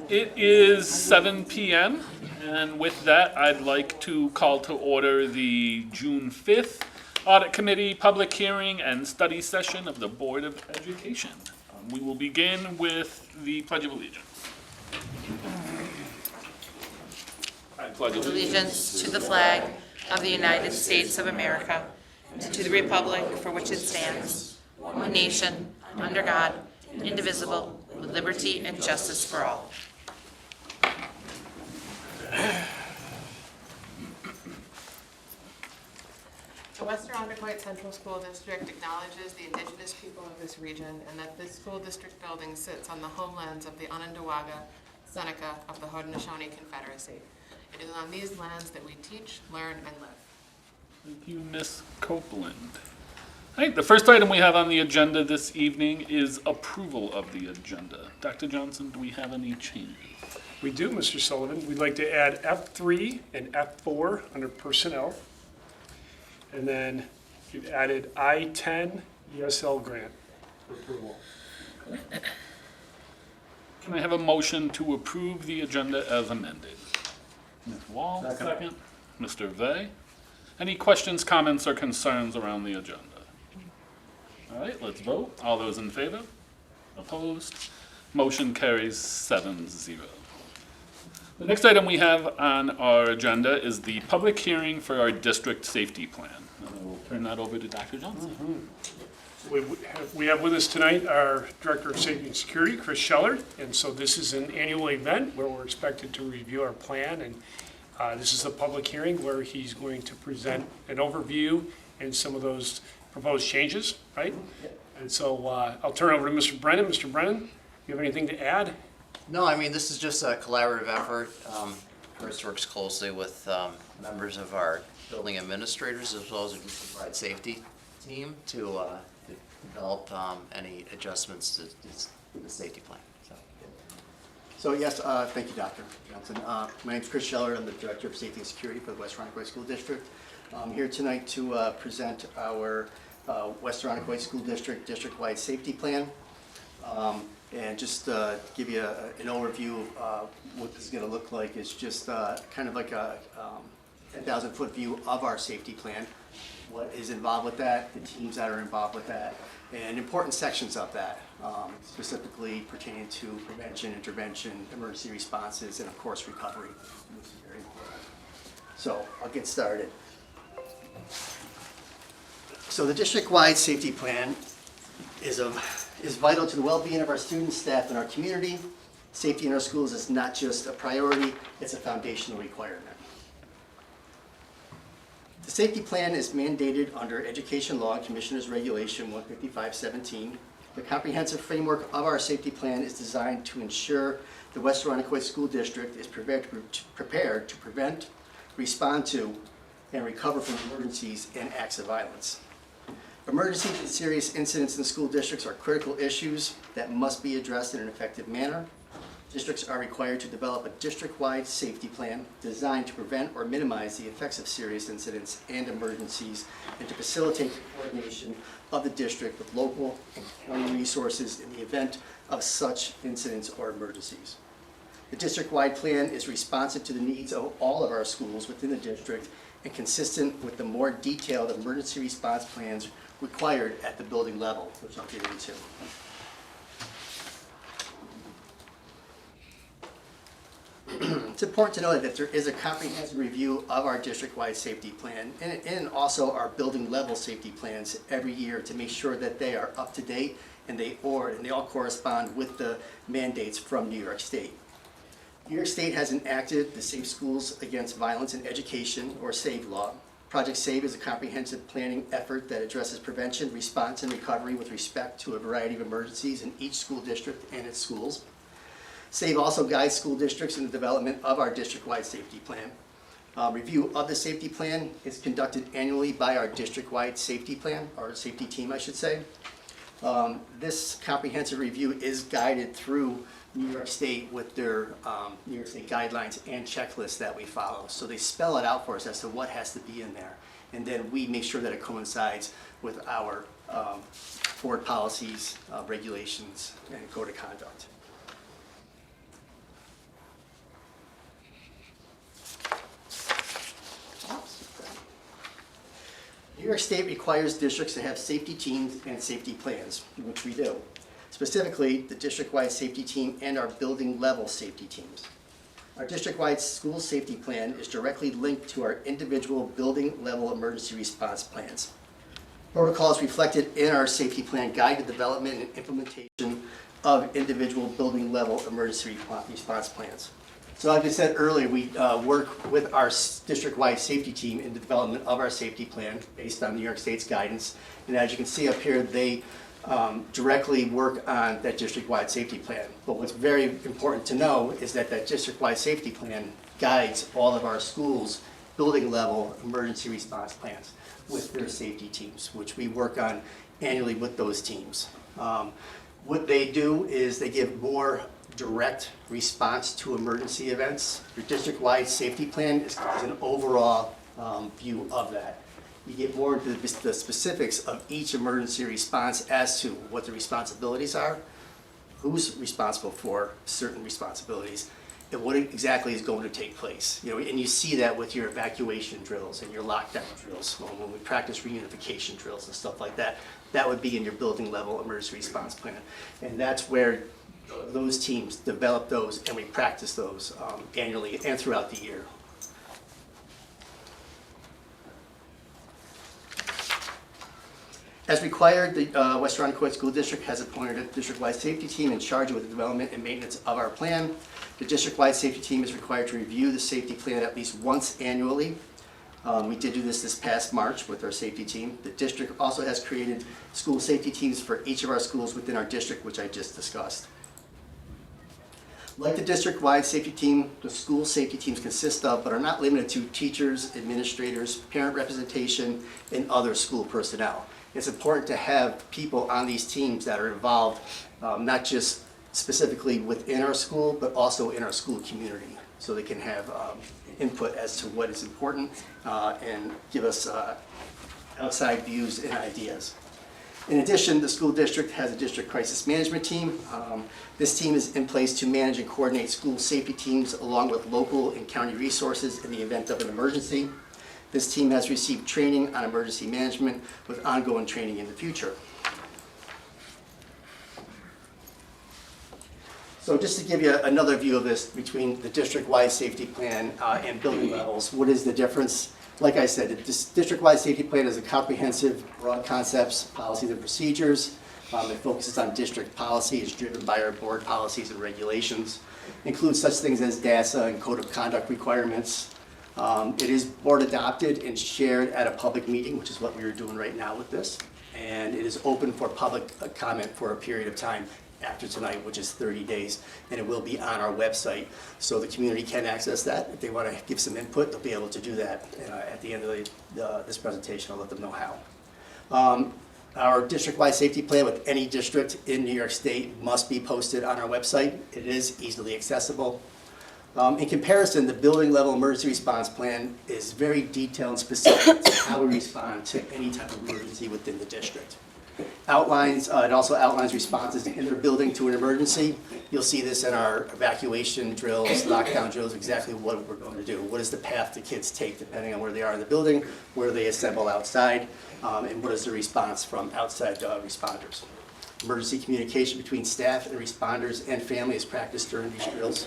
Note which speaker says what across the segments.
Speaker 1: It is 7 p.m. and with that, I'd like to call to order the June 5th Audit Committee public hearing and study session of the Board of Education. We will begin with the Pledge of Allegiance. I pledge
Speaker 2: Allegiance to the flag of the United States of America and to the republic for which it stands, one nation, under God, indivisible, with liberty and justice for all.
Speaker 3: The Western Irondequoit Central School District acknowledges the indigenous people of this region and that this school district building sits on the homelands of the Onondaga, Seneca of the Haudenosaunee Confederacy. It is on these lands that we teach, learn, and live.
Speaker 1: Thank you, Ms. Copeland. All right, the first item we have on the agenda this evening is approval of the agenda. Dr. Johnson, do we have any changes?
Speaker 4: We do, Mr. Sullivan. We'd like to add F3 and F4 under personnel. And then you've added I-10 ESL grant for approval.
Speaker 1: Can I have a motion to approve the agenda as amended? Ms. Wall, second. Mr. Vey. Any questions, comments, or concerns around the agenda? All right, let's vote. All those in favor? Opposed? Motion carries 7-0. The next item we have on our agenda is the public hearing for our district safety plan. We'll turn that over to Dr. Johnson.
Speaker 4: We have with us tonight our Director of Safety and Security, Chris Scheller. And so this is an annual event where we're expected to review our plan. And this is a public hearing where he's going to present an overview and some of those proposed changes, right? And so I'll turn it over to Mr. Brennan. Mr. Brennan, you have anything to add?
Speaker 5: No, I mean, this is just a collaborative effort. Chris works closely with members of our building administrators as well as the district-wide safety team to develop any adjustments to the safety plan.
Speaker 6: So yes, thank you, Dr. Johnson. My name is Chris Scheller. I'm the Director of Safety and Security for the Western Irondequoit School District. I'm here tonight to present our Western Irondequoit School District district-wide safety plan. And just give you an overview of what this is going to look like. Is just kind of like a 10,000-foot view of our safety plan, what is involved with that, the teams that are involved with that, and important sections of that, specifically pertaining to prevention, intervention, emergency responses, and of course recovery, which is very important. So I'll get started. So the district-wide safety plan is vital to the well-being of our students, staff, and our community. Safety in our schools is not just a priority, it's a foundational requirement. The safety plan is mandated under Education Law and Commissioner's Regulation 155-17. The comprehensive framework of our safety plan is designed to ensure the Western Irondequoit School District is prepared to prevent, respond to, and recover from emergencies and acts of violence. Emergencies and serious incidents in the school districts are critical issues that must be addressed in an effective manner. Districts are required to develop a district-wide safety plan designed to prevent or minimize the effects of serious incidents and emergencies and to facilitate the coordination of the district with local and county resources in the event of such incidents or emergencies. The district-wide plan is responsive to the needs of all of our schools within the district and consistent with the more detailed emergency response plans required at the building level, which I'll get into. It's important to know that there is a comprehensive review of our district-wide safety plan and also our building level safety plans every year to make sure that they are up to date and they all correspond with the mandates from New York State. New York State has enacted the Safe Schools Against Violence in Education, or SAVE law. Project SAVE is a comprehensive planning effort that addresses prevention, response, and recovery with respect to a variety of emergencies in each school district and its schools. SAVE also guides school districts in the development of our district-wide safety plan. Review of the safety plan is conducted annually by our district-wide safety plan, or safety team, I should say. This comprehensive review is guided through New York State with their New York State guidelines and checklists that we follow. So they spell it out for us as to what has to be in there. And then we make sure that it coincides with our board policies, regulations, and code of conduct. New York State requires districts to have safety teams and safety plans, which we do. Specifically, the district-wide safety team and our building-level safety teams. Our district-wide school safety plan is directly linked to our individual building-level emergency response plans. Protocols reflected in our safety plan guide the development and implementation of individual building-level emergency response plans. So like I said earlier, we work with our district-wide safety team in the development of our safety plan based on New York State's guidance. And as you can see up here, they directly work on that district-wide safety plan. But what's very important to know is that that district-wide safety plan guides all of our schools' building-level emergency response plans with their safety teams, which we work on annually with those teams. What they do is they give more direct response to emergency events. Your district-wide safety plan is an overall view of that. You get more into the specifics of each emergency response as to what the responsibilities are, who's responsible for certain responsibilities, and what exactly is going to take place. You know, and you see that with your evacuation drills and your lockdown drills. When we practice reunification drills and stuff like that, that would be in your building level emergency response plan. And that's where those teams develop those, and we practice those annually and throughout the year. As required, the West Irondequoit School District has appointed a district-wide safety team in charge with the development and maintenance of our plan. The district-wide safety team is required to review the safety plan at least once annually. We did do this past March with our safety team. The district also has created school safety teams for each of our schools within our district, which I just discussed. Like the district-wide safety team, the school safety teams consist of, but are not limited to, teachers, administrators, parent representation, and other school personnel. It's important to have people on these teams that are involved, not just specifically within our school, but also in our school community, so they can have input as to what is important and give us outside views and ideas. In addition, the school district has a district crisis management team. This team is in place to manage and coordinate school safety teams along with local and county resources in the event of an emergency. This team has received training on emergency management with ongoing training in the future. So just to give you another view of this between the district-wide safety plan and building levels, what is the difference? Like I said, the district-wide safety plan is a comprehensive, broad concepts, policies, and procedures. It focuses on district policy, is driven by our board policies and regulations. Includes such things as DASA and code of conduct requirements. It is board adopted and shared at a public meeting, which is what we are doing right now with this. And it is open for public comment for a period of time after tonight, which is 30 days, and it will be on our website, so the community can access that. If they want to give some input, they'll be able to do that. At the end of this presentation, I'll let them know how. Our district-wide safety plan with any district in New York State must be posted on our website. It is easily accessible. In comparison, the building level emergency response plan is very detailed and specific to how we respond to any type of emergency within the district. It also outlines responses in their building to an emergency. You'll see this in our evacuation drills, lockdown drills, exactly what we're going to do. What is the path the kids take depending on where they are in the building, where they assemble outside, and what is the response from outside responders. Emergency communication between staff and responders and family is practiced during these drills.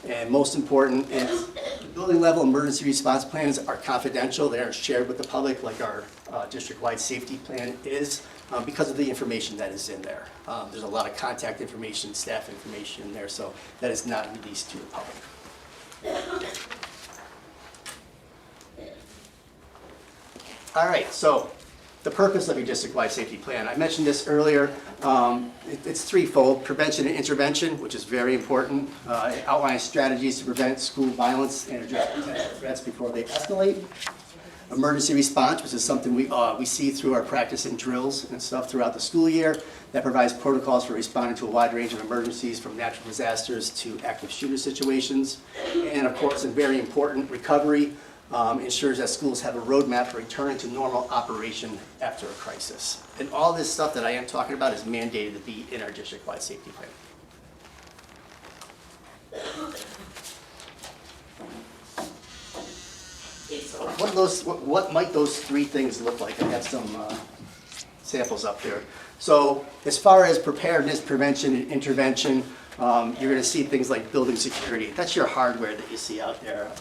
Speaker 6: And most important is the building level emergency response plans are confidential. They aren't shared with the public like our district-wide safety plan is because of the information that is in there. There's a lot of contact information, staff information in there, so that is not released to the public. All right, so the purpose of your district-wide safety plan. I mentioned this earlier. It's threefold: prevention and intervention, which is very important. It outlines strategies to prevent school violence and address potential threats before they escalate. Emergency response, which is something we see through our practice and drills and stuff throughout the school year, that provides protocols for responding to a wide range of emergencies, from natural disasters to active shooter situations. And of course, and very important, recovery. Ensures that schools have a roadmap for returning to normal operation after a crisis. And all this stuff that I am talking about is mandated to be in our district-wide safety plan. What might those three things look like? I have some samples up there. So as far as preparedness, prevention, and intervention, you're going to see things like building security. That's your hardware that you see out there.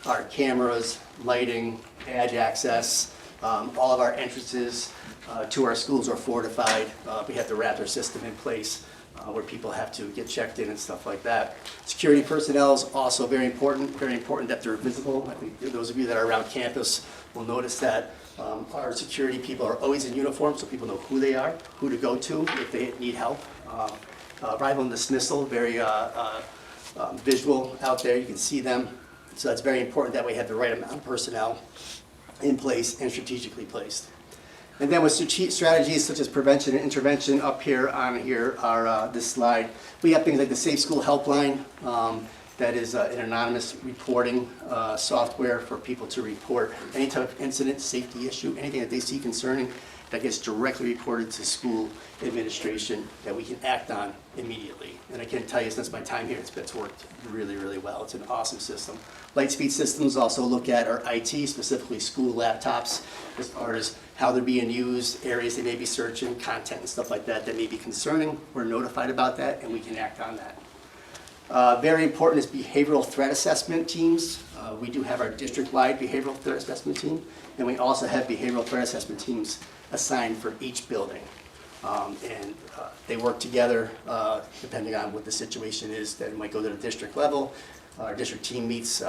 Speaker 6: Our cameras, lighting, badge access, all of our entrances to our schools are fortified. We have the Raptor system in place where people have to get checked in and stuff like that. Security personnel is also very important that they're visible. I think those of you that are around campus will notice that our security people are always in uniform, so people know who they are, who to go to if they need help. Arrival and dismissal, very visual out there, you can see them. So it's very important that we have the right amount of personnel in place and strategically placed. And then with strategies such as prevention and intervention up here on here are this slide. We have things like the Safe School Helpline, that is an anonymous reporting software for people to report any type of incident, safety issue, anything that they see concerning that gets directly reported to school administration that we can act on immediately. And I can tell you, since my time here, it's worked really, really well. It's an awesome system. Lightspeed Systems also look at our IT, specifically school laptops, as far as how they're being used, areas they may be searching, content and stuff like that that may be concerning. We're notified about that and we can act on that. Very important is behavioral threat assessment teams. We do have our district-wide behavioral threat assessment team, and we also have behavioral threat assessment teams assigned for each building. They work together depending on what the situation is. That it might go to the district level. Our district team meets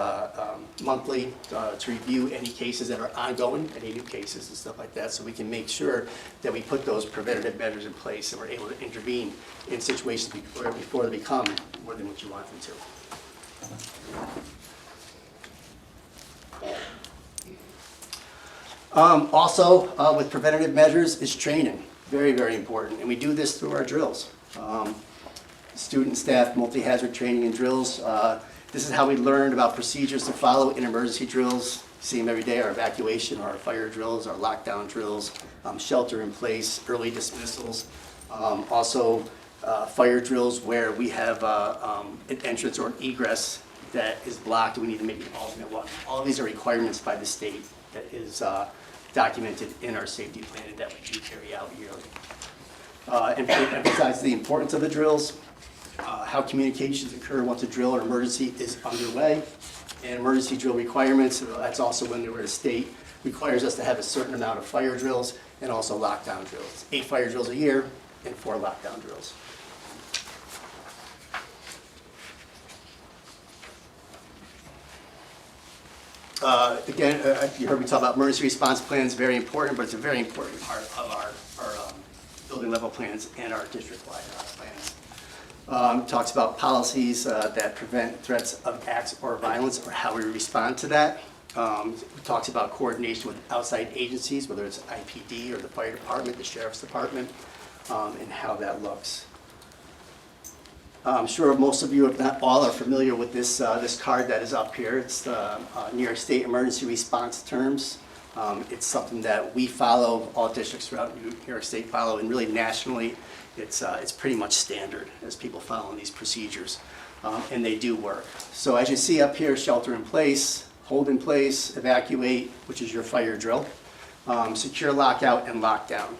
Speaker 6: monthly to review any cases that are ongoing, any new cases and stuff like that, so we can make sure that we put those preventative measures in place and we're able to intervene in situations before they become more than what you want them to. Also, with preventative measures is training. Very, very important. And we do this through our drills. Student, staff, multi-hazard training and drills. This is how we learned about procedures to follow in emergency drills. See them every day, our evacuation, our fire drills, our lockdown drills, shelter in place, early dismissals. Also, fire drills where we have an entrance or an egress that is blocked and we need to make an alternate one. All of these are requirements by the state that is documented in our safety plan and that we do carry out yearly. And emphasize the importance of the drills, how communications occur once a drill or emergency is underway, and emergency drill requirements. That's also when the state requires us to have a certain amount of fire drills and also lockdown drills. 8 fire drills a year and 4 lockdown drills. Again, you heard me talk about emergency response plans, very important, but it's a very important part of our building level plans and our district-wide plans. Talks about policies that prevent threats of acts or violence or how we respond to that. Talks about coordination with outside agencies, whether it's IPD or the fire department, the sheriff's department, and how that looks. I'm sure most of you, if not all, are familiar with this card that is up here. It's the New York State Emergency Response Terms. It's something that we follow, all districts throughout New York State follow, and really nationally, it's pretty much standard as people follow these procedures, and they do work. So as you see up here, shelter in place, hold in place, evacuate, which is your fire drill, secure lockout, and lockdown.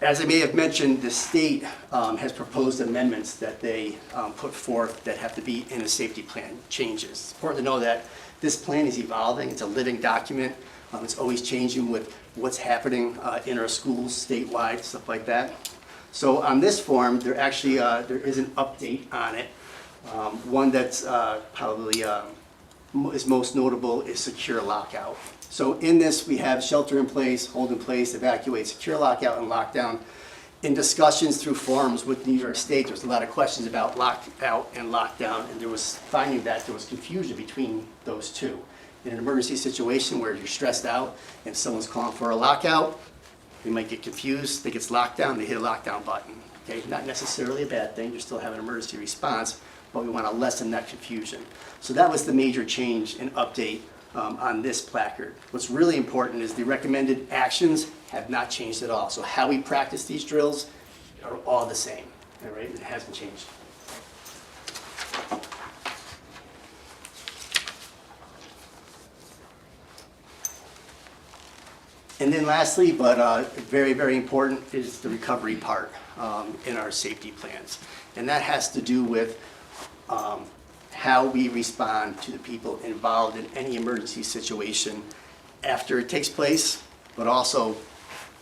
Speaker 6: As I may have mentioned, the state has proposed amendments that they put forth that have to be in a safety plan changes. It's important to know that this plan is evolving. It's a living document. It's always changing with what's happening in our schools, statewide, stuff like that. So on this form, there actually there is an update on it. One that's probably is most notable is secure lockout. So in this, we have shelter in place, hold in place, evacuate, secure lockout, and lockdown. In discussions through forums with New York State, there was a lot of questions about lockout and lockdown, and there was finding that there was confusion between those two. In an emergency situation where you're stressed out and someone's calling for a lockout, they might get confused, think it's lockdown, they hit a lockdown button. Okay, not necessarily a bad thing, you still have an emergency response, but we want to lessen that confusion. So that was the major change and update on this placard. What's really important is the recommended actions have not changed at all. So how we practice these drills are all the same, all right? It hasn't changed. And then lastly, but very, very important, is the recovery part in our safety plans. And that has to do with how we respond to the people involved in any emergency situation after it takes place, but also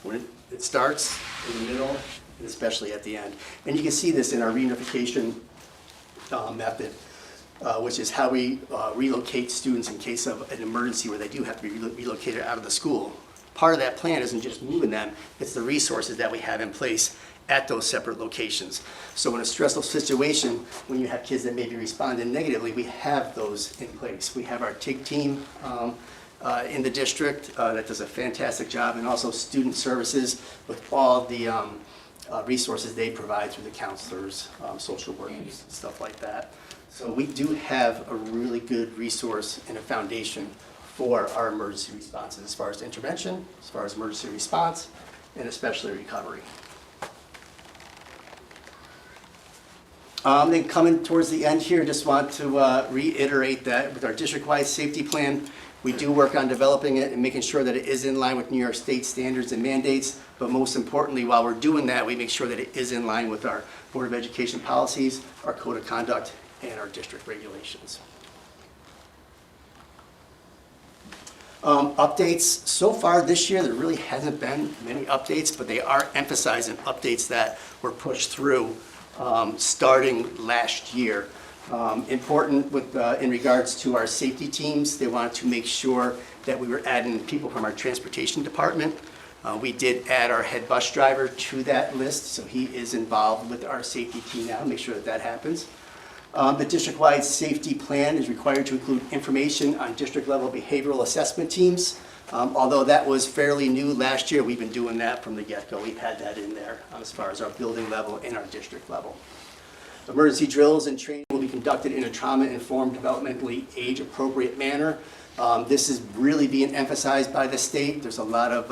Speaker 6: when it starts, in the middle, and especially at the end. And you can see this in our reunification method, which is how we relocate students in case of an emergency where they do have to be relocated out of the school. Part of that plan isn't just moving them, it's the resources that we have in place at those separate locations. So in a stressful situation, when you have kids that may be responding negatively, we have those in place. We have our TIG team in the district that does a fantastic job, and also student services with all the resources they provide through the counselors, social workers, stuff like that. So we do have a really good resource and a foundation for our emergency responses as far as intervention, as far as emergency response, and especially recovery. Then coming towards the end here, just want to reiterate that with our district-wide safety plan, we do work on developing it and making sure that it is in line with New York State standards and mandates. But most importantly, while we're doing that, we make sure that it is in line with our Board of Education policies, our code of conduct, and our district regulations. Updates, so far this year, there really hasn't been many updates, but they are emphasizing updates that were pushed through starting last year. Important with, in regards to our safety teams, they wanted to make sure that we were adding people from our transportation department. We did add our head bus driver to that list, so he is involved with our safety team now, make sure that that happens. The district-wide safety plan is required to include information on district-level behavioral assessment teams. Although that was fairly new last year, we've been doing that from the get-go. We've had that in there as far as our building level and our district level. Emergency drills and training will be conducted in a trauma-informed, developmentally age-appropriate manner. This is really being emphasized by the state. There's a lot of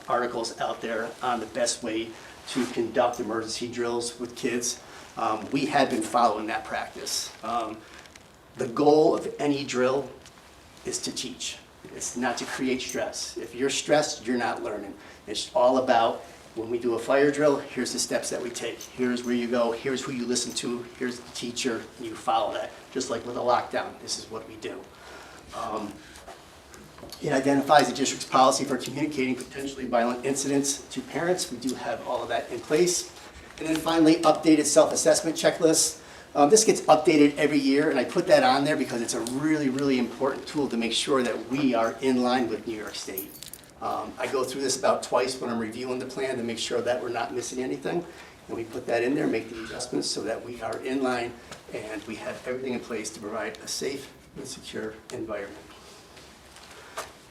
Speaker 6: articles out there on the best way to conduct emergency drills with kids. We had been following that practice. The goal of any drill is to teach. It's not to create stress. If you're stressed, you're not learning. It's all about, when we do a fire drill, here's the steps that we take. Here's where you go, here's who you listen to, here's the teacher, and you follow that. Just like with a lockdown, this is what we do. It identifies the district's policy for communicating potentially violent incidents to parents. We do have all of that in place. And then finally, updated self-assessment checklists. This gets updated every year, and I put that on there because it's a really, really important tool to make sure that we are in line with New York State. I go through this about twice when I'm reviewing the plan to make sure that we're not missing anything. And we put that in there, make the adjustments so that we are in line and we have everything in place to provide a safe and secure environment.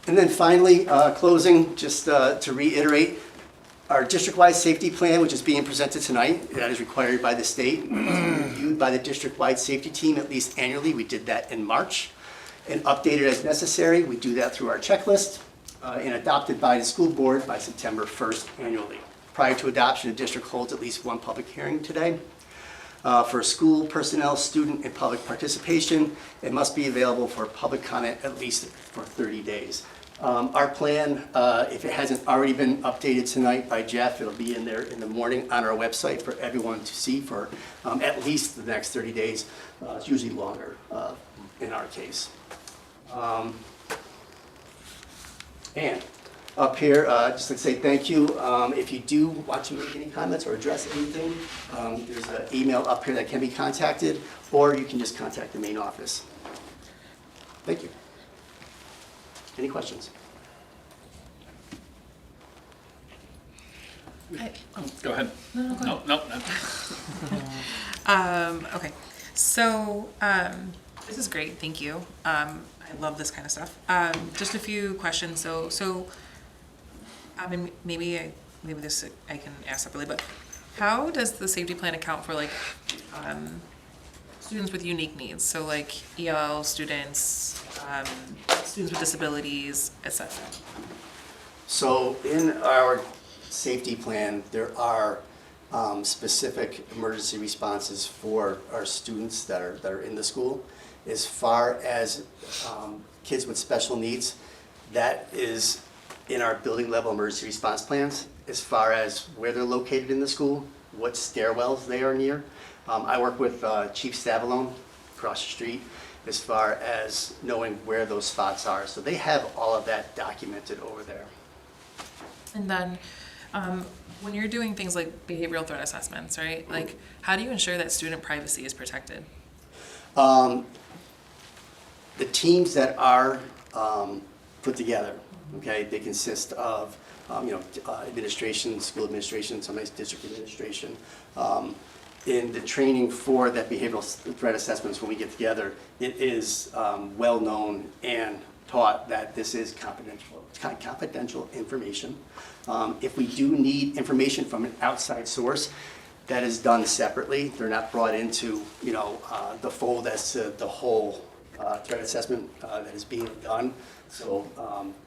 Speaker 6: And then finally, closing, just to reiterate, our district-wide safety plan, which is being presented tonight, that is required by the state, reviewed by the district-wide safety team at least annually. We did that in March, and updated as necessary. We do that through our checklist, and adopted by the school board by September 1st annually. Prior to adoption, the district holds at least one public hearing today. For school personnel, student, and public participation, it must be available for public comment at least for 30 days. Our plan, if it hasn't already been updated tonight by Jeff, it'll be in there in the morning on our website for everyone to see for at least the next 30 days. It's usually longer in our case. And up here, just to say thank you. If you do want to make any comments or address anything, there's an email up here that can be contacted, or you can just contact the main office. Thank you. Any questions?
Speaker 1: Go ahead. No.
Speaker 7: Okay, so this is great, thank you. I love this kind of stuff. Just a few questions. So maybe this I can ask separately, but how does the safety plan account for like students with unique needs? So like EL students, students with disabilities, etc.
Speaker 6: So in our safety plan, there are specific emergency responses for our students that are in the school. As far as kids with special needs, that is in our building level emergency response plans as far as where they're located in the school, what stairwells they are near. I work with Chief Savalone across the street as far as knowing where those spots are. So they have all of that documented over there.
Speaker 7: And then, when you're doing things like behavioral threat assessments, right? Like, how do you ensure that student privacy is protected?
Speaker 6: The teams that are put together, okay, they consist of, administration, school administration, sometimes district administration. In the training for that behavioral threat assessments, when we get together, it is well-known and taught that this is confidential information. If we do need information from an outside source, that is done separately. They're not brought into, the fold as to the whole threat assessment that is being done. So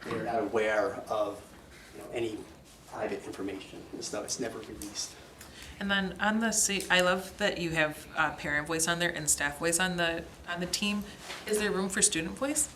Speaker 6: they're not aware of any private information and stuff. It's never released.
Speaker 7: And then on the I love that you have parent voice on there and staff voice on the team. Is there room for student voice?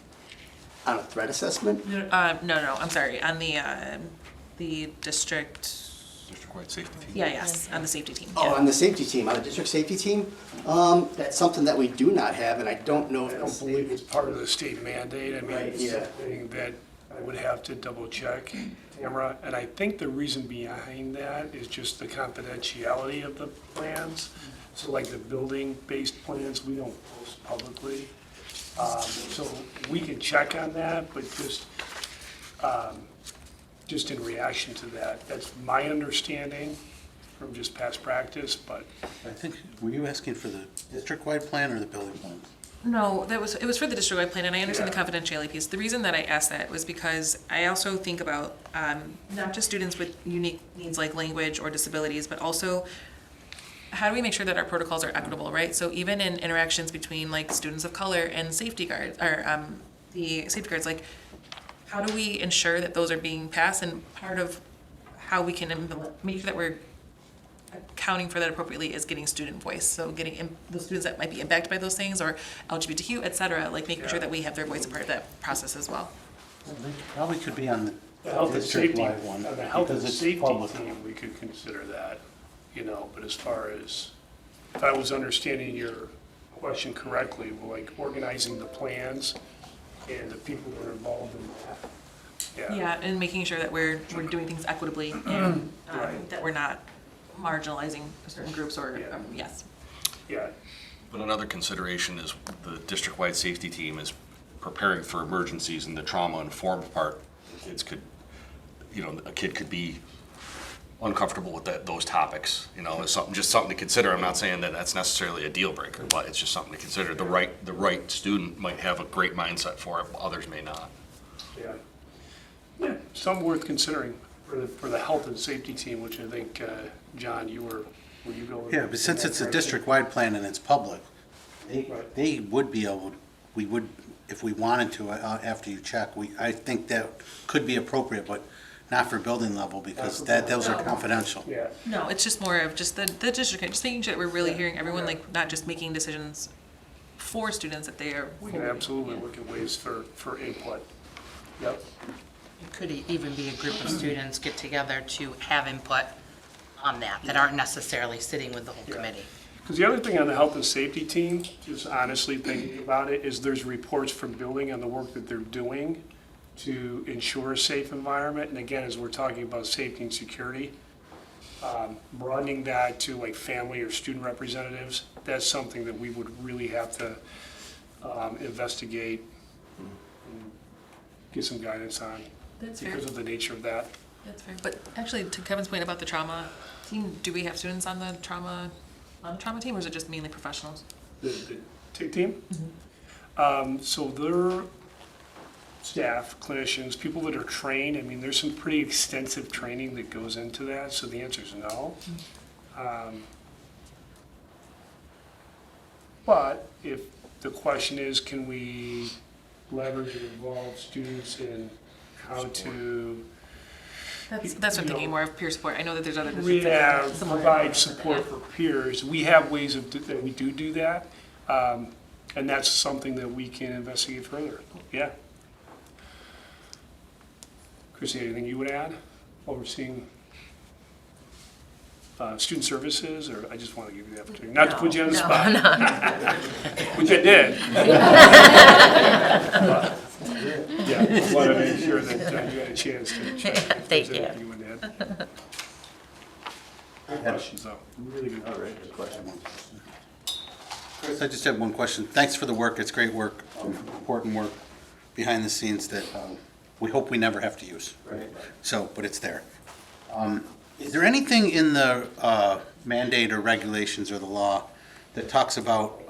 Speaker 6: On a threat assessment,
Speaker 7: No, I'm sorry. On the district.
Speaker 8: District-wide safety team?
Speaker 7: Yeah, yes, on the safety team.
Speaker 6: oh,
Speaker 7: Yeah.
Speaker 6: on the safety team, on the district safety team, that's something that we do not have, and I don't know
Speaker 4: I
Speaker 6: if
Speaker 4: don't believe it's part of the state mandate. I mean,
Speaker 6: Right,
Speaker 4: it's
Speaker 6: yeah.
Speaker 4: something that I would have to double check, Tamara. And I think the reason behind that is just the confidentiality of the plans. So like the building-based plans, we don't post publicly. So we can check on that, but just in reaction to that, that's my understanding from just past practice, but
Speaker 9: I think, were you asking for the district-wide plan or the building plan?
Speaker 7: No, it was for the district-wide plan, and I understand the
Speaker 4: Yeah.
Speaker 7: confidentiality piece. The reason that I asked that was because I also think about not just students with unique needs like language or disabilities, but also how do we make sure that our protocols are equitable, right? So even in interactions between like students of color and safety guards, or the safety guards, like how do we ensure that those are being passed? And part of how we can make sure that we're accounting for that appropriately is getting student voice. So getting the students that might be impacted by those things, or LGBTQ, et cetera, like making sure that we have their voice a part of that process as well.
Speaker 9: Well, they probably could be on
Speaker 4: the health
Speaker 9: the
Speaker 4: and safety,
Speaker 9: district-wide one,
Speaker 4: the health and
Speaker 9: because it's
Speaker 4: safety
Speaker 9: public.
Speaker 4: team, we could consider that, but as far as, if I was understanding your question correctly, like organizing the plans and the people that are involved in that.
Speaker 7: Yeah, and making sure that we're doing things equitably and
Speaker 4: Right.
Speaker 7: that we're not marginalizing certain groups or,
Speaker 4: Yeah.
Speaker 7: yes.
Speaker 4: Yeah,
Speaker 8: But another consideration is the district-wide safety team is preparing for emergencies, and the trauma-informed part, kids could, a kid could be uncomfortable with those topics, is just something to consider. I'm not saying that that's necessarily a deal breaker, but it's just something to consider. The right student might have a great mindset for it, but others may not.
Speaker 4: yeah. Yeah, something worth considering for the health and safety team, which I think, John, were you going?
Speaker 9: Yeah, but since it's a district-wide plan and it's public,
Speaker 4: Right.
Speaker 9: they would be able, we would, if we wanted to, after you check, I think that could be appropriate, but not for building level, because those are confidential.
Speaker 4: Yeah,
Speaker 7: No, it's just more of just the district, just making sure that we're really hearing everyone, like not just making decisions for students that they are.
Speaker 4: we can absolutely look at ways for input. Yep.
Speaker 2: It could even be a group of students get together to have input on that aren't necessarily sitting with the whole
Speaker 4: Yeah.
Speaker 2: committee.
Speaker 4: Because the other thing on the health and safety team, just honestly thinking about it, is there's reports from building on the work that they're doing to ensure a safe environment. And again, as we're talking about safety and security, broadening that to like family or student representatives, that's something that we would really have to investigate and get some guidance on
Speaker 7: That's fair.
Speaker 4: because of the nature of that.
Speaker 7: That's fair. But actually, to Kevin's point about the trauma team, do we have students on the trauma team, or is it just mainly professionals?
Speaker 4: The TIG team. So their staff, clinicians, people that are trained, I mean, there's some pretty extensive training that goes into that, so the answer is no. But if the question is, can we leverage and involve students in how to
Speaker 7: That's what I'm thinking more of peer support. I know that there's other
Speaker 4: we
Speaker 7: districts that
Speaker 4: have,
Speaker 7: have similar.
Speaker 4: provide support for peers. We have ways that we do that. And that's something that we can investigate further. Yeah. Chrissy, anything you would add? Overseeing student services, or I just want to give you the opportunity, not to put you on the spot. Which I did. Yeah, I want to make sure that you had a chance to check. if
Speaker 2: Thank
Speaker 4: there's
Speaker 2: you.
Speaker 4: anything would add. Good questions, though. Really good.
Speaker 9: All right, good question. Chris, I just have one question. Thanks for the work. It's great work, important work behind the scenes that we hope we never have to use. Right. So, but it's there. Is there anything in the mandate or regulations or the law that talks about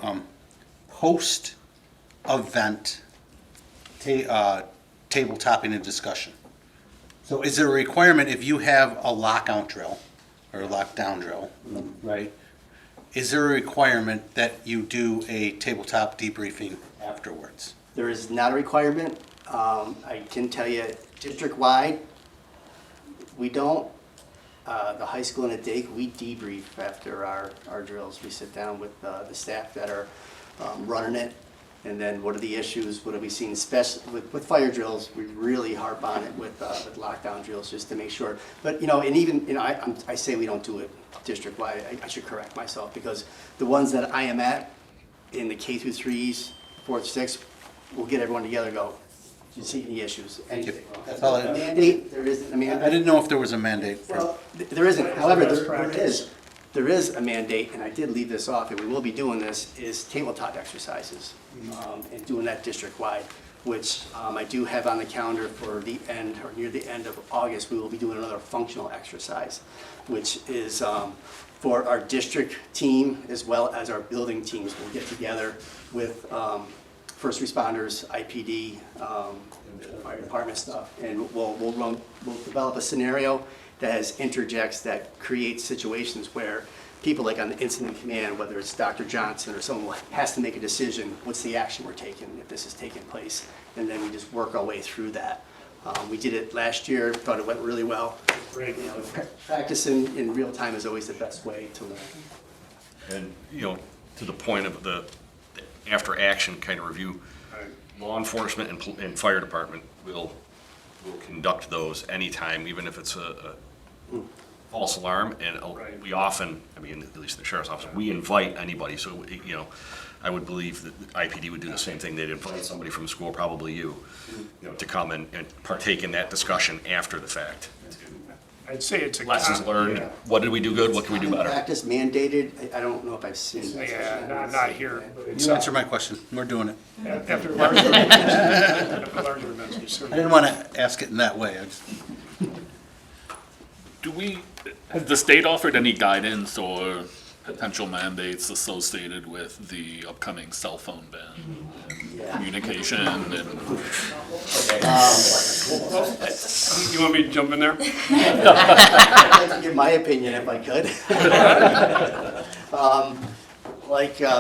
Speaker 9: post-event tabletopping and discussion? So is there a requirement if you have a lockout drill or a lockdown drill, right? Is there a requirement that you do a tabletop debriefing afterwards?
Speaker 6: There is not a requirement. I can tell you, district-wide, we don't. The high school and the DAKE, we debrief after our drills. We sit down with the staff that are running it, and then what are the issues, what have we seen, especially with fire drills, we really harp on it with lockdown drills just to make sure. But, and even, I say we don't do it district-wide. I should correct myself, because the ones that I am at, in the K through 3s, 4th, 6th, we'll get everyone together and go, do you see any issues? Anything?
Speaker 9: That's all I-
Speaker 6: A mandate, there isn't a mandate.
Speaker 9: I didn't know if there was a mandate for.
Speaker 6: Well, there isn't. However,
Speaker 4: Best
Speaker 6: there
Speaker 4: practice.
Speaker 6: is a mandate, and I did leave this off, and we will be doing this, is tabletop exercises, and doing that district-wide, which I do have on the calendar for the end, or near the end of August, we will be doing another functional exercise, which is for our district team as well as our building teams. We'll get together with first responders, IPD, fire department stuff, and we'll develop a scenario that has interjects that create situations where people like on the incident command, whether it's Dr. Johnson or someone has to make a decision, what's the action we're taking if this is taking place, and then we just work our way through that. We did it last year, thought it went really well.
Speaker 4: Great.
Speaker 6: Practicing in real time is always the best way to learn.
Speaker 8: And, to the point of the after-action kind of review, law enforcement and fire department will conduct those anytime, even if it's a false alarm. And
Speaker 4: Right.
Speaker 8: we often, at least the sheriff's office, we invite anybody. So, I would believe that the IPD would do the same thing. They'd invite somebody from school, probably you, to come and partake in that discussion after the fact.
Speaker 4: I'd say it's a.
Speaker 8: Lessons learned, what did we do good, what can we do better?
Speaker 6: Practice mandated, I don't know if I've seen.
Speaker 4: Yeah, not here. but it's,
Speaker 9: You answered my question. We're doing it.
Speaker 4: After larger events, after larger events, we
Speaker 9: I
Speaker 4: certainly.
Speaker 9: didn't want to ask it in that way.
Speaker 1: Has the state offered any guidance or potential mandates associated with the upcoming cell phone ban? Communication and,
Speaker 4: You want me to jump in there?
Speaker 6: I'd like to give my opinion if I could.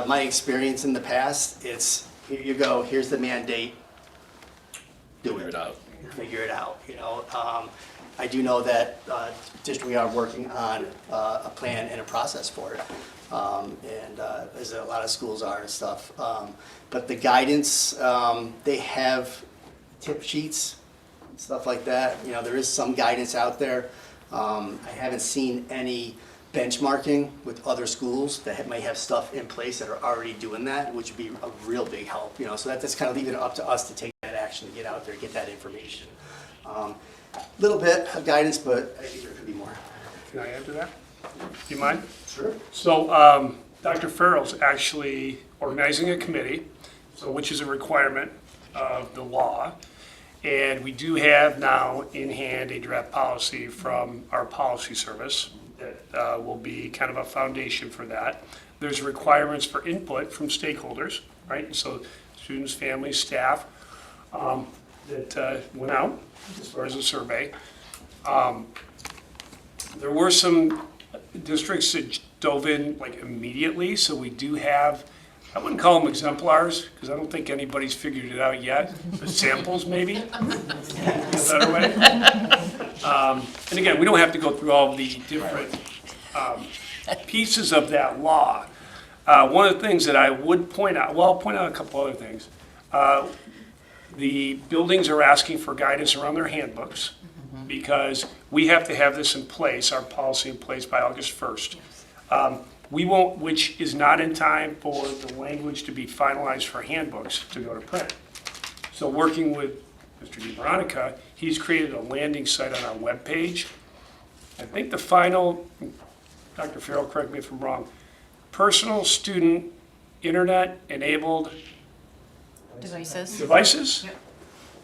Speaker 6: My experience in the past, it's, here you go, here's the mandate, do
Speaker 1: figure it out.
Speaker 6: figure it out, I do know that district, we are working on a plan and a process for it. As a lot of schools are and stuff. But the guidance, they have tip sheets, stuff like that. There is some guidance out there. I haven't seen any benchmarking with other schools that may have stuff in place that are already doing that, which would be a real big help. So that's kind of leaving it up to us to take that action, to get out there, get that information. Little bit of guidance, but I think there could be more.
Speaker 4: Can I add to that? Do you mind?
Speaker 6: Sure.
Speaker 4: So Dr. Farrell's actually organizing a committee, which is a requirement of the law. And we do have now in hand a draft policy from our policy service that will be kind of a foundation for that. There's requirements for input from stakeholders, right? So students, families, staff that went out as far as a survey. There were some districts that dove in immediately, so we do have, I wouldn't call them exemplars, because I don't think anybody's figured it out yet, but samples maybe, a better way. And again, we don't have to go through all the different pieces of that law. One of the things that I would point out, well, I'll point out a couple other things. The buildings are asking for guidance around their handbooks, because we have to have this in place, our policy in place by August 1st. We won't, which is not in time for the language to be finalized for handbooks to go to print. So working with Mr. DeVeronica, he's created a landing site on our webpage. I think the final, Dr. Farrell, correct me if I'm wrong, personal student internet-enabled devices.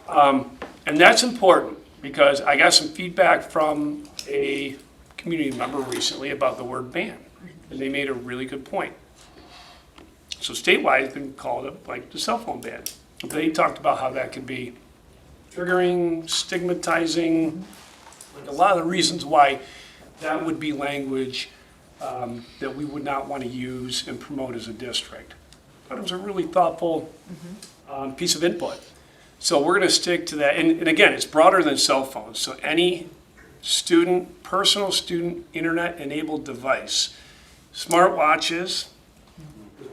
Speaker 4: And that's important, because I got some feedback from a community member recently about the word ban, and they made a really good point. So statewide, it's been called up like the cell phone ban. They talked about how that can be triggering, stigmatizing, like a lot of the reasons why that would be language that we would not want to use and promote as a district. But it was a really thoughtful piece of input. So we're going to stick to that. And again, it's broader than cell phones. So any student, personal student, internet-enabled device, smartwatches,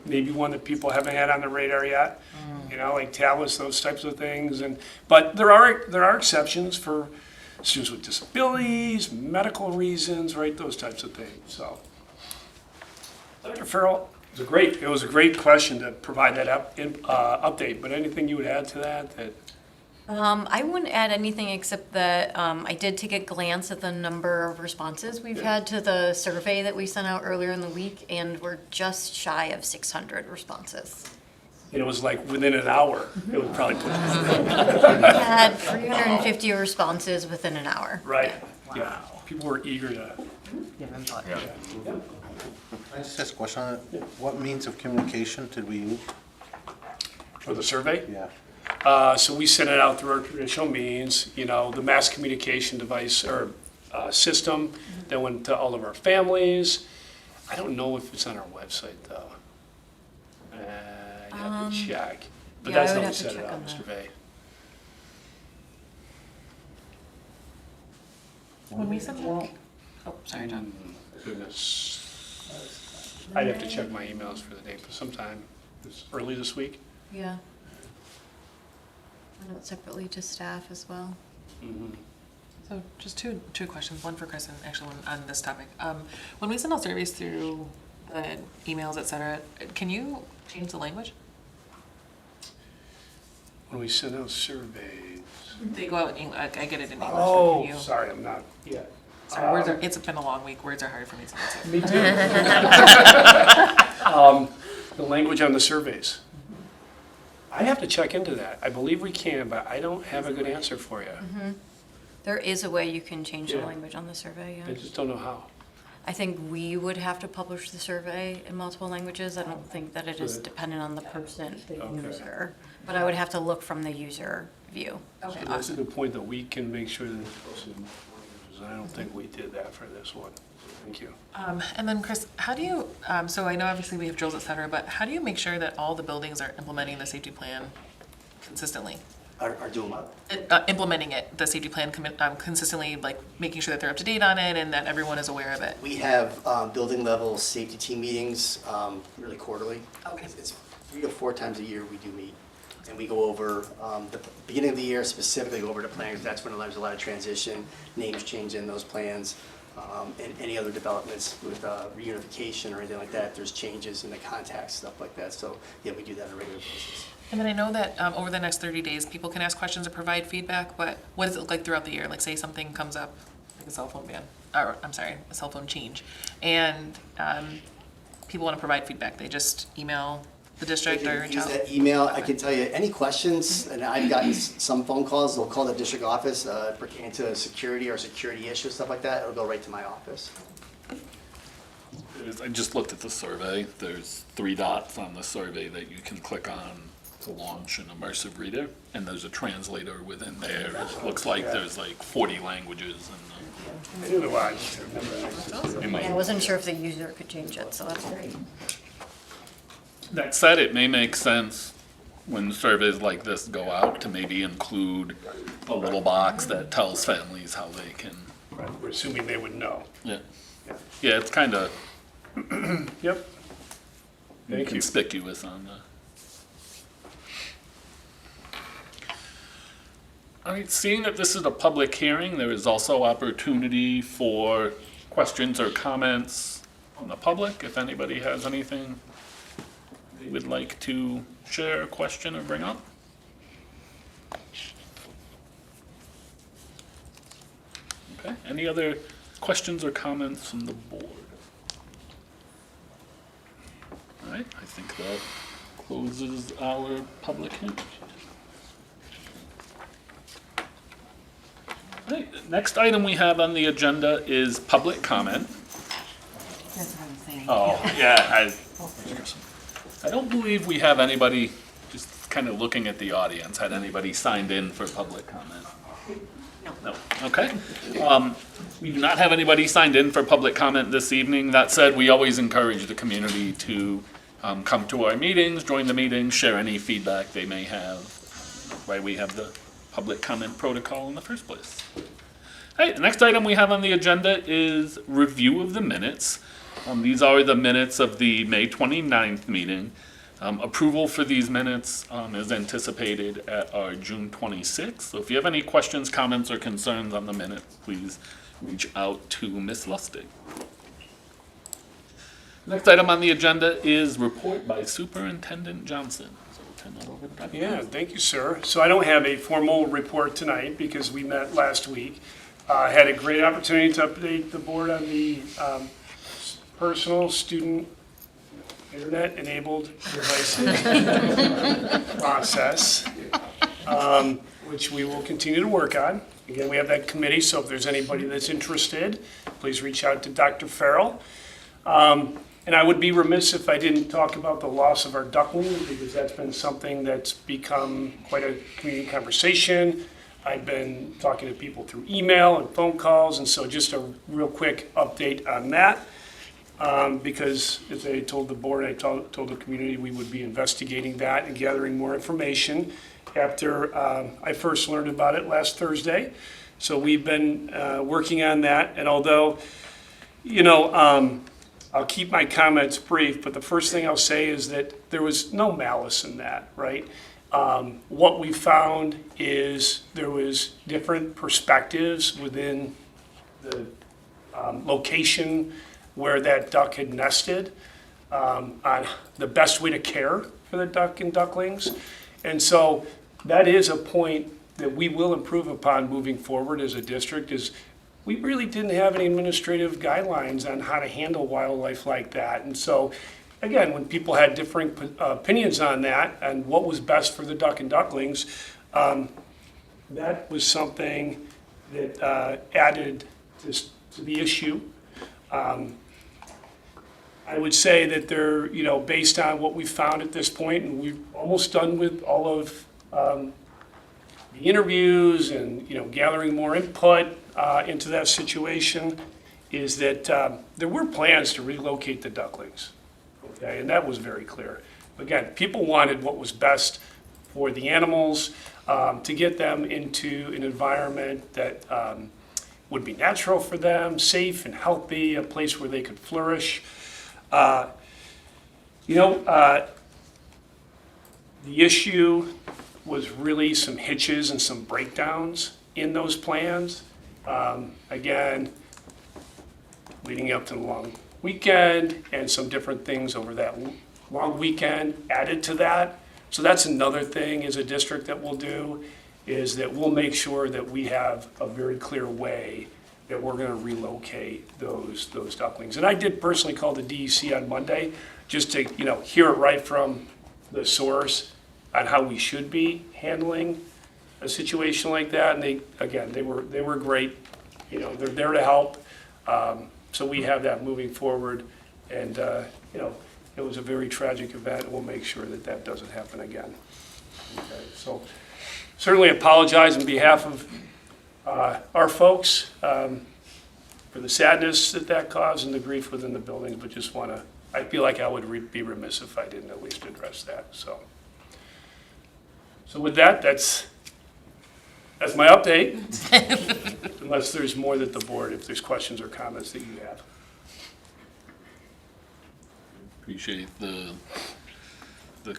Speaker 4: maybe one that people haven't had on the radar yet, you know, like tablets, those types of things. But there are exceptions for students with disabilities, medical reasons, right, those types of things. So, Dr. Farrell, it was a great question to provide that update, but anything you would add to that?
Speaker 10: I wouldn't add anything except that I did take a glance at the number of responses we've had to the survey that we sent out earlier in the week, and we're just shy of 600 responses.
Speaker 4: And it was like within an hour, it would probably put
Speaker 10: We had 350 responses within an hour.
Speaker 4: right. Yeah, people were eager to.
Speaker 9: I just ask a question on it. What means of communication did we use?
Speaker 4: For the survey?
Speaker 9: Yeah.
Speaker 4: So we sent it out through our traditional means, you know, the mass communication device or system that went to all of our families. I don't know if it's on our website, though. I have to check. But
Speaker 10: yeah,
Speaker 4: that's
Speaker 10: I would
Speaker 4: how we
Speaker 10: have to
Speaker 4: set it
Speaker 10: check
Speaker 4: out,
Speaker 10: on
Speaker 4: Mr.
Speaker 10: that.
Speaker 4: Vey.
Speaker 7: When we send out, oh, sorry, John.
Speaker 4: Goodness. I'd have to check my emails for the date, but sometime early this week.
Speaker 10: Yeah. I know separately to staff as well.
Speaker 7: So just two questions, one for Chris and actually one on this topic. When we send out surveys through emails, et cetera, can you change the language?
Speaker 4: When we send out surveys.
Speaker 7: They go out in English, I get it in English, but
Speaker 4: Oh,
Speaker 7: can you?
Speaker 4: sorry, I'm not, yeah.
Speaker 7: Sorry, words are, it's been a long week, words are hard for me sometimes.
Speaker 4: Me too. The language on the surveys. I have to check into that. I believe we can, but I don't have a good answer for you.
Speaker 10: There is a way you can change the
Speaker 4: Yeah.
Speaker 10: language on the survey,
Speaker 4: I
Speaker 10: yeah.
Speaker 4: just don't know how.
Speaker 10: I think we would have to publish the survey in multiple languages. I don't think that it is
Speaker 4: Right.
Speaker 10: dependent on the person, the
Speaker 4: Okay.
Speaker 10: user. But I would have to look from the user view.
Speaker 7: Okay,
Speaker 4: So that's a
Speaker 7: awesome.
Speaker 4: good point that we can make sure that it's posted in multiple languages. I don't think we did that for this one. Thank you.
Speaker 7: And then Chris, how do you, so I know obviously we have drills, et cetera, but how do you make sure that all the buildings are implementing the safety plan consistently?
Speaker 6: Are doing what?
Speaker 7: Implementing it, the safety plan consistently, like making sure that they're up to date on it and that everyone is aware of it?
Speaker 6: We have building level safety team meetings, really quarterly.
Speaker 7: Okay.
Speaker 6: It's 3 to 4 times a year we do meet. And we go over, the beginning of the year specifically go over the plans. That's when there's a lot of transition, names change in those plans, and any other developments with reunification or anything like that. There's changes in the contacts, stuff like that. So yeah, we do that on a regular basis.
Speaker 7: And then I know that over the next 30 days, people can ask questions or provide feedback, but what does it look like throughout the year? Like say something comes up, like a cell phone ban, or I'm sorry, a cell phone change, and people want to provide feedback. They just email the district or reach
Speaker 6: Use
Speaker 7: out?
Speaker 6: that email. I can tell you, any questions, and I've gotten some phone calls, they'll call the district office pertaining to security or security issues, stuff like that. It'll go right to my office.
Speaker 1: I just looked at the survey. There's 3 dots on the survey that you can click on to launch an immersive reader, and there's a translator within there. It looks like there's like 40 languages
Speaker 4: I knew there was, I just remember.
Speaker 1: in
Speaker 10: I
Speaker 1: the.
Speaker 10: wasn't sure if the user could change it, so that's great.
Speaker 1: That said, it may make sense when surveys like this go out to maybe include a little box that tells families how they can,
Speaker 4: Right, we're assuming they would know.
Speaker 1: yeah. Yeah, it's kind of
Speaker 4: Yep. Thank you.
Speaker 1: conspicuous on All right, seeing that this is a public hearing, there is also opportunity for questions or comments from the public. If anybody has anything they would like to share, question, or bring up. Okay, any other questions or comments from the board? All right, I think that closes our public hearing. All right, next item we have on the agenda is public comment.
Speaker 2: That's what I'm saying.
Speaker 1: Oh, yeah, I don't believe we have anybody, just kind of looking at the audience, had anybody signed in for public comment? No, okay. We do not have anybody signed in for public comment this evening. That said, we always encourage the community to come to our meetings, join the meetings, share any feedback they may have. That's why we have the public comment protocol in the first place. Hey, the next item we have on the agenda is review of the minutes. These are the minutes of the May 29th meeting. Approval for these minutes is anticipated at our June 26th. So if you have any questions, comments, or concerns on the minutes, please reach out to Ms. Lustig. Next item on the agenda is report by Superintendent Johnson. So we'll turn that over to Dr.
Speaker 4: Yeah, thank you, sir. So I don't have a formal report tonight because we met last week. I had a great opportunity to update the board on the personal student internet-enabled devices process, which we will continue to work on. Again, we have that committee, so if there's anybody that's interested, please reach out to Dr. Farrell. And I would be remiss if I didn't talk about the loss of our ducklings, because that's been something that's become quite a community conversation. I've been talking to people through email and phone calls, and so just a real quick update on that. Because as I told the board, I told the community we would be investigating that and gathering more information after I first learned about it last Thursday. So we've been working on that, and although, I'll keep my comments brief, but the first thing I'll say is that there was no malice in that, right? What we found is there was different perspectives within the location where that duck had nested on the best way to care for the duck and ducklings. And so that is a point that we will improve upon moving forward as a district, is we really didn't have any administrative guidelines on how to handle wildlife like that. And so, again, when people had differing opinions on that and what was best for the duck and ducklings, that was something that added to the issue. I would say that they're, based on what we've found at this point, and we've almost done with all of the interviews and, gathering more input into that situation, is that there were plans to relocate the ducklings, okay? And that was very clear. Again, people wanted what was best for the animals, to get them into an environment that would be natural for them, safe and healthy, a place where they could flourish. The issue was really some hitches and some breakdowns in those plans. Again, leading up to the long weekend and some different things over that long weekend added to that. So that's another thing as a district that we'll do, is that we'll make sure that we have a very clear way that we're going to relocate those ducklings. And I did personally call the DEC on Monday just to, hear it right from the source on how we should be handling a situation like that. And they were great. They're there to help. So we have that moving forward. And, it was a very tragic event. We'll make sure that that doesn't happen again. Okay, so certainly apologize on behalf of our folks for the sadness that caused and the grief within the buildings, but just I feel like I would be remiss if I didn't at least address that. So with that, that's my update. Unless there's more that the board, if there's questions or comments that you have.
Speaker 1: Appreciate the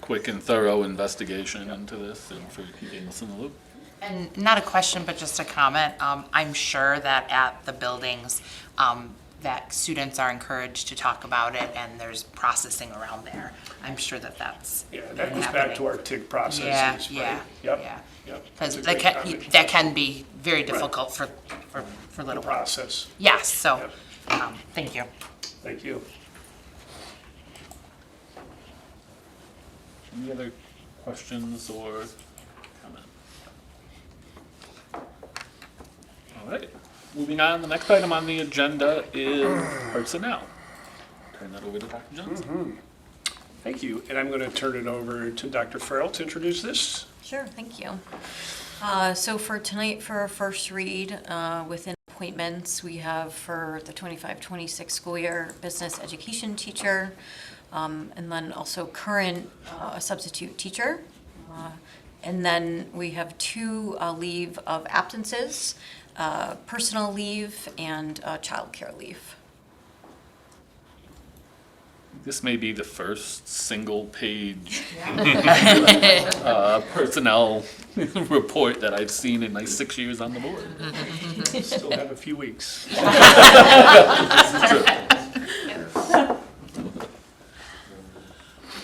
Speaker 1: quick and thorough investigation into this and for keeping us in the loop.
Speaker 2: And not a question, but just a comment. I'm sure that at the buildings, that students are encouraged to talk about it and there's processing around there. I'm sure that that's
Speaker 4: Yeah, that goes back to our TIC processes,
Speaker 2: Yeah,
Speaker 4: right?
Speaker 2: yeah,
Speaker 4: Yep,
Speaker 2: yeah.
Speaker 4: yep.
Speaker 2: Because
Speaker 4: That's a great comment.
Speaker 2: that can be very difficult for
Speaker 4: The
Speaker 2: little ones.
Speaker 4: process.
Speaker 2: Yes, so,
Speaker 4: Yep.
Speaker 2: thank you.
Speaker 4: Thank you.
Speaker 1: Any other questions or comment? All right, moving on, the next item on the agenda is personnel. Turn that over to Dr. Johnson.
Speaker 4: Thank you. And I'm going to turn it over to Dr. Farrell to introduce this.
Speaker 10: Sure, thank you. So for tonight, for our first read, within appointments, we have for the 25-26 school year, business education teacher, and then also current substitute teacher. And then we have 2 leave of absences, personal leave and childcare leave.
Speaker 1: This may be the first single-page personnel report that I've seen in my 6 years on the board.
Speaker 4: Still have a few weeks.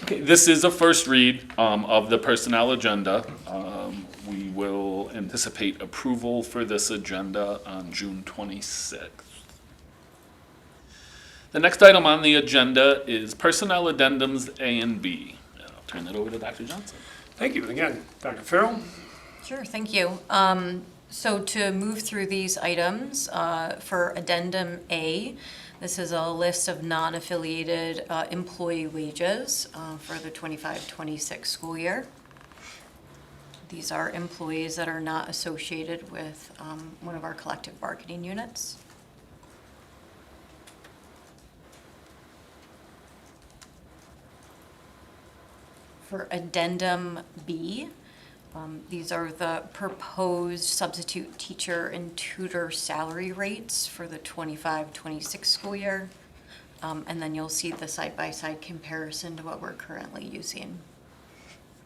Speaker 1: Okay, this is a first read of the personnel agenda. We will anticipate approval for this agenda on June 26th. The next item on the agenda is personnel addendums A and B. I'll turn it over to Dr. Johnson.
Speaker 4: Thank you. Again, Dr. Farrell?
Speaker 10: Sure, thank you. So to move through these items, for addendum A, this is a list of non-affiliated employee wages for the 25-26 school year. These are employees that are not associated with one of our collective bargaining units. For addendum B, these are the proposed substitute teacher and tutor salary rates for the 25-26 school year. And then you'll see the side-by-side comparison to what we're currently using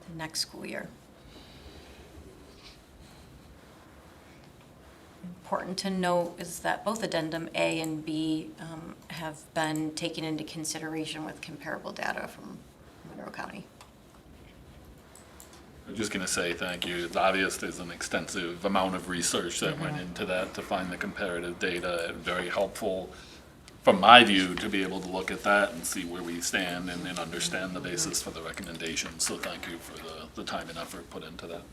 Speaker 10: the next school year. Important to note is that both addendum A and B have been taken into consideration with comparable data from Monroe County.
Speaker 1: I'm just going to say thank you. It's obvious there's an extensive amount of research that went into that to find the comparative data. Very helpful, from my view, to be able to look at that and see where we stand and understand the basis for the recommendations. So thank you for the time and effort put into that.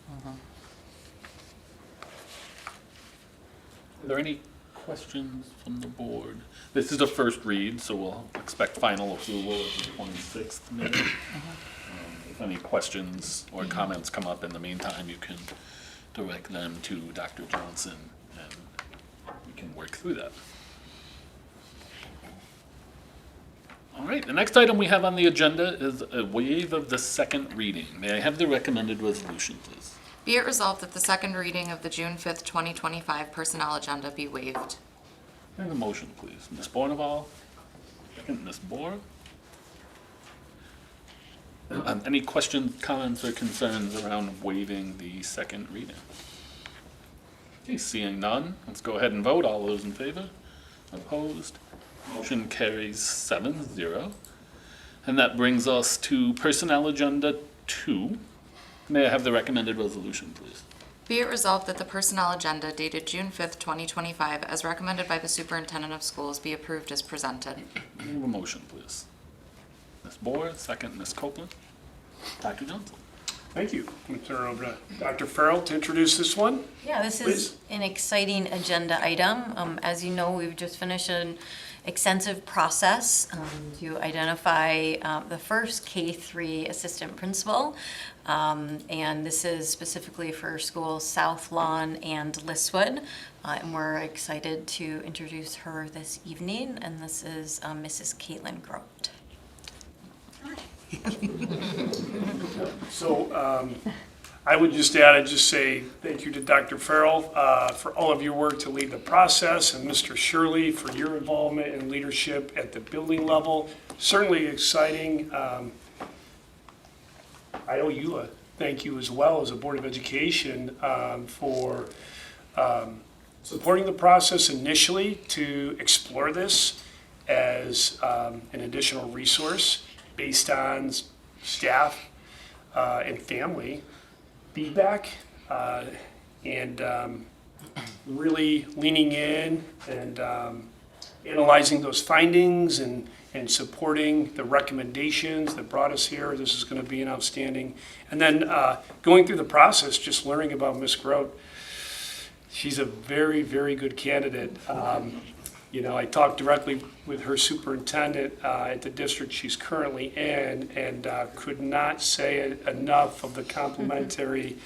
Speaker 1: Are there any questions from the board? This is a first read, so we'll expect final approval of the 26th meeting. If any questions or comments come up in the meantime, you can direct them to Dr. Johnson and we can work through that. All right, the next item we have on the agenda is a waive of the second reading. May I have the recommended resolution, please?
Speaker 11: Be it resolved that the second reading of the June 5th, 2025 personnel agenda be waived.
Speaker 1: May I have a motion, please? Ms. Borneval, second, Ms. Bohr. Any questions, comments, or concerns around waiving the second reading? Okay, seeing none, let's go ahead and vote. All those in favor? Opposed? Motion carries 7-0. And that brings us to Personnel Agenda 2. May I have the recommended resolution, please?
Speaker 11: Be it resolved that the personnel agenda dated June 5th, 2025, as recommended by the superintendent of schools, be approved as presented.
Speaker 1: May I have a motion, please? Ms. Bohr, second, Ms. Copeland. Dr. Johnson.
Speaker 4: Thank you. I'm going to turn it over to Dr. Farrell to introduce this one.
Speaker 10: Yeah, this
Speaker 4: Please.
Speaker 10: is an exciting agenda item. As you know, we've just finished an extensive process to identify the first K-3 assistant principal. And this is specifically for schools South Lawn and Listwood. And we're excited to introduce her this evening. And this is Mrs. Caitlin Grote.
Speaker 4: So I would just add, I'd just say thank you to Dr. Farrell for all of your work to lead the process, and Mr. Shirley for your involvement and leadership at the building level. Certainly exciting. I owe you a thank you as well as a Board of Education for supporting the process initially to explore this as an additional resource based on staff and family feedback, and really leaning in and analyzing those findings and supporting the recommendations that brought us here. This is going to be an outstanding. And then going through the process, just learning about Ms. Grote. She's a very, very good candidate. You know, I talked directly with her superintendent at the district she's currently in, and could not say enough of the complimentary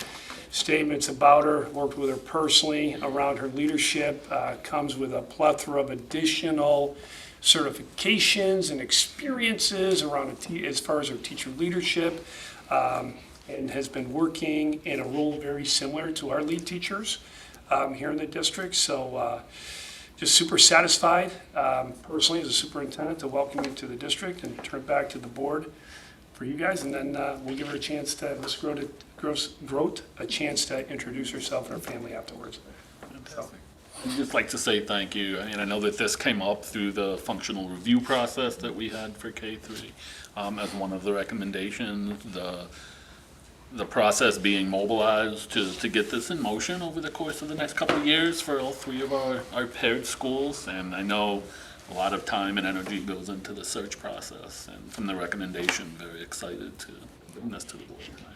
Speaker 4: statements about her. Worked with her personally around her leadership, comes with a plethora of additional certifications and experiences around as far as her teacher leadership, and has been working in a role very similar to our lead teachers here in the district. So just super satisfied personally as a superintendent to welcome you to the district and turn it back to the board for you guys. And then we'll give her a chance to, Ms. Grote, a chance to introduce herself and her family afterwards. So.
Speaker 1: I'd just like to say thank you. I mean, I know that this came up through the functional review process that we had for K-3 as one of the recommendations. The process being mobilized to get this in motion over the course of the next couple of years for all three of our paired schools. And I know a lot of time and energy goes into the search process. And from the recommendation, very excited to bring this to the board tonight.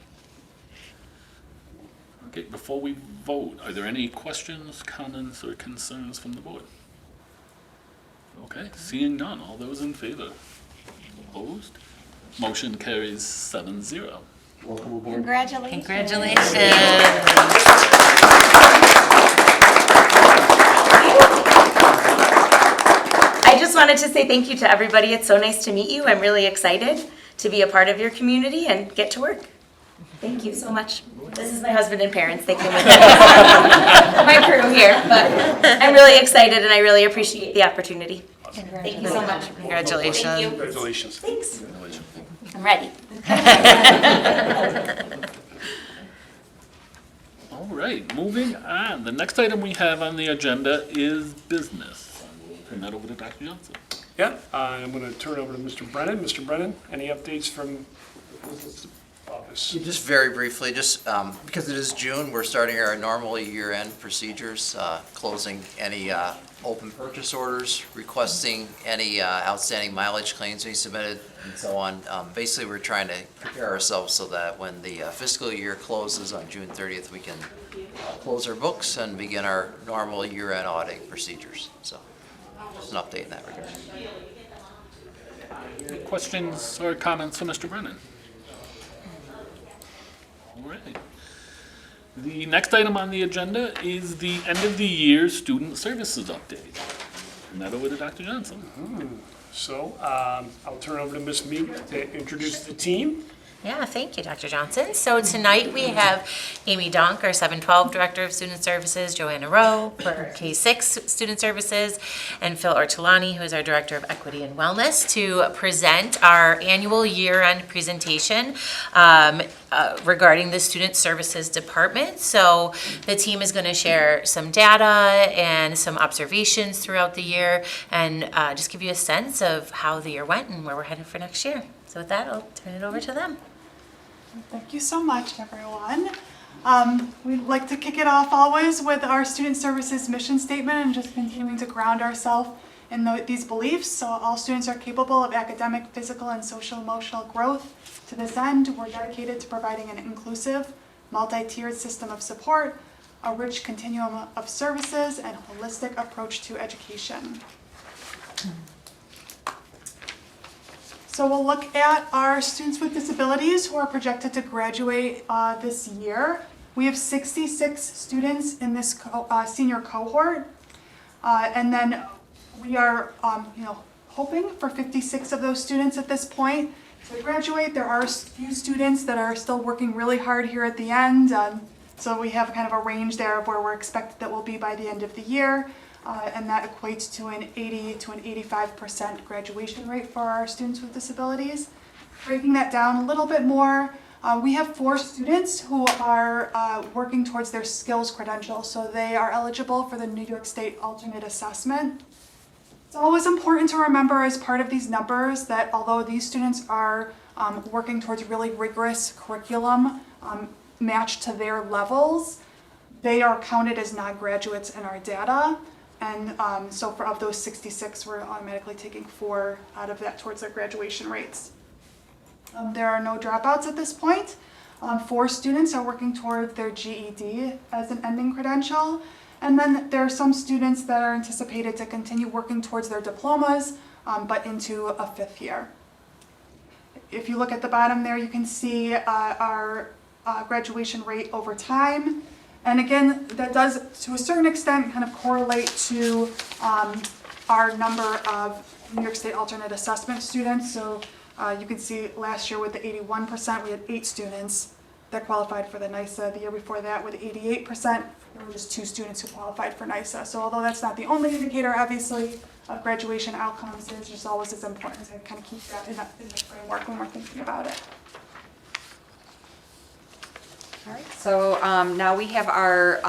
Speaker 1: Okay, before we vote, are there any questions, comments, or concerns from the board? Okay, seeing none, all those in favor? Opposed? Motion carries 7-0.
Speaker 9: Welcome aboard.
Speaker 10: Congratulations.
Speaker 12: I just wanted to say thank you to everybody. It's so nice to meet you. I'm really excited to be a part of your community and get to work. Thank you so much. This is my husband and parents. They came with my crew here, but I'm really excited and I really appreciate the opportunity. Thank you so much.
Speaker 7: Congratulations.
Speaker 12: Thank you.
Speaker 4: Congratulations.
Speaker 12: Thanks. I'm ready.
Speaker 1: All right, moving on. The next item we have on the agenda is business. I will turn that over to Dr. Johnson.
Speaker 4: Yeah, I'm going to turn it over to Mr. Brennan. Mr. Brennan, any updates from the business office?
Speaker 5: Just very briefly, just because it is June, we're starting our normal year-end procedures, closing any open purchase orders, requesting any outstanding mileage claims we submitted, and so on. Basically, we're trying to prepare ourselves so that when the fiscal year closes on June 30th, we can close our books and begin our normal year-end auditing procedures. So, just an update in that regard.
Speaker 1: Any questions or comments for Mr. Brennan? All right. The next item on the agenda is the end of the year student services update. And that over to Dr. Johnson.
Speaker 4: So I'll turn it over to Ms. Meek to introduce the team.
Speaker 2: Yeah, thank you, Dr. Johnson. So tonight we have Amy Donk, our 712 Director of Student Services, Joanna Rowe for K6 Student Services, and Phil Ortolani, who is our Director of Equity and Wellness, to present our annual year-end presentation regarding the Student Services Department. So the team is going to share some data and some observations throughout the year and just give you a sense of how the year went and where we're headed for next year. So with that, I'll turn it over to them.
Speaker 13: Thank you so much, everyone. We'd like to kick it off always with our Student Services mission statement and just continuing to ground ourselves in these beliefs. So all students are capable of academic, physical, and social emotional growth. To this end, we're dedicated to providing an inclusive, multi-tiered system of support, a rich continuum of services, and holistic approach to education. So we'll look at our students with disabilities who are projected to graduate this year. We have 66 students in this senior cohort, and then we are, hoping for 56 of those students at this point to graduate. There are a few students that are still working really hard here at the end, so we have kind of a range there of where we're expected that we'll be by the end of the year. And that equates to an 80 to an 85% graduation rate for our students with disabilities. Breaking that down a little bit more, We have 4 students who are working towards their skills credential, so they are eligible for the New York State alternate assessment. It's always important to remember as part of these numbers that although these students are working towards really rigorous curriculum matched to their levels, they are counted as non-graduates in our data. And so for of those 66, we're automatically taking 4 out of that towards their graduation rates. There are no dropouts at this point. 4 students are working toward their GED as an ending credential. And then there are some students that are anticipated to continue working towards their diplomas, but into a 5th year. If you look at the bottom there, you can see our graduation rate over time. And again, that does, to a certain extent, kind of correlate to our number of New York State alternate assessment students. So you can see last year with the 81%, we had 8 students that qualified for the NYSA. The year before that with 88%, there were just 2 students who qualified for NYSA. So although that's not the only indicator, obviously, of graduation outcomes, it's just always as important to kind of keep that in the framework when we're thinking about it.
Speaker 11: All right, so now we have our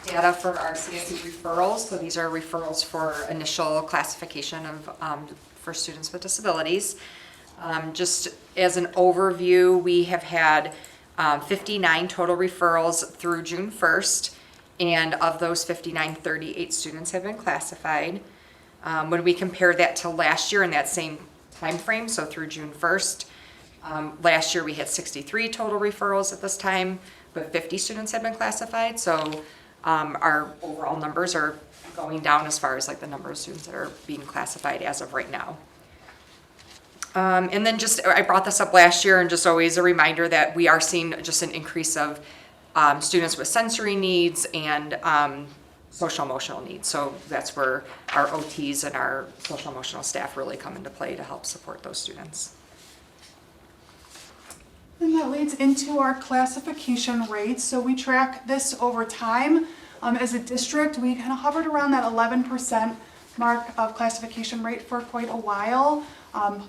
Speaker 11: data for our CSE referrals. So these are referrals for initial classification of for students with disabilities. Just as an overview, we have had 59 total referrals through June 1st, and of those 59, 38 students have been classified. When we compare that to last year in that same time frame, so through June 1st, last year we had 63 total referrals at this time, but 50 students had been classified. So our overall numbers are going down as far as like the number of students that are being classified as of right now. And then just, I brought this up last year, and just always a reminder that we are seeing just an increase of students with sensory needs and social emotional needs. So that's where our OTs and our social emotional staff really come into play to help support those students.
Speaker 13: And that leads into our classification rates. So we track this over time. As a district, we kind of hovered around that 11% mark of classification rate for quite a while.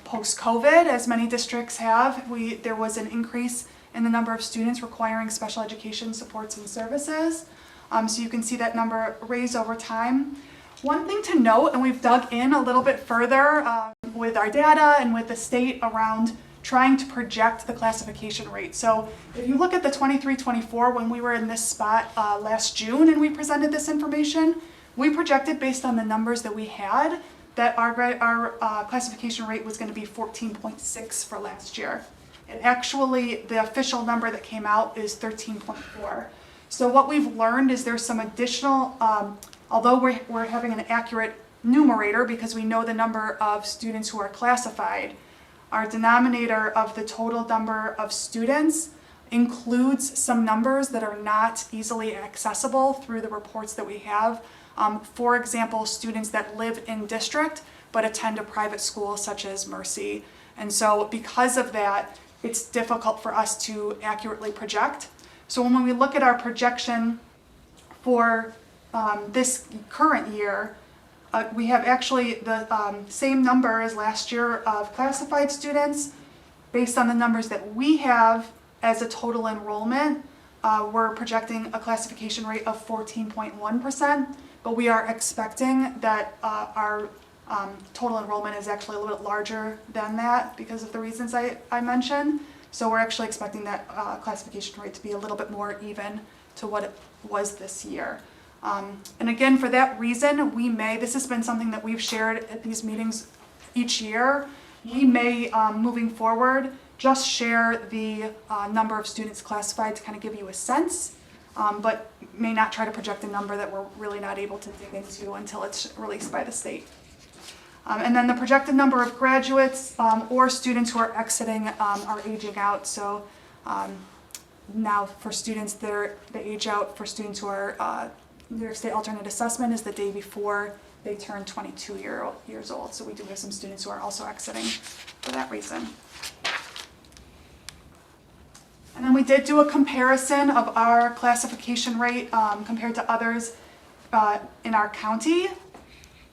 Speaker 13: Post-COVID, as many districts have, there was an increase in the number of students requiring special education supports and services. So you can see that number raise over time. One thing to note, and we've dug in a little bit further with our data and with the state around trying to project the classification rate. So if you look at the 23-24, when we were in this spot last June and we presented this information, we projected based on the numbers that we had that our classification rate was going to be 14.6 for last year. And actually, the official number that came out is 13.4. So what we've learned is there's some additional, although we're having an accurate numerator because we know the number of students who are classified, our denominator of the total number of students includes some numbers that are not easily accessible through the reports that we have. For example, students that live in district but attend a private school such as Mercy. And so because of that, it's difficult for us to accurately project. So when we look at our projection for this current year, we have actually the same number as last year of classified students. Based on the numbers that we have as a total enrollment, we're projecting a classification rate of 14.1%, but we are expecting that our total enrollment is actually a little bit larger than that because of the reasons I mentioned. So we're actually expecting that classification rate to be a little bit more even to what it was this year. And again, for that reason, this has been something that we've shared at these meetings each year, we may, moving forward, just share the number of students classified to kind of give you a sense, but may not try to project a number that we're really not able to dig into until it's released by the state. And then the projected number of graduates or students who are exiting are aging out. So now for students, the age out for students who are New York State alternate assessment is the day before they turn 22 years old. So we do have some students who are also exiting for that reason. And then we did do a comparison of our classification rate compared to others in our county.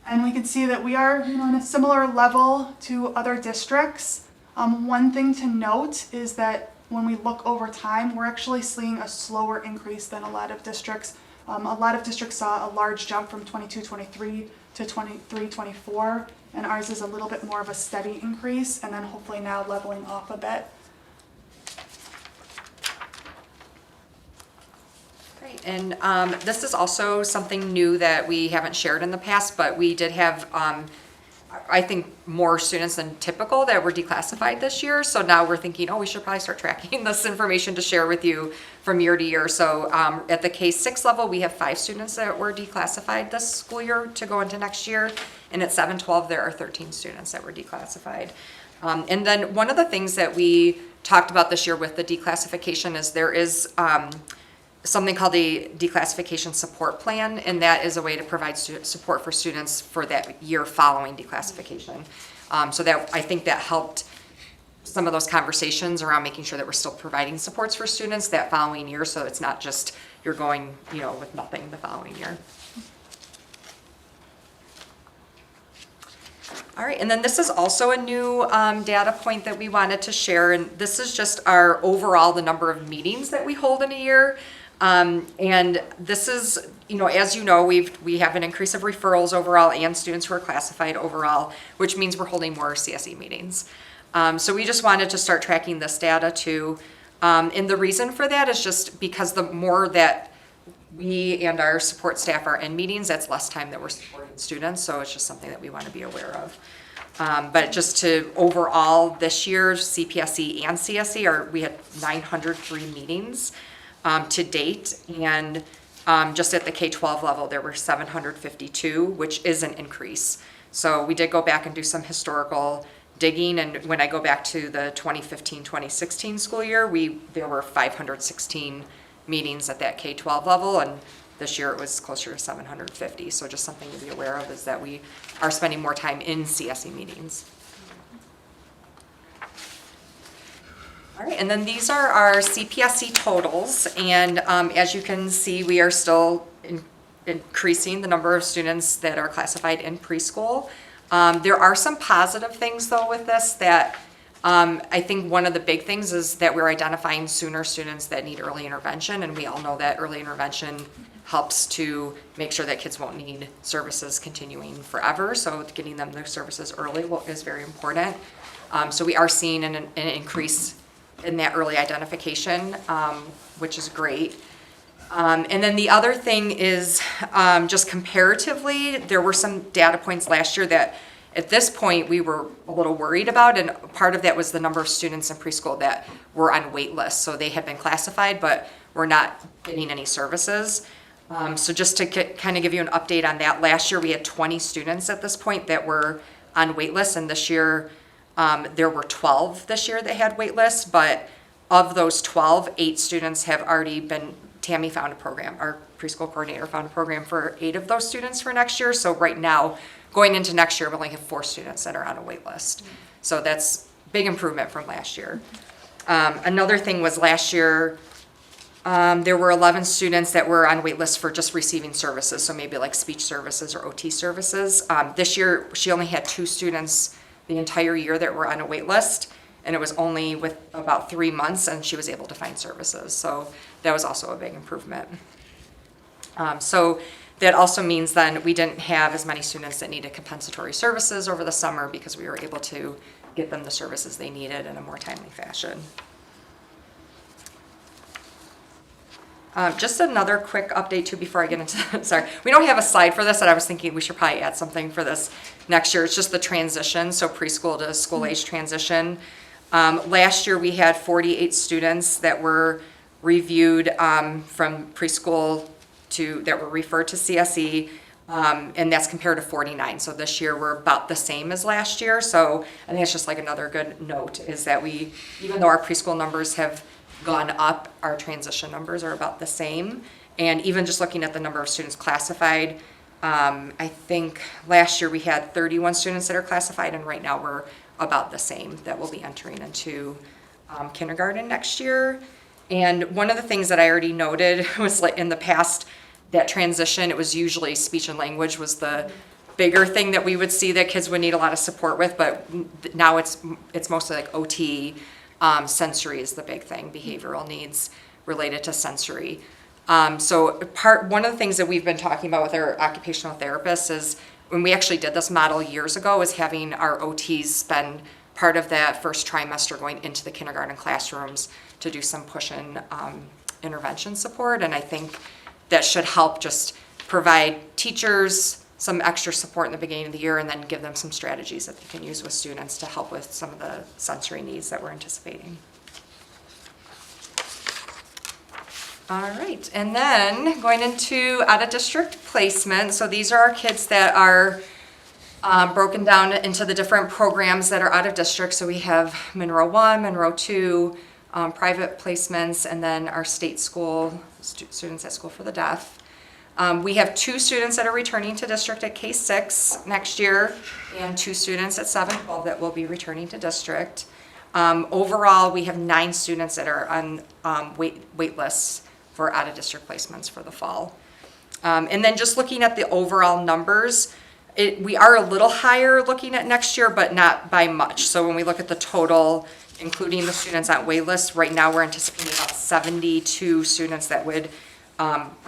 Speaker 13: And we can see that we are on a similar level to other districts. One thing to note is that when we look over time, we're actually seeing a slower increase than a lot of districts. A lot of districts saw a large jump from 22-23 to 23-24, and ours is a little bit more of a steady increase, and then hopefully now leveling off a bit.
Speaker 11: Great, and this is also something new that we haven't shared in the past, but we did have, I think, more students than typical that were declassified this year. So now we're thinking, oh, we should probably start tracking this information to share with you from year to year. So at the K-6 level, we have 5 students that were declassified this school year to go into next year. And at 7-12, there are 13 students that were declassified. And then one of the things that we talked about this year with the declassification is there is something called the declassification support plan, and that is a way to provide support for students for that year following declassification. So that, I think that helped some of those conversations around making sure that we're still providing supports for students that following year, so it's not just you're going, with nothing the following year. All right, and then this is also a new data point that we wanted to share, and this is just our overall, the number of meetings that we hold in a year. And this is, as you know, we have an increase of referrals overall and students who are classified overall, which means we're holding more CSE meetings. So we just wanted to start tracking this data too. And the reason for that is just because the more that we and our support staff are in meetings, that's less time that we're supporting students. So it's just something that we want to be aware of. But just to overall this year, CPSE and CSE we had 903 meetings to date, and just at the K-12 level, there were 752, which is an increase. So we did go back and do some historical digging, and when I go back to the 2015-2016 school year, there were 516 meetings at that K-12 level, and this year it was closer to 750. So just something to be aware of is that we are spending more time in CSE meetings. All right, and then these are our CPSE totals, and as you can see, we are still increasing the number of students that are classified in preschool. There are some positive things though with this that I think one of the big things is that we're identifying sooner students that need early intervention, and we all know that early intervention helps to make sure that kids won't need services continuing forever, so getting them their services early is very important. So we are seeing an increase in that early identification, which is great. And then the other thing is just comparatively, there were some data points last year that at this point we were a little worried about, and part of that was the number of students in preschool that were on wait lists. So they had been classified, but were not getting any services. So just to kind of give you an update on that, last year we had 20 students at this point that were on wait lists, and this year there were 12 this year that had wait lists, but of those 12, 8 students have already been, Tammy found a program, our preschool coordinator found a program for 8 of those students for next year. So right now, going into next year, we only have 4 students that are on a wait list. So that's big improvement from last year. Another thing was last year, there were 11 students that were on wait lists for just receiving services, so maybe like speech services or OT services. This year, she only had 2 students the entire year that were on a wait list, and it was only with about 3 months, and she was able to find services. So that was also a big improvement. So that also means then we didn't have as many students that needed compensatory services over the summer because we were able to get them the services they needed in a more timely fashion. Just another quick update too before I get into, sorry, we don't have a slide for this, and I was thinking we should probably add something for this next year. It's just the transition, so preschool to school age transition. Last year we had 48 students that were reviewed from preschool that were referred to CSE, and that's compared to 49. So this year we're about the same as last year. So I think it's just like another good note is that even though our preschool numbers have gone up, our transition numbers are about the same. And even just looking at the number of students classified, I think last year we had 31 students that are classified, and right now we're about the same that will be entering into kindergarten next year. And one of the things that I already noted was like in the past, that transition, it was usually speech and language was the bigger thing that we would see that kids would need a lot of support with, but now it's mostly like OT, Sensory is the big thing, behavioral needs related to sensory. So one of the things that we've been talking about with our occupational therapists is, when we actually did this model years ago, is having our OTs spend part of that first trimester going into the kindergarten classrooms to do some push-in intervention support. And I think that should help just provide teachers some extra support in the beginning of the year, and then give them some strategies that they can use with students to help with some of the sensory needs that we're anticipating. All right, and then going into out-of-district placement. So these are our kids that are broken down into the different programs that are out of district. So we have Monroe 1, Monroe 2, private placements, and then our state school, students at School for the Deaf. We have 2 students that are returning to district at K6 next year, and 2 students at 7-12 that will be returning to district. Overall, we have 9 students that are on wait lists for out-of-district placements for the fall. And then just looking at the overall numbers, we are a little higher looking at next year, but not by much. So when we look at the total, including the students on wait lists, right now we're anticipating about 72 students that would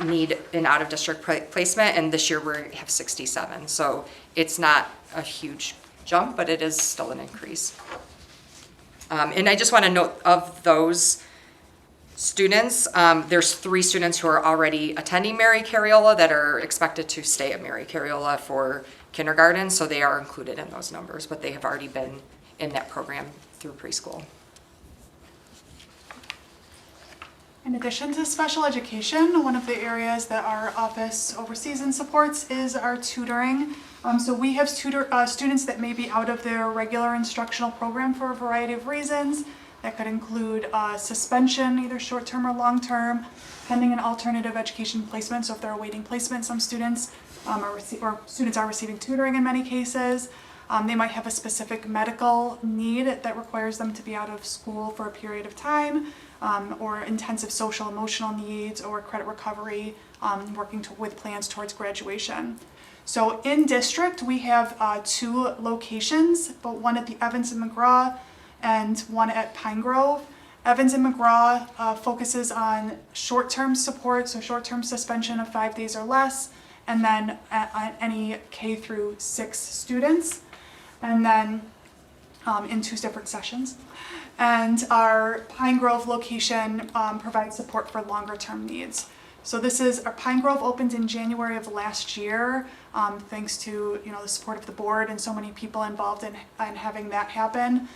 Speaker 11: need an out-of-district placement, and this year we have 67. So it's not a huge jump, but it is still an increase. And I just want to note, of those students, there's 3 students who are already attending Mary Carriola that are expected to stay at Mary Carriola for kindergarten, so they are included in those numbers, but they have already been in that program through preschool.
Speaker 13: In addition to special education, one of the areas that our office oversees and supports is our tutoring. So we have students that may be out of their regular instructional program for a variety of reasons. That could include suspension, either short-term or long-term, pending an alternative education placement. So if they're awaiting placement, some students students are receiving tutoring in many cases. They might have a specific medical need that requires them to be out of school for a period of time, or intensive social emotional needs, or credit recovery, working with plans towards graduation. So in district, we have 2 locations, but one at the Evans and McGraw and one at Pine Grove. Evans and McGraw focuses on short-term support, so short-term suspension of 5 days or less, and then any K through 6 students, and then in 2 different sessions. And our Pine Grove location provides support for longer-term needs. So our Pine Grove opened in January of last year, thanks to the support of the board and so many people involved in having that happen.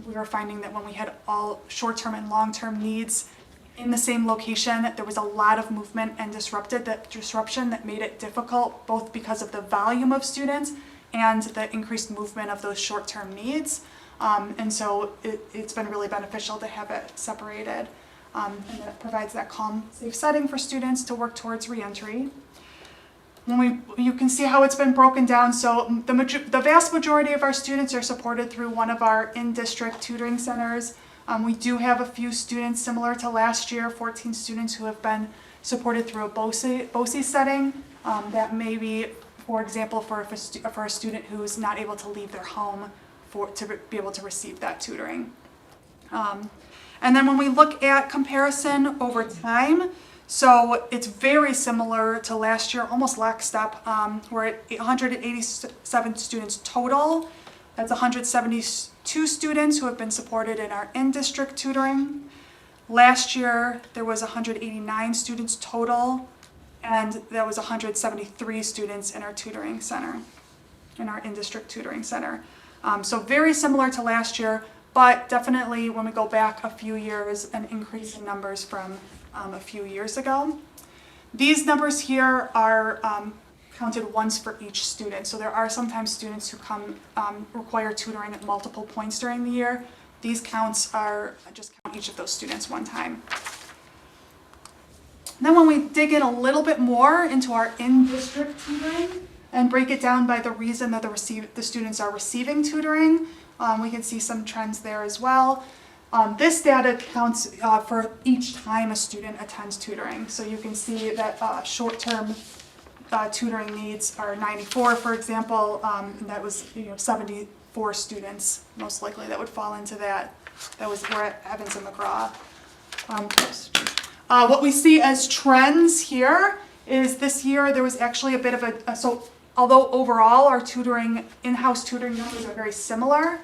Speaker 13: We were finding that when we had all short-term and long-term needs in the same location, there was a lot of movement and disruption that made it difficult, both because of the volume of students and the increased movement of those short-term needs. And so it's been really beneficial to have it separated. And that provides that calm, safe setting for students to work towards reentry. You can see how it's been broken down. So the vast majority of our students are supported through one of our in-district tutoring centers. We do have a few students similar to last year, 14 students who have been supported through a BOCES setting. That may be, for example, for a student who is not able to leave their home to be able to receive that tutoring. And then when we look at comparison over time, so it's very similar to last year, almost lockstep. We're at 187 students total. That's 172 students who have been supported in our in-district tutoring. Last year, there was 189 students total, and that was 173 students in our tutoring center, in our in-district tutoring center. So very similar to last year, but definitely when we go back a few years, an increase in numbers from a few years ago. These numbers here are counted once for each student. So there are sometimes students who require tutoring at multiple points during the year. These counts are just count each of those students one time. Then when we dig in a little bit more into our in-district tutoring and break it down by the reason that the students are receiving tutoring, we can see some trends there as well. This data counts for each time a student attends tutoring. So you can see that short-term tutoring needs are 94, for example, and that was 74 students most likely that would fall into that. that was, we're at Evans and McGraw. What we see as trends here is this year there was actually a bit of so although overall our in-house tutoring numbers are very similar,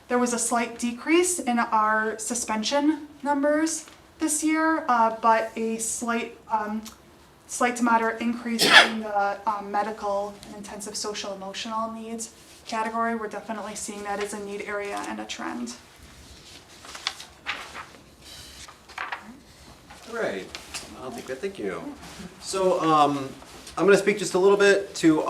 Speaker 13: there was a slight decrease in our suspension numbers this year, but a slight to moderate increase in the medical and intensive social emotional needs category. We're definitely seeing that as a need area and a trend.
Speaker 14: Great. Thank you. So I'm going to speak just a little bit to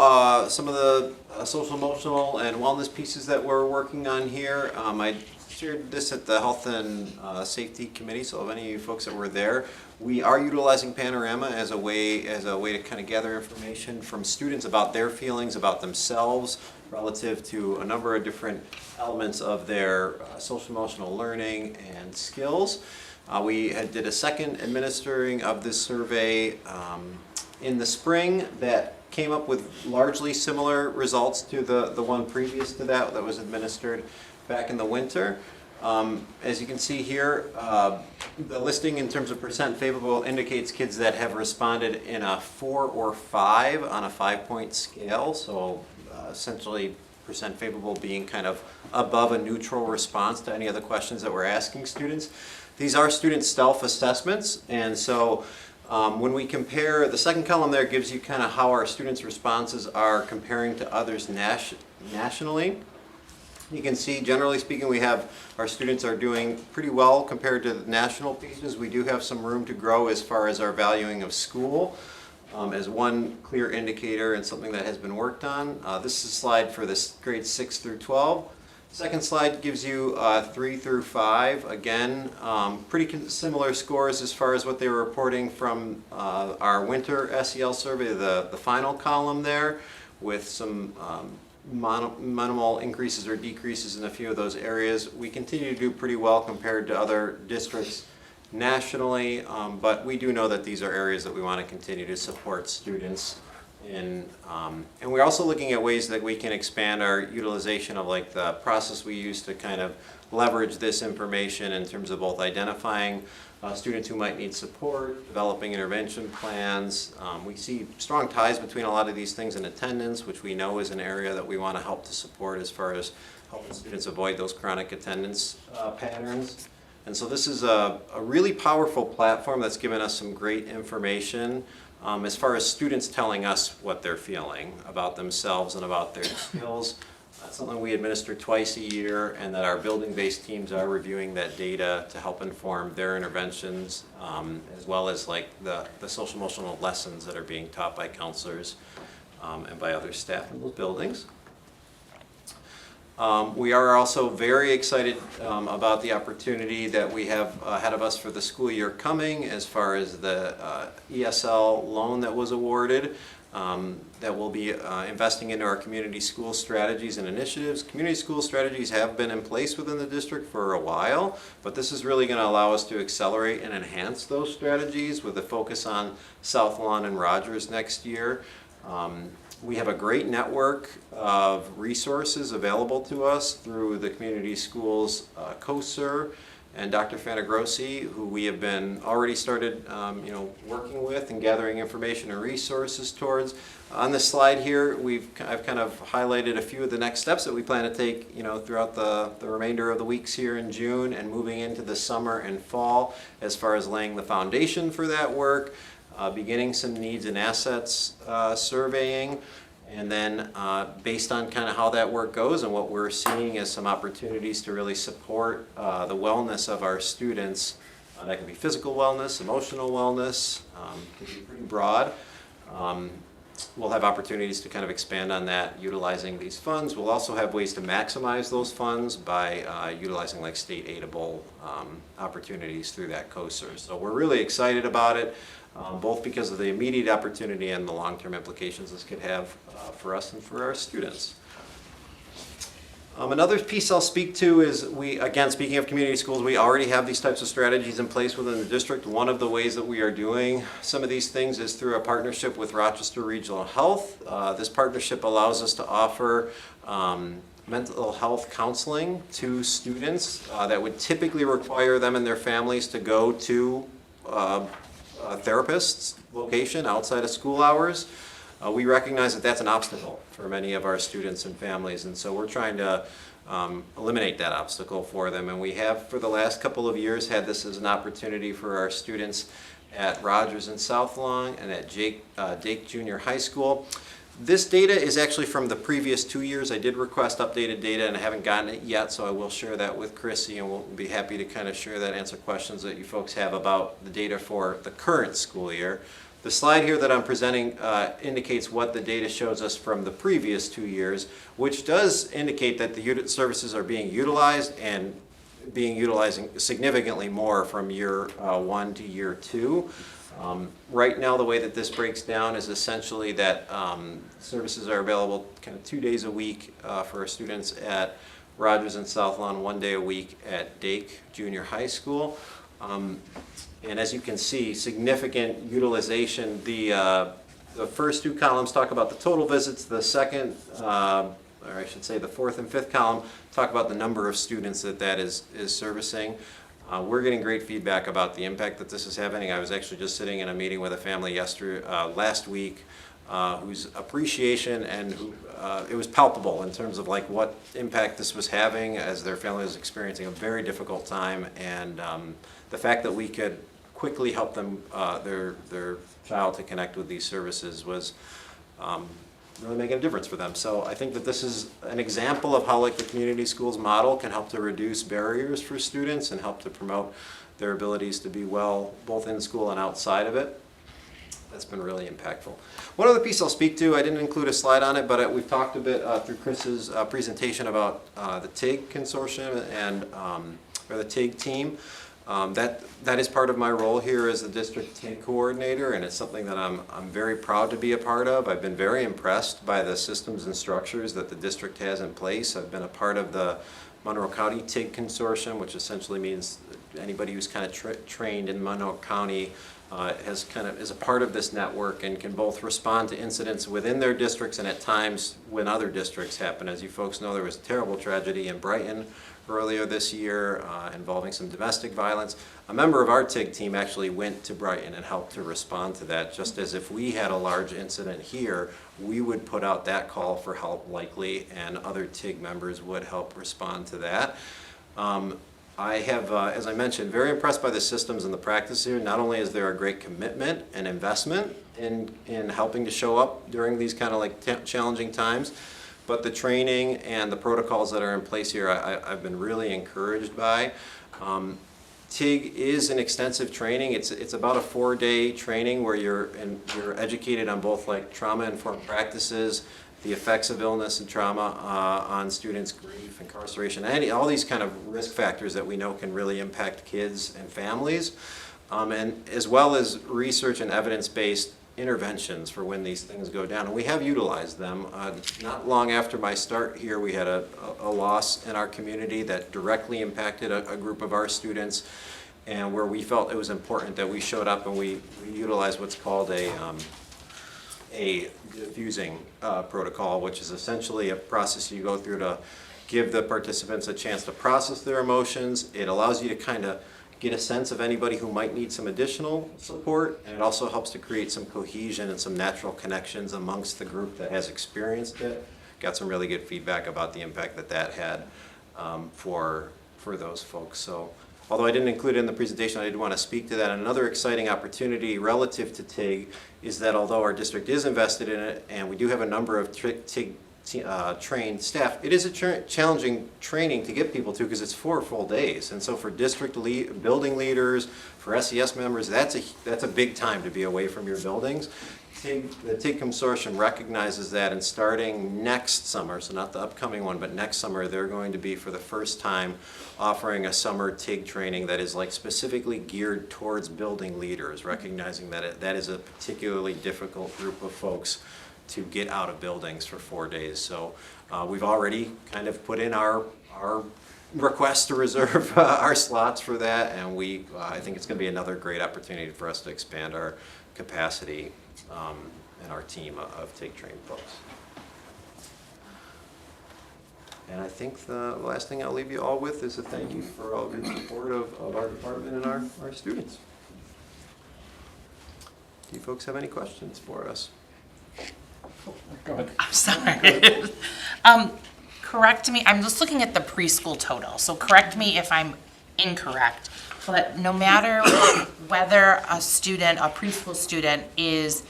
Speaker 14: some of the social, emotional, and wellness pieces that we're working on here. I shared this at the Health and Safety Committee, so if any of you folks that were there, we are utilizing Panorama as a way to kind of gather information from students about their feelings about themselves relative to a number of different elements of their social, emotional learning and skills. We did a second administering of this survey in the spring that came up with largely similar results to the one previous to that was administered back in the winter. As you can see here, the listing in terms of percent favorable indicates kids that have responded in a 4 or 5 on a 5-point scale. So essentially percent favorable being kind of above a neutral response to any of the questions that we're asking students. These are student self-assessments, and so when we compare, the second column there gives you kind of how our students' responses are comparing to others nationally. You can see, generally speaking, our students are doing pretty well compared to the national pieces. We do have some room to grow as far as our valuing of school as one clear indicator and something that has been worked on. This is a slide for this grades 6 through 12. Second slide gives you 3 through 5. Again, pretty similar scores as far as what they were reporting from our winter SEL survey, the final column there, with some minimal increases or decreases in a few of those areas. We continue to do pretty well compared to other districts nationally, but we do know that these are areas that we want to continue to support students in. And we're also looking at ways that we can expand our utilization of like the process we use to kind of leverage this information in terms of both identifying students who might need support, developing intervention plans. We see strong ties between a lot of these things in attendance, which we know is an area that we want to help to support as far as helping students avoid those chronic attendance patterns. And so this is a really powerful platform that's given us some great information as far as students telling us what they're feeling about themselves and about their skills. That's something we administer twice a year, and that our building-based teams are reviewing that data to help inform their interventions, as well as like the social emotional lessons that are being taught by counselors and by other staff in those buildings. We are also very excited about the opportunity that we have ahead of us for the school year coming as far as the ESL loan that was awarded. That will be investing into our community school strategies and initiatives. Community school strategies have been in place within the district for a while, but this is really going to allow us to accelerate and enhance those strategies with a focus on South Lawn and Rogers next year. We have a great network of resources available to us through the community schools COSER and Dr. Fanagrossi, who we have been already started working with and gathering information and resources towards. On this slide here, I've kind of highlighted a few of the next steps that we plan to take throughout the remainder of the weeks here in June and moving into the summer and fall as far as laying the foundation for that work. Beginning some needs and assets surveying, and then based on kind of how that work goes and what we're seeing as some opportunities to really support the wellness of our students. That can be physical wellness, emotional wellness, can be pretty broad. We'll have opportunities to kind of expand on that utilizing these funds. We'll also have ways to maximize those funds by utilizing like state aidable opportunities through that COSER. So we're really excited about it. Both because of the immediate opportunity and the long-term implications this could have for us and for our students. Another piece I'll speak to is again, speaking of community schools, we already have these types of strategies in place within the district. One of the ways that we are doing some of these things is through a partnership with Rochester Regional Health. This partnership allows us to offer mental health counseling to students that would typically require them and their families to go to a therapist's location outside of school hours. We recognize that that's an obstacle for many of our students and families, and so we're trying to eliminate that obstacle for them. And we have, for the last couple of years, had this as an opportunity for our students at Rogers and South Lawn and at Dake Junior High School. This data is actually from the previous 2 years. I did request updated data and I haven't gotten it yet, so I will share that with Chrissy, and we'll be happy to kind of share that, answer questions that you folks have about the data for the current school year. The slide here that I'm presenting indicates what the data shows us from the previous 2 years, which does indicate that the services are being utilized and being utilizing significantly more from year 1 to year 2. Right now, the way that this breaks down is essentially that services are available kind of 2 days a week for our students at Rogers and South Lawn, 1 day a week at Dake Junior High School. And as you can see, significant utilization. The first 2 columns talk about the total visits. The second, or I should say the 4th and 5th column, talk about the number of students that is servicing. We're getting great feedback about the impact that this is having. I was actually just sitting in a meeting with a family last week whose appreciation and who it was palpable in terms of like what impact this was having as their family was experiencing a very difficult time, and the fact that we could quickly help them, their child to connect with these services was really making a difference for them. So I think that this is an example of how like the community schools model can help to reduce barriers for students and help to promote their abilities to be well both in school and outside of it. That's been really impactful. One other piece I'll speak to, I didn't include a slide on it, but we've talked a bit through Chris's presentation about the TIG consortium and or the TIG team. That is part of my role here as the district TIG coordinator, and it's something that I'm very proud to be a part of. I've been very impressed by the systems and structures that the district has in place. I've been a part of the Monroe County TIG consortium, which essentially means anybody who's kind of trained in Monroe County is a part of this network and can both respond to incidents within their districts and at times when other districts happen. As you folks know, there was a terrible tragedy in Brighton earlier this year involving some domestic violence. A member of our TIG team actually went to Brighton and helped to respond to that, just as if we had a large incident here, we would put out that call for help likely, and other TIG members would help respond to that. I have, as I mentioned, very impressed by the systems and the practice here. Not only is there a great commitment and investment in helping to show up during these kind of like challenging times, but the training and the protocols that are in place here, I've been really encouraged by. TIG is an extensive training. It's about a 4-day training where you're educated on both like trauma-informed practices, the effects of illness and trauma on students, grief, incarceration, all these kind of risk factors that we know can really impact kids and families, and as well as research and evidence-based interventions for when these things go down. And we have utilized them. Not long after my start here, we had a loss in our community that directly impacted a group of our students, and where we felt it was important that we showed up and we utilized what's called a diffusing protocol, which is essentially a process you go through to give the participants a chance to process their emotions. It allows you to kind of get a sense of anybody who might need some additional support, and it also helps to create some cohesion and some natural connections amongst the group that has experienced it. Got some really good feedback about the impact that had for those folks. So although I didn't include it in the presentation, I did want to speak to that. Another exciting opportunity relative to TIG is that although our district is invested in it and we do have a number of TIG trained staff, it is a challenging training to get people to because it's 4 full days. And so for district building leaders, for SES members, that's a big time to be away from your buildings. The TIG Consortium recognizes that, and starting next summer, so not the upcoming one, but next summer, they're going to be for the first time offering a summer TIG training that is like specifically geared towards building leaders, recognizing that that is a particularly difficult group of folks to get out of buildings for 4 days. So we've already kind of put in our request to reserve our slots for that, and I think it's going to be another great opportunity for us to expand our capacity and our team of TIG trained folks. And I think the last thing I'll leave you all with is a thank you for all of your support of our department and our students. Do you folks have any questions for us?
Speaker 1: Go ahead.
Speaker 2: I'm sorry. Correct me, I'm just looking at the preschool total, so correct me if I'm incorrect. But no matter whether a preschool student is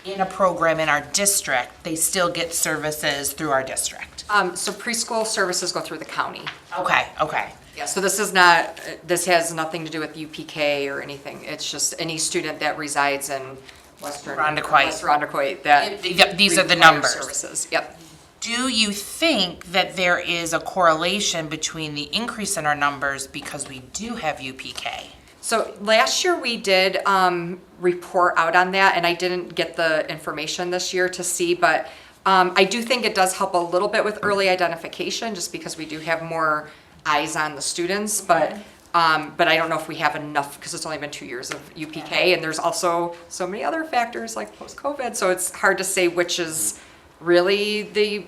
Speaker 2: in a program in our district, they still get services through our district.
Speaker 11: So preschool services go through the county.
Speaker 2: Okay, okay.
Speaker 11: Yeah, so this has nothing to do with UPK or anything. It's just any student that resides in West Irondequoit that.
Speaker 2: These are the
Speaker 11: requires
Speaker 2: numbers.
Speaker 11: Services, yep.
Speaker 2: Do you think that there is a correlation between the increase in our numbers because we do have UPK?
Speaker 11: So last year we did report out on that, and I didn't get the information this year to see, but I do think it does help a little bit with early identification, just because we do have more eyes on the students, but I don't know if we have enough, because it's only been 2 years of UPK, and there's also so many other factors like post-COVID, so it's hard to say which is really the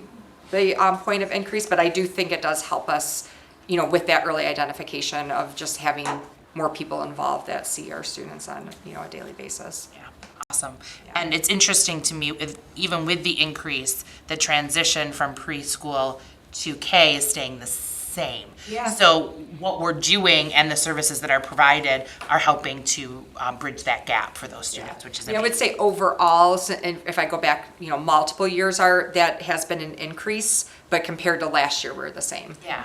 Speaker 11: point of increase, but I do think it does help us, with that early identification of just having more people involved that see our students on, a daily basis.
Speaker 2: Yeah, awesome. And it's interesting to me, even with the increase, the transition from preschool to K is staying the same.
Speaker 11: Yeah.
Speaker 2: So what we're doing and the services that are provided are helping to bridge that gap for those students, which is
Speaker 11: Yeah, I
Speaker 2: amazing.
Speaker 11: would say overall, and if I go back, multiple years that has been an increase, but compared to last year, we're the same.
Speaker 2: Yeah.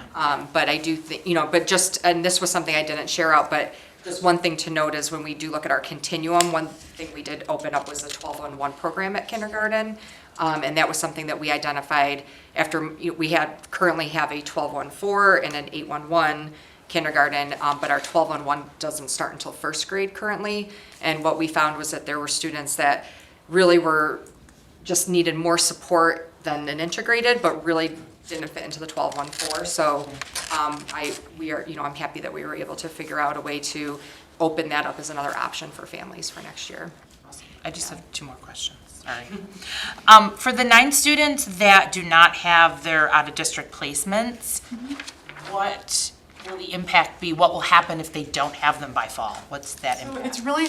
Speaker 11: But I do think, and this was something I didn't share out, but just one thing to note is when we do look at our continuum, one thing we did open up was the 12-on-1 program at kindergarten. And that was something that we identified after we currently have a 12-on-4 and an 8-on-1 kindergarten, but our 12-on-1 doesn't start until first grade currently. And what we found was that there were students that really just needed more support than an integrated, but really didn't fit into the 12-on-4. So I'm happy that we were able to figure out a way to open that up as another option for families for next year.
Speaker 2: Awesome. I just have 2 more questions. Sorry. For the 9 students that do not have their out-of-district placements, what will the impact be? What will happen if they don't have them by fall? What's that
Speaker 13: So
Speaker 2: impact?
Speaker 13: it's really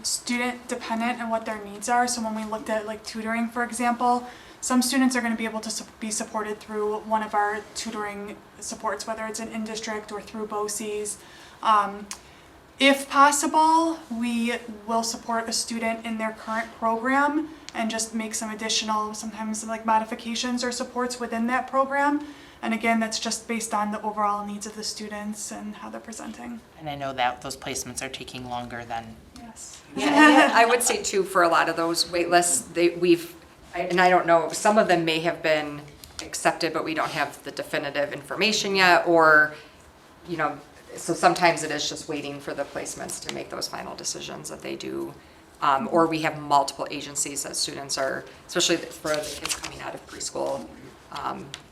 Speaker 13: student dependent and what their needs are. So when we looked at like tutoring, for example, some students are going to be able to be supported through one of our tutoring supports, whether it's an in-district or through BOCES. If possible, we will support a student in their current program and just make some additional, sometimes like modifications or supports within that program. And again, that's just based on the overall needs of the students and how they're presenting.
Speaker 2: And I know that those placements are taking longer than.
Speaker 13: Yes.
Speaker 11: Yeah, I would say too, for a lot of those wait lists, and I don't know, some of them may have been accepted, but we don't have the definitive information yet, or, so sometimes it is just waiting for the placements to make those final decisions that they do. Or we have multiple agencies that students are, especially for the kids coming out of preschool.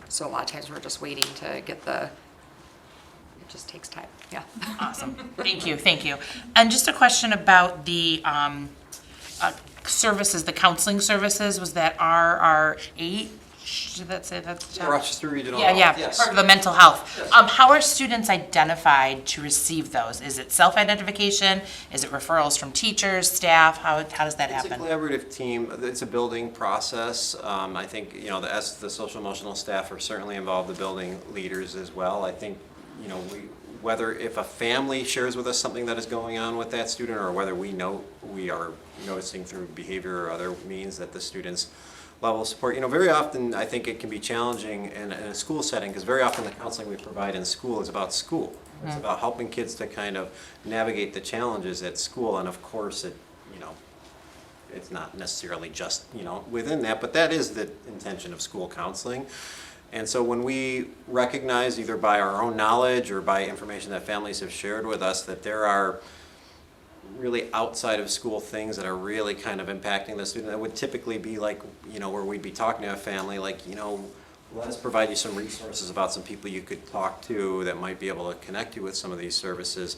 Speaker 11: So a lot of times we're just waiting to get it just takes time, yeah.
Speaker 2: Awesome. Thank you. And just a question about the services, the counseling services, was that RR8? Did that say that's?
Speaker 14: Rochester Regional
Speaker 2: Yeah,
Speaker 14: Health,
Speaker 2: yeah,
Speaker 14: yes.
Speaker 2: part of the mental health. How are students identified to receive those? Is it self-identification? Is it referrals from teachers, staff? How does that happen?
Speaker 14: It's a collaborative team. It's a building process. I think, the social emotional staff are certainly involved, the building leaders as well. I think, whether if a family shares with us something that is going on with that student, or whether we are noticing through behavior or other means that the student's level of support. Very often I think it can be challenging in a school setting, because very often the counseling we provide in school is about school. It's about helping kids to kind of navigate the challenges at school, and of course it's not necessarily just, within that, but that is the intention of school counseling. And so when we recognize, either by our own knowledge or by information that families have shared with us, that there are really outside of school things that are really kind of impacting the student, that would typically be like, where we'd be talking to a family, like, let us provide you some resources about some people you could talk to that might be able to connect you with some of these services.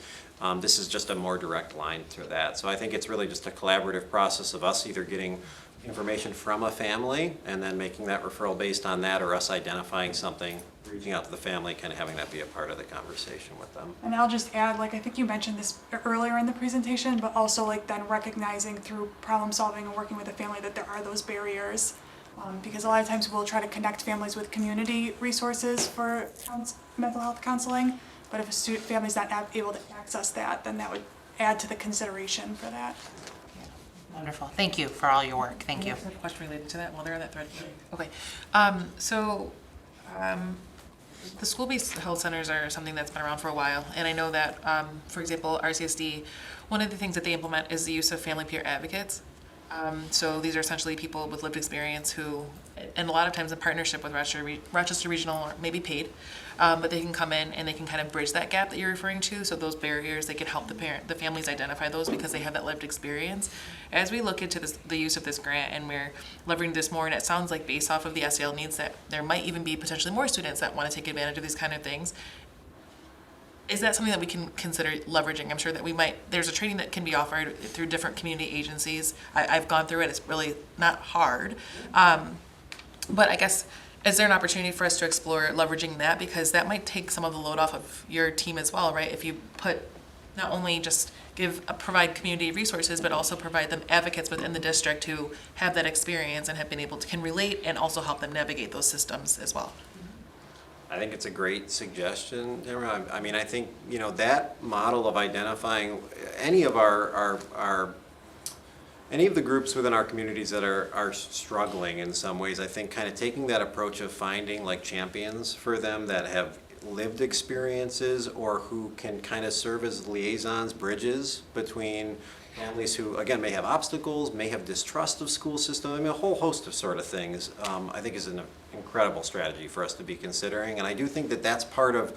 Speaker 14: This is just a more direct line to that. So I think it's really just a collaborative process of us either getting information from a family and then making that referral based on that, or us identifying something, reaching out to the family, kind of having that be a part of the conversation with them.
Speaker 13: And I'll just add, like, I think you mentioned this earlier in the presentation, but also like then recognizing through problem solving and working with the family that there are those barriers. Because a lot of times we'll try to connect families with community resources for mental health counseling, but if a family's not able to access that, then that would add to the consideration for that.
Speaker 2: Wonderful. Thank you for all your work. Thank you.
Speaker 7: I have a question related to that while they're on that thread. Okay. The school-based health centers are something that's been around for a while, and I know that, for example, RCSD, one of the things that they implement is the use of family peer advocates. So these are essentially people with lived experience who, and a lot of times in partnership with Rochester Regional, or maybe paid, but they can come in and they can kind of bridge that gap that you're referring to. So those barriers, they can help the families identify those because they have that lived experience. As we look into the use of this grant and we're leveraging this more, and it sounds like based off of the SEL needs that there might even be potentially more students that want to take advantage of these kind of things. Is that something that we can consider leveraging? I'm sure that there's a training that can be offered through different community agencies. I've gone through it, it's really not hard. But I guess, is there an opportunity for us to explore leveraging that? Because that might take some of the load off of your team as well, right? If you not only just provide community resources, but also provide them advocates within the district who have that experience and have been able to, can relate and also help them navigate those systems as well.
Speaker 14: I think it's a great suggestion, Deborah. I mean, I think, that model of identifying any of any of the groups within our communities that are struggling in some ways, I think kind of taking that approach of finding like champions for them that have lived experiences or who can kind of serve as liaisons, bridges between families who, again, may have obstacles, may have distrust of school system. I mean, a whole host of sort of things, I think is an incredible strategy for us to be considering. And I do think that that's part of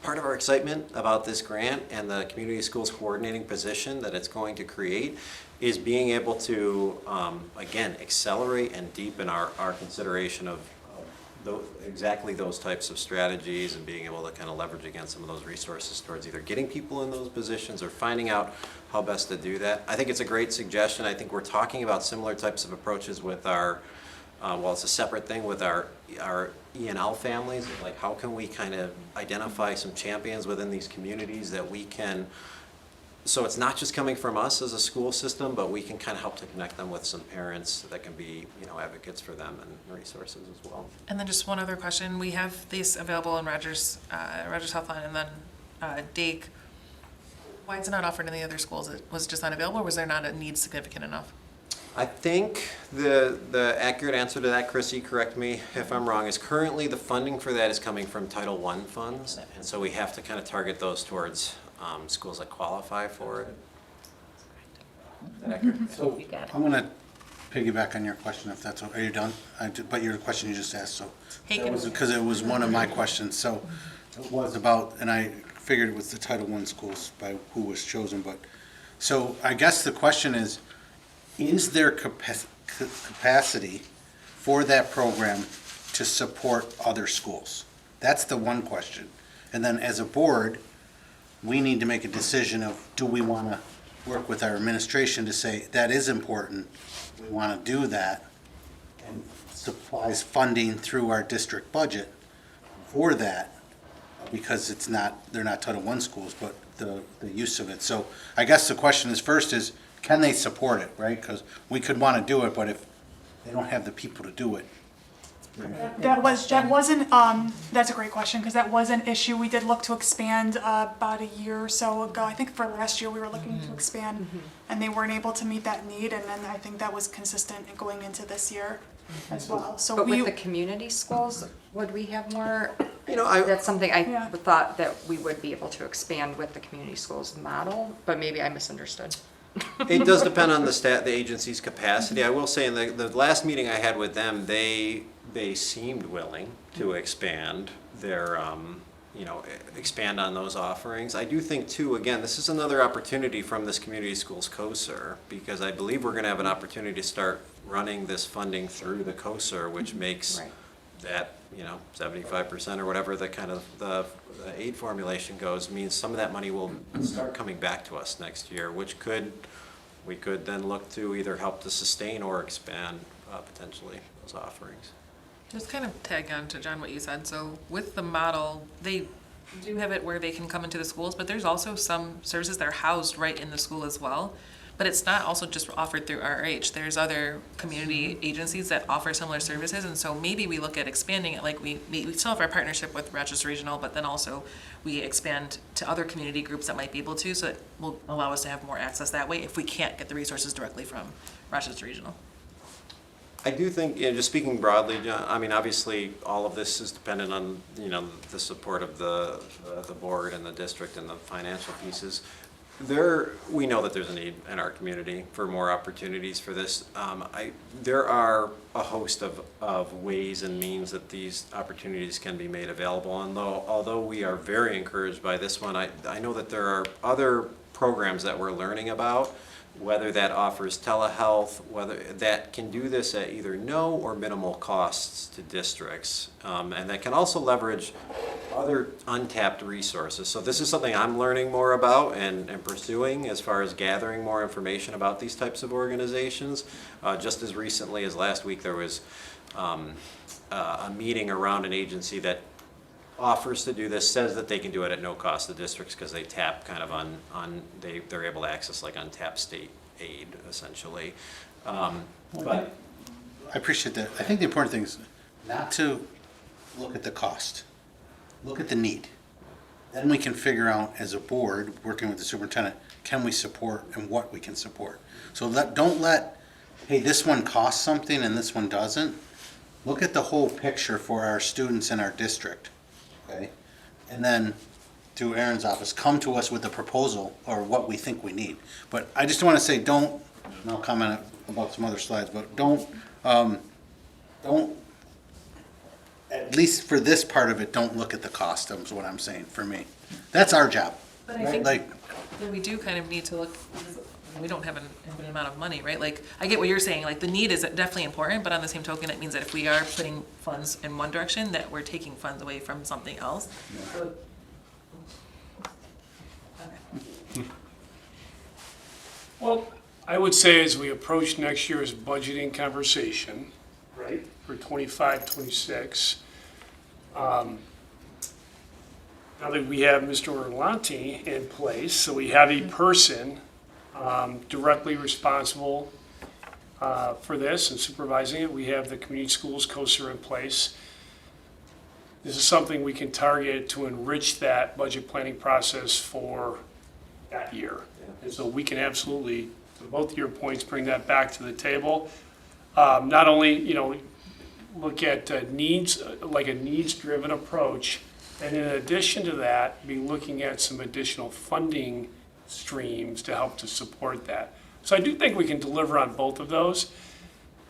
Speaker 14: our excitement about this grant and the community schools coordinating position that it's going to create is being able to, again, accelerate and deepen our consideration of exactly those types of strategies and being able to kind of leverage against some of those resources towards either getting people in those positions or finding out how best to do that. I think it's a great suggestion. I think we're talking about similar types of approaches with our, it's a separate thing with our E&L families, like how can we kind of identify some champions within these communities that we can, so it's not just coming from us as a school system, but we can kind of help to connect them with some parents that can be, advocates for them and resources as well.
Speaker 7: And then just one other question. We have these available in Rogers Healthline and then Dake. Why is it not offered in the other schools? Was it just not available, or was there not a need significant enough?
Speaker 14: I think the accurate answer to that, Chrissy, correct me if I'm wrong, is currently the funding for that is coming from Title I funds. And so we have to kind of target those towards schools that qualify for it. Is that accurate?
Speaker 9: So I'm gonna piggyback on your question if that's, are you done? But your question you just asked, so. That was because it was one of my questions, so it was about, and I figured it was the Title I schools by who was chosen, but, so I guess the question is there capacity for that program to support other schools? That's the one question. And then as a board, we need to make a decision of, do we want to work with our administration to say, that is important, we want to do that, and supplies funding through our district budget for that, because they're not Title I schools, but the use of it. So I guess the question is, first is, can they support it, right? Because we could want to do it, but if they don't have the people to do it.
Speaker 13: That's a great question, because that was an issue. We did look to expand about a year or so ago. I think for last year we were looking to expand, and they weren't able to meet that need, and then I think that was consistent in going into this year as well. So
Speaker 11: But with the community schools, would we have more? That's something
Speaker 13: Yeah.
Speaker 11: thought that we would be able to expand with the community schools model, but maybe I misunderstood.
Speaker 14: It does depend on the agency's capacity. I will say in the last meeting I had with them, they seemed willing to expand their, expand on those offerings. I do think too, again, this is another opportunity from this community schools COSER, because I believe we're gonna have an opportunity to start running this funding through the COSER, which makes that, 75% or whatever the kind of the aid formulation goes, means some of that money will start coming back to us next year, which could we could then look to either help to sustain or expand potentially those offerings.
Speaker 7: Just kind of tag on to John what you said. So with the model, they do have it where they can come into the schools, but there's also some services that are housed right in the school as well. But it's not also just offered through RH. There's other community agencies that offer similar services, and so maybe we look at expanding it. Like we still have our partnership with Rochester Regional, but then also we expand to other community groups that might be able to, so it will allow us to have more access that way if we can't get the resources directly from Rochester Regional.
Speaker 14: I do think, just speaking broadly, John, I mean, obviously, all of this is dependent on, the support of the board and the district and the financial pieces. We know that there's a need in our community for more opportunities for this. There are a host of ways and means that these opportunities can be made available. And although we are very encouraged by this one, I know that there are other programs that we're learning about, whether that offers telehealth, whether that can do this at either no or minimal costs to districts. And that can also leverage other untapped resources. So this is something I'm learning more about and pursuing as far as gathering more information about these types of organizations. Just as recently as last week, there was a meeting around an agency that offers to do this, says that they can do it at no cost to districts because they tap kind of they're able to access like untapped state aid essentially. But
Speaker 9: I appreciate that. I think the important thing is not to look at the cost, look at the need. Then we can figure out as a board, working with the superintendent, can we support and what we can support. So don't let, hey, this one costs something and this one doesn't. Look at the whole picture for our students in our district. Okay, and then to Aaron's office, come to us with a proposal or what we think we need. But I just want to say, and I'll comment about some other slides, but don't, at least for this part of it, don't look at the cost, is what I'm saying for me. That's our job.
Speaker 7: But I think that we do kind of need to look, we don't have an infinite amount of money, right? Like, I get what you're saying, like, the need is definitely important, but on the same token, it means that if we are putting funds in one direction, that we're taking funds away from something else. So- okay.
Speaker 4: Well, I would say as we approach next year's budgeting conversation, right, for 25, 26, now that we have Mr. Orlanti in place, so we have a person directly responsible for this and supervising it. We have the community schools COSER in place. This is something we can target to enrich that budget planning process for that year. And so we can absolutely, to both of your points, bring that back to the table. Not only, look at needs, like a needs-driven approach, and in addition to that, be looking at some additional funding streams to help to support that. So I do think we can deliver on both of those.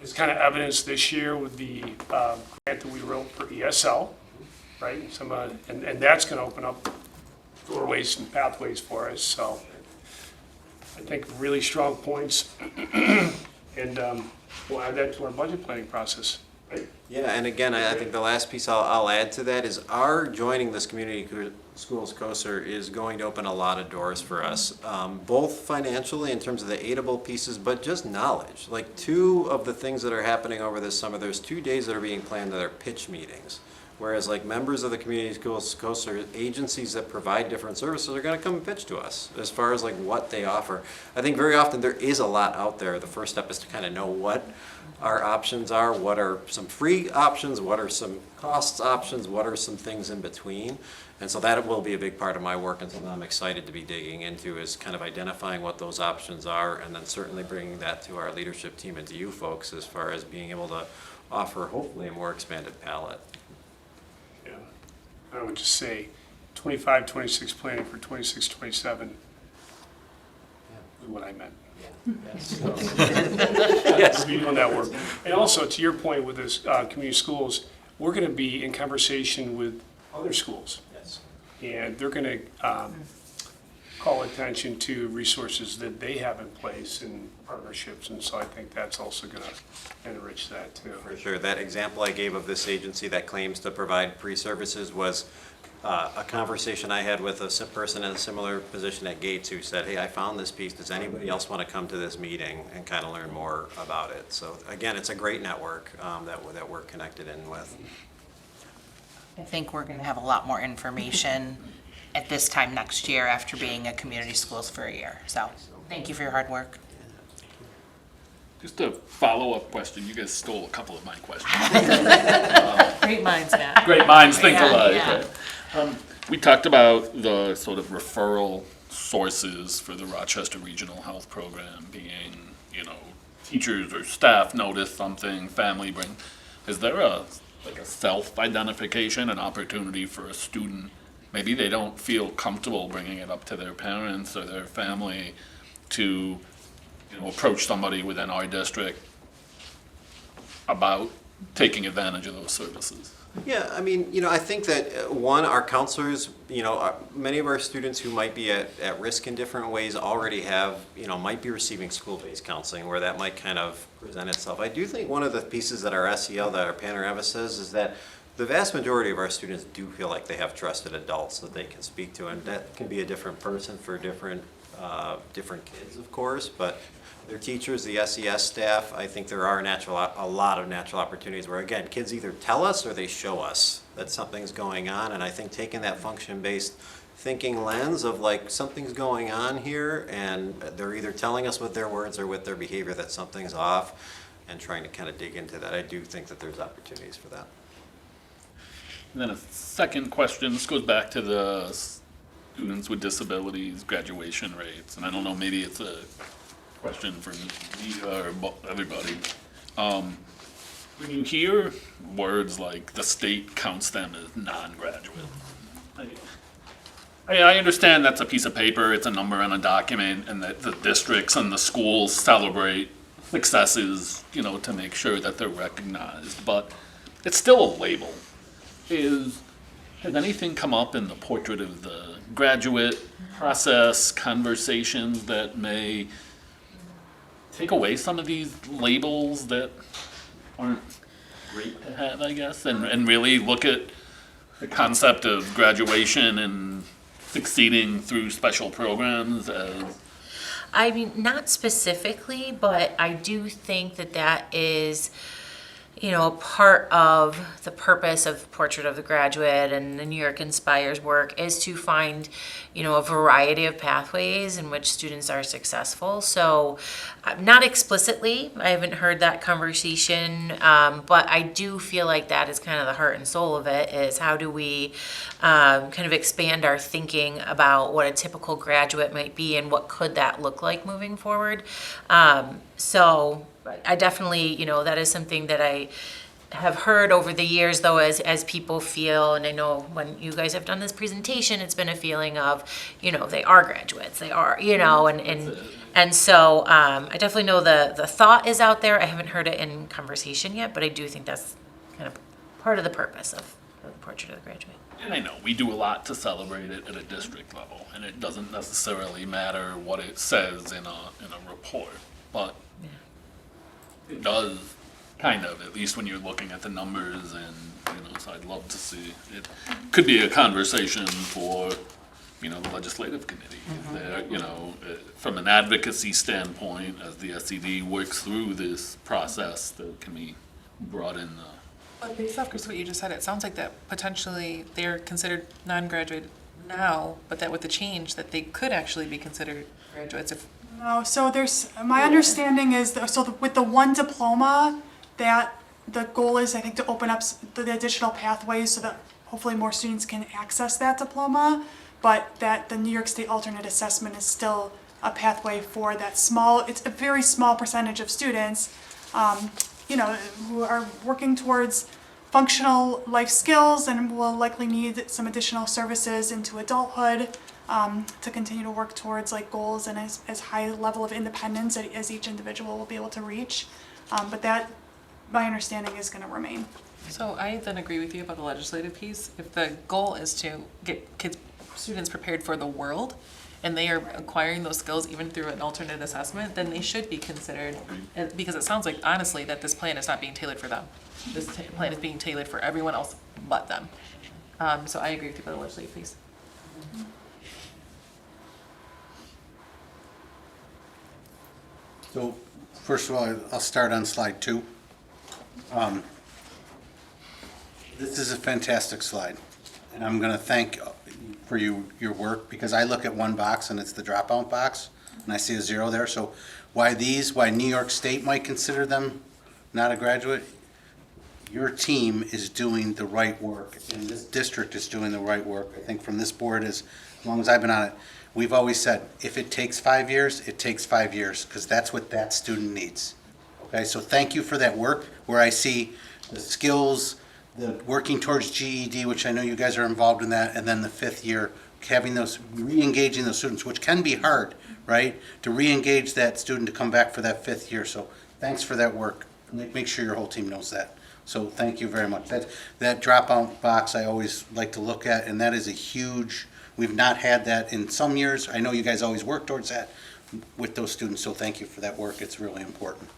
Speaker 4: It's kind of evidenced this year with the grant that we wrote for ESL, right? And that's going to open up doorways and pathways for us. So I think really strong points, and we'll add that to our budget planning process. Right?
Speaker 14: Yeah, and again, I think the last piece I'll add to that is our joining this community schools COSER is going to open a lot of doors for us, both financially in terms of the aidable pieces, but just knowledge. Like 2 of the things that are happening over this summer, there's 2 days that are being planned that are pitch meetings. Whereas like members of the community schools COSER, agencies that provide different services are gonna come and pitch to us as far as like what they offer. I think very often there is a lot out there. The first step is to kind of know what our options are, what are some free options, what are some costs options, what are some things in between. And so that will be a big part of my work and something I'm excited to be digging into is kind of identifying what those options are and then certainly bringing that to our leadership team and to you folks as far as being able to offer hopefully a more expanded palette.
Speaker 4: Yeah, I would just say 25, 26 planning for 26, 27 is what I meant. Yes, we're doing that work. And also, to your point with this community schools, we're going to be in conversation with other schools.
Speaker 14: Yes.
Speaker 4: And they're going to call attention to resources that they have in place and partnerships. And so I think that's also going to enrich that too.
Speaker 14: For sure. That example I gave of this agency that claims to provide pre-services was a conversation I had with a person in a similar position at Gates who said, hey, I found this piece. Does anybody else want to come to this meeting and kind of learn more about it? So again, it's a great network that we're connected in with.
Speaker 2: I think we're going to have a lot more information at this time next year after being at community schools for a year. So thank you for your hard work.
Speaker 1: Just a follow-up question. You guys stole a couple of my questions.
Speaker 7: Great minds, Matt.
Speaker 1: Great minds think
Speaker 2: Yeah,
Speaker 1: alike.
Speaker 2: yeah.
Speaker 1: Right? We talked about the sort of referral sources for the Rochester Regional Health Program being, teachers or staff notice something, family bring. Is there a self-identification, an opportunity for a student? Maybe they don't feel comfortable bringing it up to their parents or their family to approach somebody within our district about taking advantage of those services.
Speaker 14: Yeah, I mean, I think that, our counselors, many of our students who might be at risk in different ways already have, might be receiving school-based counseling where that might kind of present itself. I do think one of the pieces that our SEL, that our Panorama says, is that the vast majority of our students do feel like they have trusted adults that they can speak to, and that can be a different person for different kids, of course, but their teachers, the SES staff, I think there are a lot of natural opportunities where, again, kids either tell us or they show us that something's going on, and I think taking that function-based thinking lens of like, something's going on here, and they're either telling us with their words or with their behavior that something's off, and trying to kind of dig into that. I do think that there's opportunities for that.
Speaker 1: And then a second question, this goes back to the students with disabilities graduation rates, and I don't know, maybe it's a question for Nita or everybody. When you hear words like the state counts them as non-graduate, I understand that's a piece of paper, it's a number on a document, and that the districts and the schools celebrate successes, to make sure that they're recognized, but it's still a label. Has anything come up in the portrait of the graduate process, conversations that may take away some of these labels that aren't great to have, I guess, and really look at the concept of graduation and succeeding through special programs as...
Speaker 2: I mean, not specifically, but I do think that is, a part of the purpose of Portrait of the Graduate and the New York Inspires work is to find, a variety of pathways in which students are successful. So not explicitly, I haven't heard that conversation, but I do feel like that is kind of the heart and soul of it, is how do we kind of expand our thinking about what a typical graduate might be and what could that look like moving forward. So I definitely, that is something that I have heard over the years, though, as people feel, and I know when you guys have done this presentation, it's been a feeling of, they are graduates, they are, and so I definitely know the thought is out there. I haven't heard it in conversation yet, but I do think that's kind of part of the purpose of the Portrait of the Graduate.
Speaker 1: And I know we do a lot to celebrate it at a district level, and it doesn't necessarily matter what it says in a report, but it does kind of, at least when you're looking at the numbers, and so I'd love to see it. Could be a conversation for the legislative committee. There, from an advocacy standpoint, as the SED works through this process, that can be brought in.
Speaker 7: But based off, Chris, what you just said, it sounds like that potentially they're considered non-graduate now, but that with the change that they could actually be considered graduates if...
Speaker 13: No, so my understanding is, with the one diploma, that the goal is, I think, to open up the additional pathways so that hopefully more students can access that diploma, but that the New York State alternate assessment is still a pathway for that it's a very small percentage of students, who are working towards functional life skills and will likely need some additional services into adulthood, to continue to work towards goals and as high level of independence as each individual will be able to reach. But that, my understanding, is going to remain.
Speaker 7: So I then agree with you about the legislative piece. If the goal is to get students prepared for the world, and they are acquiring those skills even through an alternate assessment, then they should be considered, because it sounds like, honestly, that this plan is not being tailored for them. This plan is being tailored for everyone else but them. So I agree with you for the legislative piece.
Speaker 9: So, first of all, I'll start on slide 2. This is a fantastic slide, and I'm gonna thank for your work, because I look at one box and it's the dropout box, and I see a 0 there, so why New York State might consider them not a graduate, your team is doing the right work, and this district is doing the right work. I think from this board, as long as I've been on it, we've always said, if it takes 5 years, it takes 5 years, because that's what that student needs. Okay, so thank you for that work, where I see the skills, the working towards GED, which I know you guys are involved in that, and then the 5th year, having those, re-engaging those students, which can be hard, right? To re-engage that student to come back for that 5th year, so thanks for that work. Make sure your whole team knows that. So thank you very much. That dropout box I always like to look at, and that is a huge, we've not had that in some years. I know you guys always work towards that with those students, so thank you for that work. It's really important.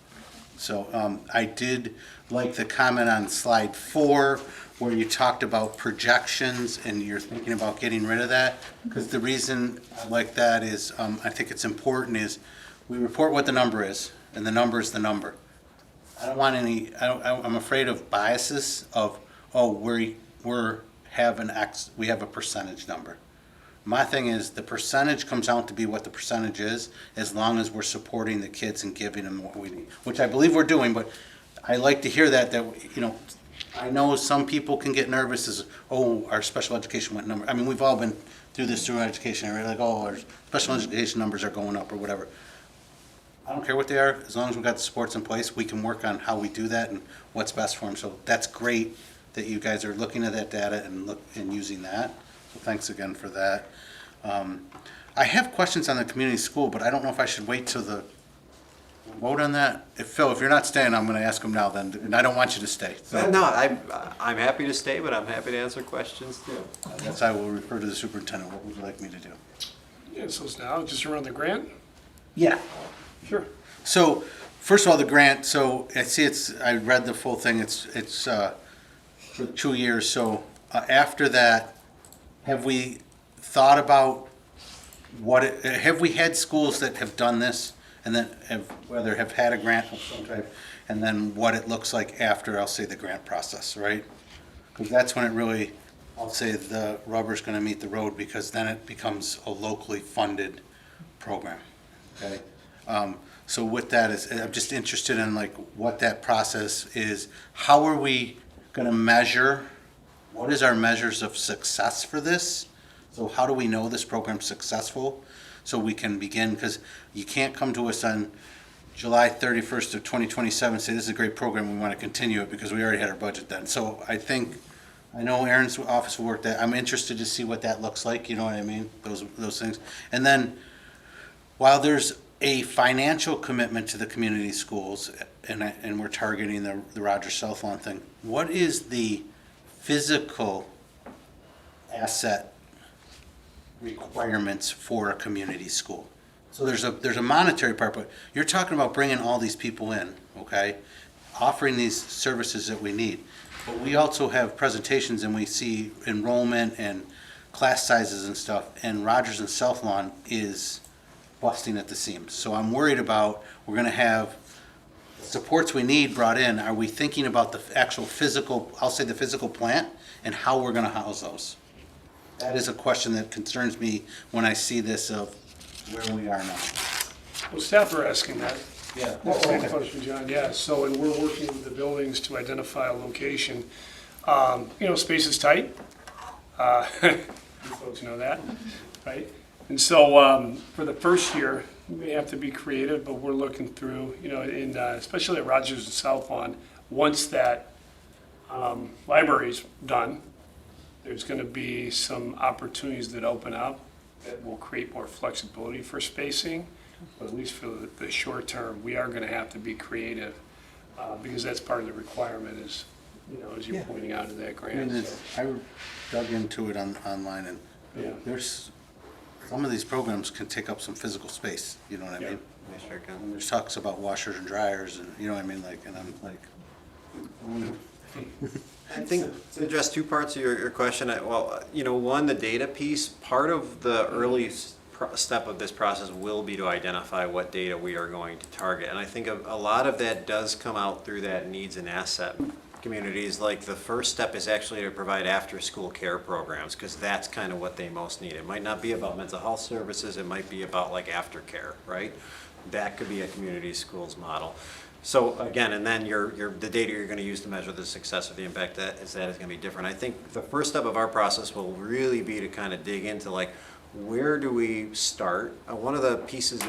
Speaker 9: So I did like the comment on slide 4 where you talked about projections and you're thinking about getting rid of that. Because the reason I like that is, I think it's important, is we report what the number is, and the number is the number. I don't want any, I'm afraid of biases of, oh, we have a percentage number. My thing is, the percentage comes out to be what the percentage is, as long as we're supporting the kids and giving them what we need, which I believe we're doing, but I like to hear that, you know, I know some people can get nervous as, oh, our special education went number. I mean, we've all been through this through education, and we're like, oh, our special education numbers are going up or whatever. I don't care what they are, as long as we've got the supports in place, we can work on how we do that and what's best for them. So that's great that you guys are looking at that data and using that. So thanks again for that. I have questions on the community school, but I don't know if I should wait till the vote on that. Phil, if you're not staying, I'm going to ask him now then, and I don't want you to stay. So
Speaker 14: No, I'm happy to stay, but I'm happy to answer questions too.
Speaker 9: I guess I will refer to the superintendent. What would you like me to do?
Speaker 4: Yeah, so it's now just around the grant?
Speaker 9: Yeah.
Speaker 4: Sure.
Speaker 9: So, first of all, the grant, so I see I read the full thing, it's for 2 years, so after that, have we thought about have we had schools that have done this, and then have had a grant of some type, and then what it looks like after, I'll say, the grant process, right? Because that's when it really, I'll say, the rubber's gonna meet the road, because then it becomes a locally funded program, okay? So with that, I'm just interested in like what that process is. How are we gonna measure? What is our measures of success for this? So how do we know this program's successful? So we can begin, because you can't come to us on July 31st of 2027 and say, this is a great program, we want to continue it, because we already had our budget then. So I know Aaron's office will work that. I'm interested to see what that looks like, you know what I mean? Those things. And then, while there's a financial commitment to the community schools, and we're targeting the Rogers South Lawn thing, what is the physical asset requirements for a community school? So there's a monetary part, but you're talking about bringing all these people in, okay? Offering these services that we need. But we also have presentations, and we see enrollment and class sizes and stuff, and Rogers and South Lawn is busting at the seams. So I'm worried about, we're gonna have supports we need brought in. Are we thinking about the actual physical, I'll say the physical plant, and how we're gonna house those? That is a question that concerns me when I see this of where we are now.
Speaker 4: Well, staff are asking that.
Speaker 9: Yeah.
Speaker 4: That's a good question, John, yeah. So, and we're working with the buildings to identify a location. Space is tight. You folks know that, right? And so, for the first year, we may have to be creative, but we're looking through, especially at Rogers and South Lawn, once that library's done, there's going to be some opportunities that open up that will create more flexibility for spacing. But at least for the short term, we are going to have to be creative because that's part of the requirement is, as you're pointing out in that grant.
Speaker 9: I dug into it online, and there's, some of these programs can take up some physical space, you know what I mean?
Speaker 14: Yeah, sure can.
Speaker 9: And there's talks about washers and dryers, and you know what I mean, like, and I'm like,
Speaker 14: I think to address two parts of your question, well, one, the data piece, part of the early step of this process will be to identify what data we are going to target. And I think a lot of that does come out through that needs and asset communities. Like the first step is actually to provide after-school care programs, because that's kind of what they most need. It might not be about mental health services, it might be about like aftercare, right? That could be a community schools model. So again, and then the data you're going to use to measure the success or the impact that is going to be different. I think the first step of our process will really be to kind of dig into like, where do we start? One of the pieces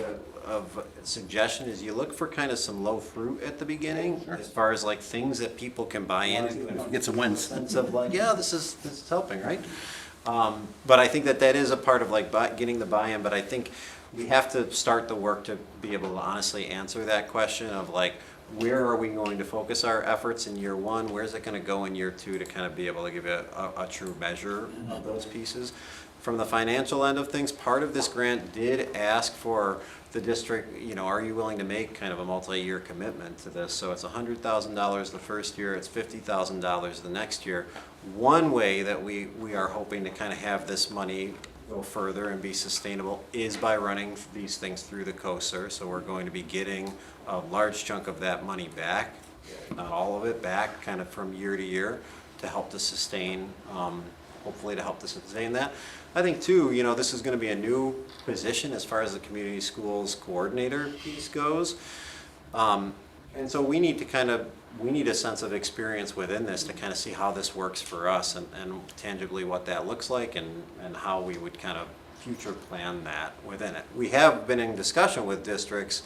Speaker 14: of suggestion is you look for kind of some low fruit at the beginning, as far as like things that people can buy into and
Speaker 9: Get some wins.
Speaker 14: sense of like, yeah, this is helping, right? But I think that is a part of like getting the buy-in, but I think we have to start the work to be able to honestly answer that question of like, where are we going to focus our efforts in year one? Where's it going to go in year two to kind of be able to give you a true measure of those pieces? From the financial end of things, part of this grant did ask for the district, are you willing to make kind of a multi-year commitment to this? So it's $100,000 the first year, it's $50,000 the next year. One way that we are hoping to kind of have this money go further and be sustainable is by running these things through the COSER. So we're going to be getting a large chunk of that money back, not all of it back, kind of from year to year to help to sustain, hopefully to help to sustain that. I think too, this is going to be a new position as far as the community schools coordinator piece goes. And so we need a sense of experience within this to kind of see how this works for us and tangibly what that looks like and how we would kind of future plan that within it. We have been in discussion with districts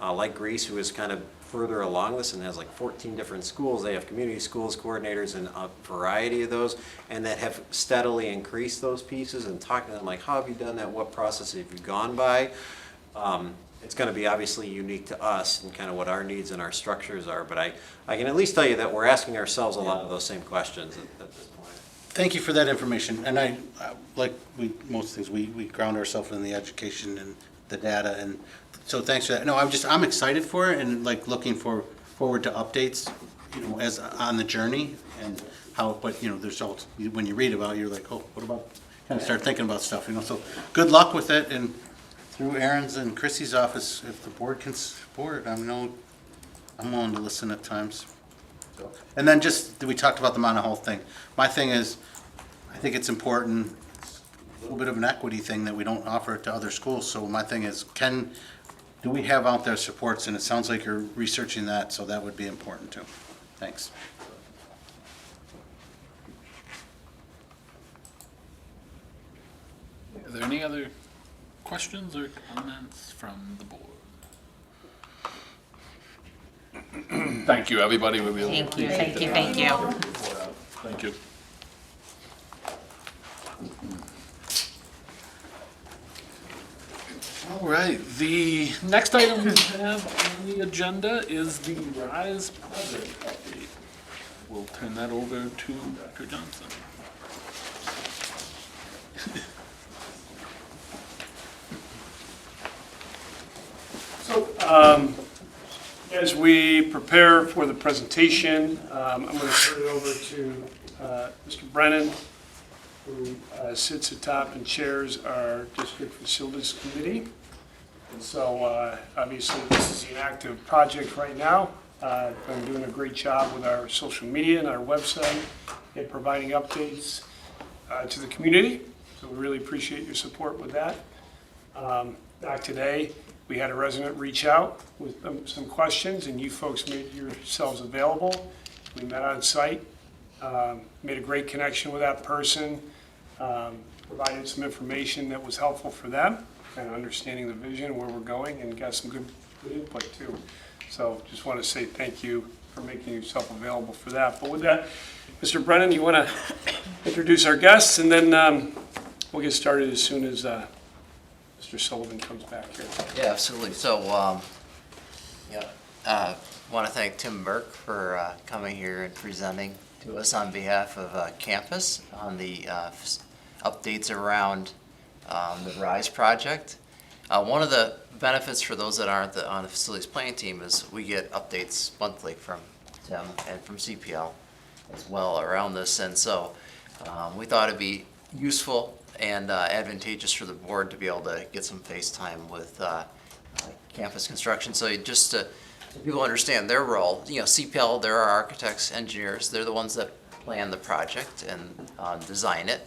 Speaker 14: like Greece, who is kind of further along this and has like 14 different schools. They have community schools coordinators and a variety of those, and that have steadily increased those pieces, and talking to them like, how have you done that? What process have you gone by? It's going to be obviously unique to us and kind of what our needs and our structures are, but I can at least tell you that we're asking ourselves a lot of those same questions at this point.
Speaker 9: Thank you for that information, and like most things, we ground ourselves in the education and the data, and so thanks for that. No, I'm excited for it and like looking forward to updates, as on the journey and how, but there's also, when you read about it, you're like, oh, what about, kind of start thinking about stuff, so good luck with it, and through Aaron's and Chrissy's office, if the board can support, I'm willing to listen at times. So, and then we talked about the mental health thing. My thing is, I think it's important, a little bit of an equity thing that we don't offer it to other schools. So my thing is, do we have out there supports? And it sounds like you're researching that, so that would be important too. Thanks.
Speaker 1: Are there any other questions or comments from the board? Thank you, everybody. We really
Speaker 2: Thank you,
Speaker 1: appreciate
Speaker 2: thank you,
Speaker 1: it.
Speaker 2: thank you.
Speaker 1: Thank you. All right, the next item we have on the agenda is the RISE project update. We'll turn that over to Dr. Johnson.
Speaker 4: So, as we prepare for the presentation, I'm going to turn it over to Mr. Brennan, who sits atop and chairs our district facilities committee. And so, obviously, this is an active project right now. I'm doing a great job with our social media and our website and providing updates to the community. So we really appreciate your support with that. Back today, we had a resident reach out with some questions, and you folks made yourselves available. We met on site, made a great connection with that person, provided some information that was helpful for them, kind of understanding the vision and where we're going, and got some good input too. So just want to say thank you for making yourself available for that. But with that, Mr. Brennan, you want to introduce our guests, and then we'll get started as soon as Mr. Sullivan comes back here.
Speaker 5: Yeah, absolutely. So, want to thank Tim Burke for coming here and presenting to us on behalf of campus on the updates around the RISE project. One of the benefits for those that aren't on the facilities planning team is we get updates monthly from Tim and from CPL. as well around this. And so we thought it'd be useful and advantageous for the board to be able to get some face time with campus construction. So just to people understand their role, you know, CPL, there are architects, engineers, they're the ones that plan the project and design it.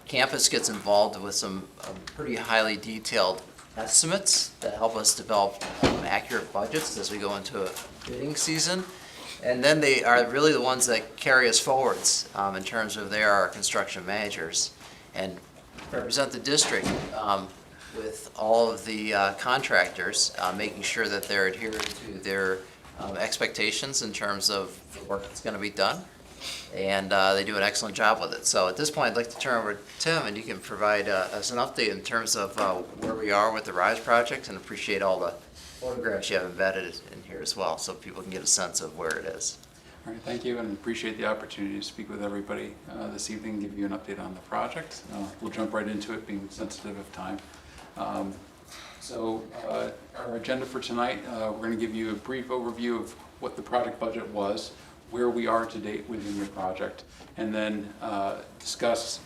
Speaker 5: Campus gets involved with some pretty highly detailed estimates that help us develop accurate budgets as we go into a bidding season. And then they are really the ones that carry us forwards in terms of they are our construction managers and represent the district with all of the contractors, making sure that they're adhering to their expectations in terms of the work that's going to be done. And they do an excellent job with it. So at this point, I'd like to turn over to Tim, and you can provide us an update in terms of where we are with the RISE project, and appreciate all the photographs you have embedded in here as well, so people can get a sense of where it is.
Speaker 15: All right, thank you, and appreciate the opportunity to speak with everybody this evening, give you an update on the project. We'll jump right into it, being sensitive of time. Our agenda for tonight, we're going to give you a brief overview of what the project budget was, where we are to date within the project, and then discuss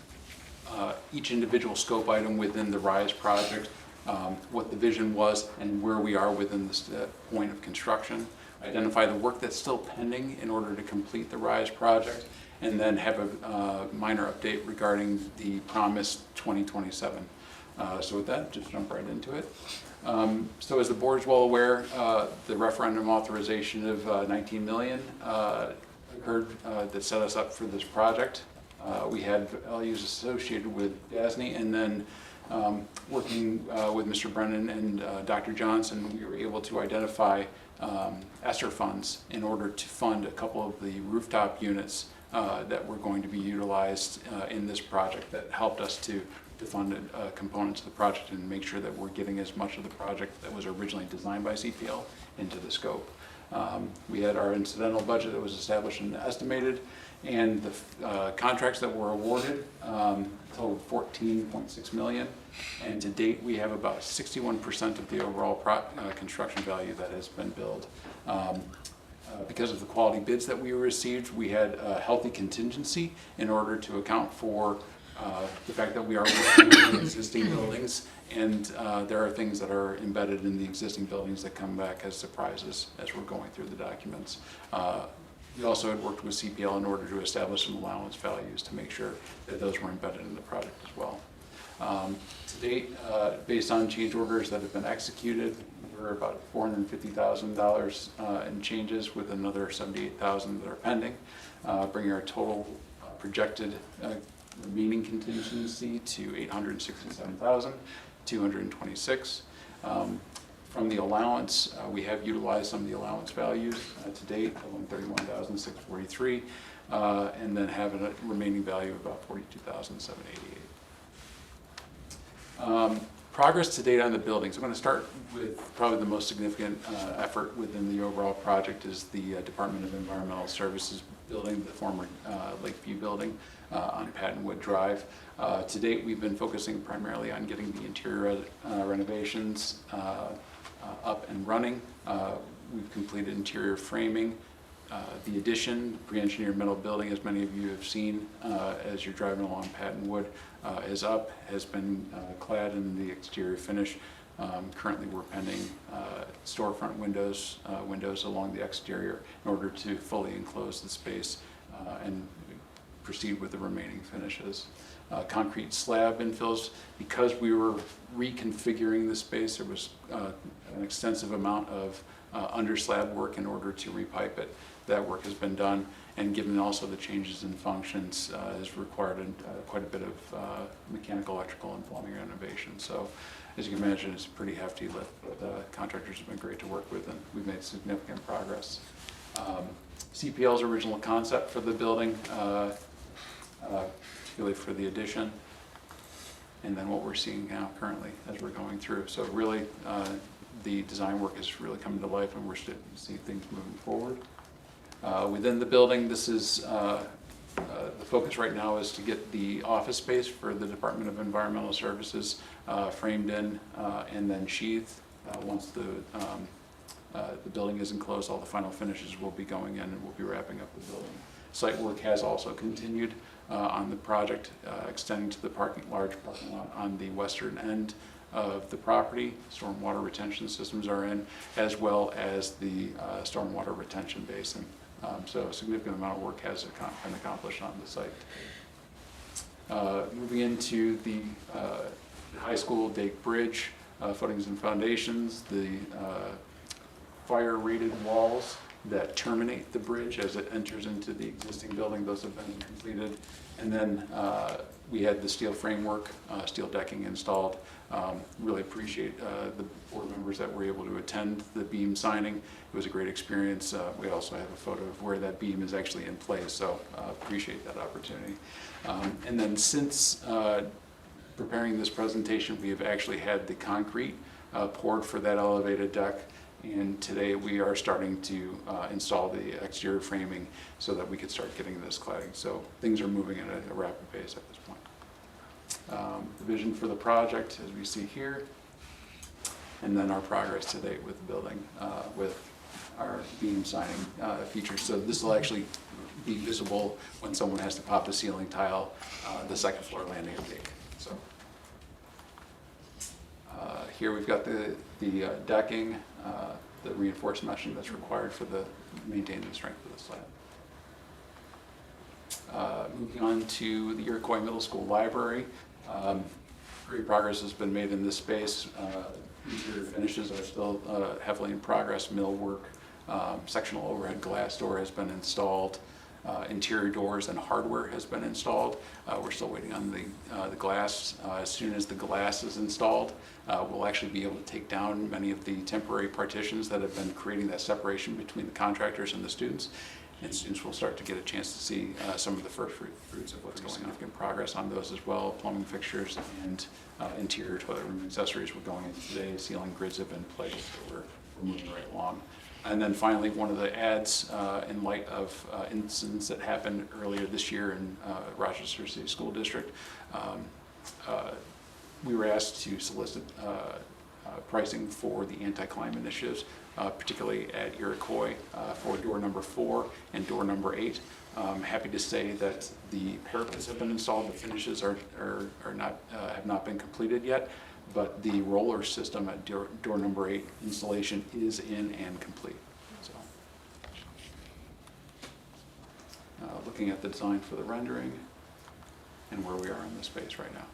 Speaker 15: each individual scope item within the RISE project, what the vision was, and where we are within this point of construction. Identify the work that's still pending in order to complete the RISE project, and then have a minor update regarding the promised 2027. So with that, just jump right into it. So as the board is well aware, the referendum authorization of 19 million occurred that set us up for this project. We had values associated with DASNY, and then working with Mr. Brennan and Dr. Johnson, we were able to identify ESSER funds in order to fund a couple of the rooftop units that were going to be utilized in this project that helped us to fund components of the project and make sure that we're getting as much of the project that was originally designed by CPL into the scope. We had our incidental budget that was established and estimated, and the contracts that were awarded totaled 14.6 million, and to date we have about 61% of the overall construction value that has been billed. Because of the quality bids that we received, we had a healthy contingency in order to account for the fact that we are working in existing buildings, and there are things that are embedded in the existing buildings that come back as surprises as we're going through the documents. We also had worked with CPL in order to establish some allowance values to make sure that those were embedded in the project as well. To date, based on change orders that have been executed, we're about $450,000 in changes, with another $78,000 that are pending, bringing our total projected remaining contingency to $867,226. From the allowance, we have utilized some of the allowance values to date, $131,643, and then have a remaining value of about $42,788. Progress to date on the buildings. I'm going to start with probably the most significant effort within the overall project is the Department of Environmental Services building, the former Lakeview building on Pattonwood Drive. To date, we've been focusing primarily on getting the interior renovations up and running. We've completed interior framing. The addition, pre-engineered metal building, as many of you have seen as you're driving along Pattonwood, is up, has been clad in the exterior finish. Currently, we're pending storefront windows along the exterior in order to fully enclose the space and proceed with the remaining finishes. Concrete slab infills. Because we were reconfiguring the space, there was an extensive amount of under slab work in order to repipe it. That work has been done, and given also the changes in functions, has required quite a bit of mechanical, electrical, and plumbing renovation. So, as you can imagine, it's a pretty hefty lift, but contractors have been great to work with, and we've made significant progress. CPL's original concept for the building, particularly for the addition, and then what we're seeing now currently as we're going through. So really, the design work is really coming to life, and we're starting to see things moving forward. Within the building, this is the focus right now is to get the office space for the Department of Environmental Services framed in and then sheathed. Once the building is enclosed, all the final finishes will be going in, and we'll be wrapping up the building Site work has also continued on the project, extending to the large parking lot on the western end of the property. Stormwater retention systems are in, as well as the stormwater retention basin. So a significant amount of work has been accomplished on the site. Moving into the high school Dake Bridge, footings and foundations, the fire-rated walls that terminate the bridge as it enters into the existing building, those have been completed. And then we had the steel framework, steel decking installed. Really appreciate the board members that were able to attend the beam signing. It was a great experience. We also have a photo of where that beam is actually in place, so appreciate that opportunity. And then since preparing this presentation, we have actually had the concrete poured for that elevated deck. And today we are starting to install the exterior framing so that we could start getting this cladding. So things are moving at a rapid pace at this point. The vision for the project, as we see here, and then our progress to date with the building, with our beam signing features. So this will actually be visible when someone has to pop the ceiling tile, the second floor landing gate. So here we've got the decking, the reinforced meshing that's required for maintaining the strength of the slab. Moving on to the Iroquois Middle School Library. Great progress has been made in this space. Interior finishes are still heavily in progress. Millwork, sectional overhead glass door has been installed. Interior doors and hardware has been installed. We're still waiting on the glass. As soon as the glass is installed, we'll actually be able to take down many of the temporary partitions that have been creating that separation between the contractors and the students. And students will start to get a chance to see some of the first fruits of what's going on. Significant progress on those as well. Plumbing fixtures and interior toilet room accessories were going in today. Ceiling grids have been placed, so we're moving right along. And then finally, one of the ads in light of incidents that happened earlier this year in Rochester City School District, we were asked to solicit pricing for the anti-climb initiatives, particularly at Iroquois for door number 4 and door number 8. I'm happy to say that the parapets have been installed. The finishes have not been completed yet, but the roller system at door number 8 installation is in and complete. So, looking at the design for the rendering and where we are in the space right now.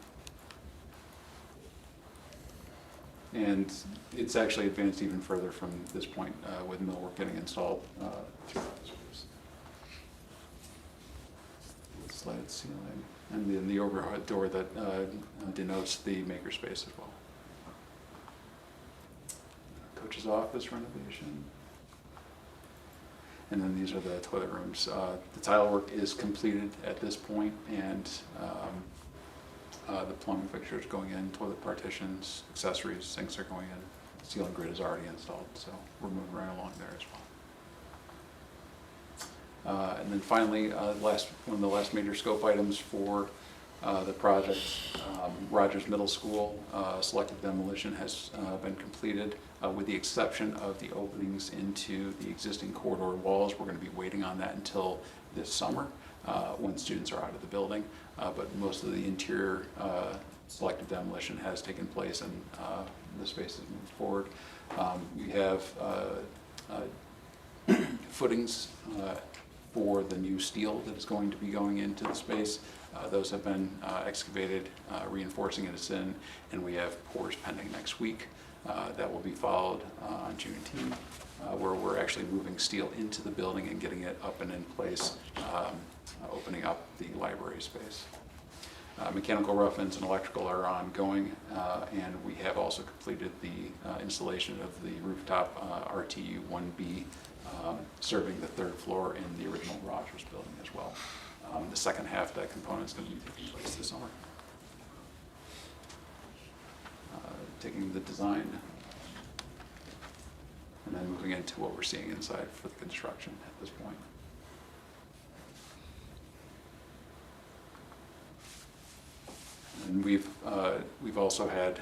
Speaker 15: And it's actually advanced even further from this point with millwork getting installed throughout the space. Slatted ceiling, and then the overhead door that denotes the makerspace as well. Coach's office renovation. And then these are the toilet rooms. The tile work is completed at this point, and the plumbing fixtures going in, toilet partitions, accessories, sinks are going in. Ceiling grid is already installed, so we're moving right along there as well. And then finally, one of the last major scope items for the project, Rogers Middle School, selective demolition has been completed with the exception of the openings into the existing corridor walls. We're going to be waiting on that until this summer when students are out of the building. But most of the interior selective demolition has taken place and the space has moved forward. We have footings for the new steel that is going to be going into the space. Those have been excavated, reinforcing it is in, and we have pours pending next week. That will be followed on Juneteenth, where we're actually moving steel into the building and getting it up and in place, opening up the library space. Mechanical rough-ins and electrical are ongoing, and we have also completed the installation of the rooftop RTU 1B, serving the 3rd floor in the original Rogers building as well. The second half of that component is going to be taking place this summer. Taking the design and then moving into what we're seeing inside for the construction at this point. And we've also had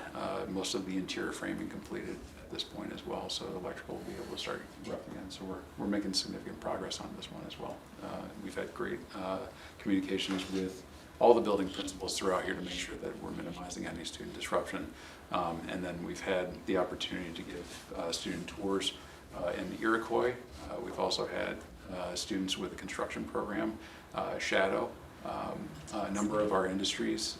Speaker 15: most of the interior framing completed at this point as well, so electrical will be able to start roughing in. So we're making significant progress on this one as well. We've had great communications with all the building principals throughout here to make sure that we're minimizing any student disruption. And then we've had the opportunity to give student tours in the Iroquois. We've also had students with the construction program, Shadow, a number of our industries,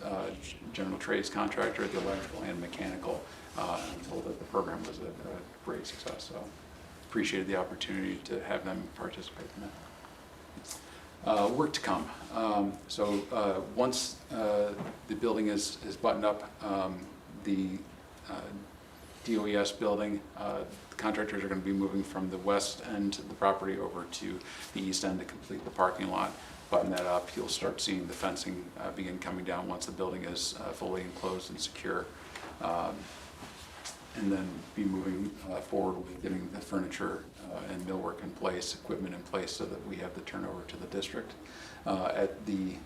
Speaker 15: general trades contractor, the electrical and mechanical. I'm told that the program was a great success, so appreciated the opportunity to have them participate in that. Work to come. Once the building is buttoned up, the DOES building, the contractors are going to be moving from the west end of the property over to the east end to complete the parking lot. Button that up, you'll start seeing the fencing begin coming down once the building is fully enclosed and secure. And then be moving forward with getting the furniture and millwork in place, equipment in place, so that we have the turnover to the district. At the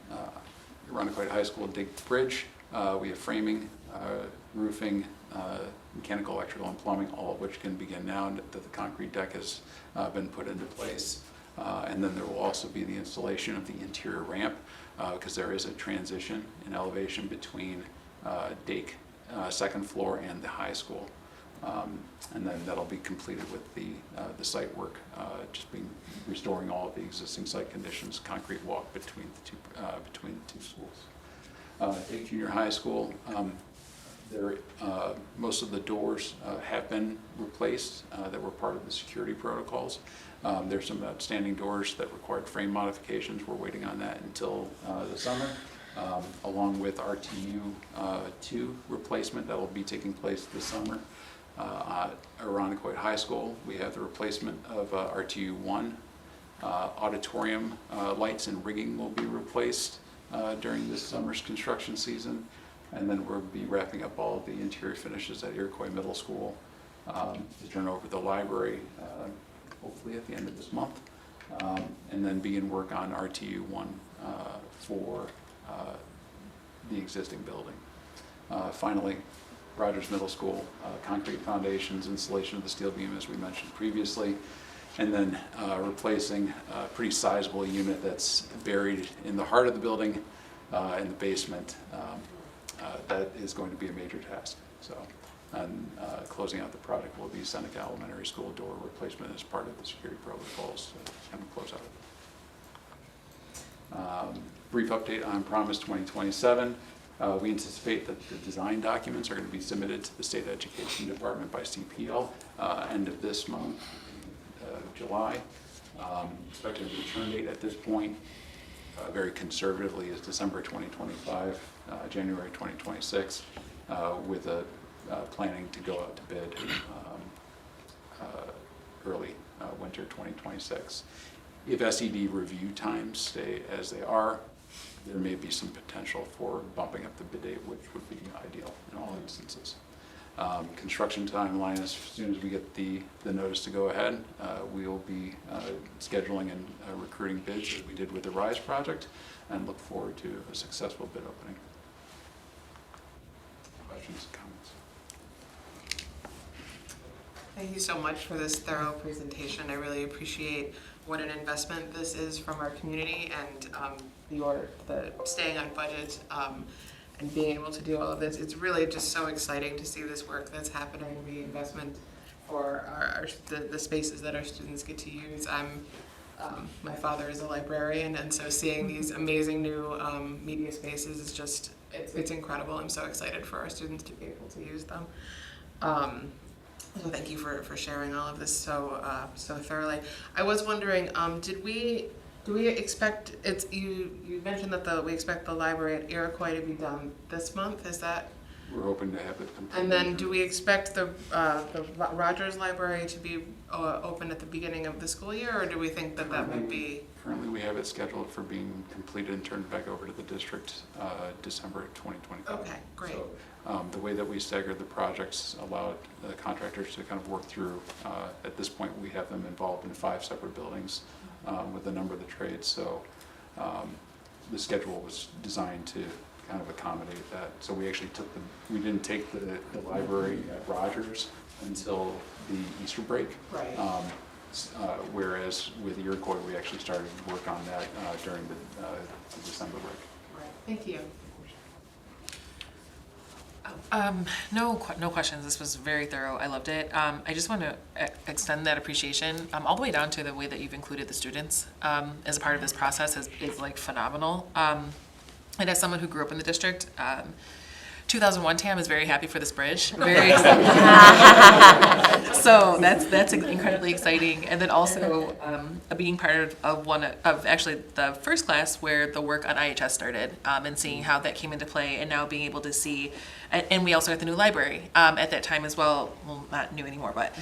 Speaker 15: Irondequoit High School Dig Bridge, we have framing, roofing, mechanical, electrical, and plumbing, all of which can begin now that the concrete deck has been put into place. And then there will also be the installation of the interior ramp, because there is a transition in elevation between Dake second floor and the high school. And then that'll be completed with the site work, just being restoring all of the existing site conditions, concrete walk between the two schools. Dake Junior High School, most of the doors have been replaced that were part of the security protocols. There's some outstanding doors that required frame modifications. We're waiting on that until the summer, along with RTU 2 replacement that will be taking place this summer. At Irondequoit High School, we have the replacement of RTU 1. Auditorium lights and rigging will be replaced during this summer's construction season. And then we'll be wrapping up all of the interior finishes at Iroquois Middle School to turn over the library, hopefully at the end of this month, and then begin work on RTU 1 for the existing building. Finally, Rogers Middle School, concrete foundations, installation of the steel beam as we mentioned previously, and then replacing a pretty sizable unit that's buried in the heart of the building in the basement. That is going to be a major task. So, and closing out the project will be Seneca Elementary School door replacement as part of the security protocols to kind of close out. Brief update on Promise 2027. We anticipate that the design documents are going to be submitted to the State Education Department by CPL end of this month, July. Expected return date at this point, very conservatively, is December 2025, January 2026, with a planning to go out to bid early winter 2026. If SED review times stay as they are, there may be some potential for bumping up the bid date, which would be ideal in all instances. Construction timeline, as soon as we get the notice to go ahead, we will be scheduling and recruiting bids as we did with the RISE project, and look forward to a successful bid opening. Questions, comments?
Speaker 3: Thank you so much for this thorough presentation. I really appreciate what an investment this is from our community, and the staying on budget and being able to do all of this. It's really just so exciting to see this work that's happening, the investment for the spaces that our students get to use. My father is a librarian, and so seeing these amazing new media spaces is just, it's incredible. I'm so excited for our students to be able to use them. So thank you for sharing all of this so thoroughly. I was wondering, do we expect, you mentioned that we expect the library at Iroquois to be done this month, is that?
Speaker 15: We're hoping to have it completed.
Speaker 3: And then do we expect the Rogers Library to be open at the beginning of the school year, or do we think that would be?
Speaker 15: Currently, we have it scheduled for being completed and turned back over to the district December 2025.
Speaker 3: Okay, great.
Speaker 15: So the way that we staggered the projects allowed the contractors to kind of work through. At this point, we have them involved in 5 separate buildings with a number of the trades. So the schedule was designed to kind of accommodate that. So we actually we didn't take the library at Rogers until the Easter break.
Speaker 3: Right.
Speaker 15: Whereas with Irondequoit, we actually started work on that during the December break.
Speaker 3: Right, thank you.
Speaker 7: No questions. This was very thorough. I loved it. I just want to extend that appreciation all the way down to the way that you've included the students as a part of this process is like phenomenal. And as someone who grew up in the district, 2001 Tam is very happy for this bridge. Very excited. So that's incredibly exciting. And then also being part of one of actually the first class where the work on IHS started and seeing how that came into play and now being able to see, and we also had the new library at that time as well. Well, not new anymore, but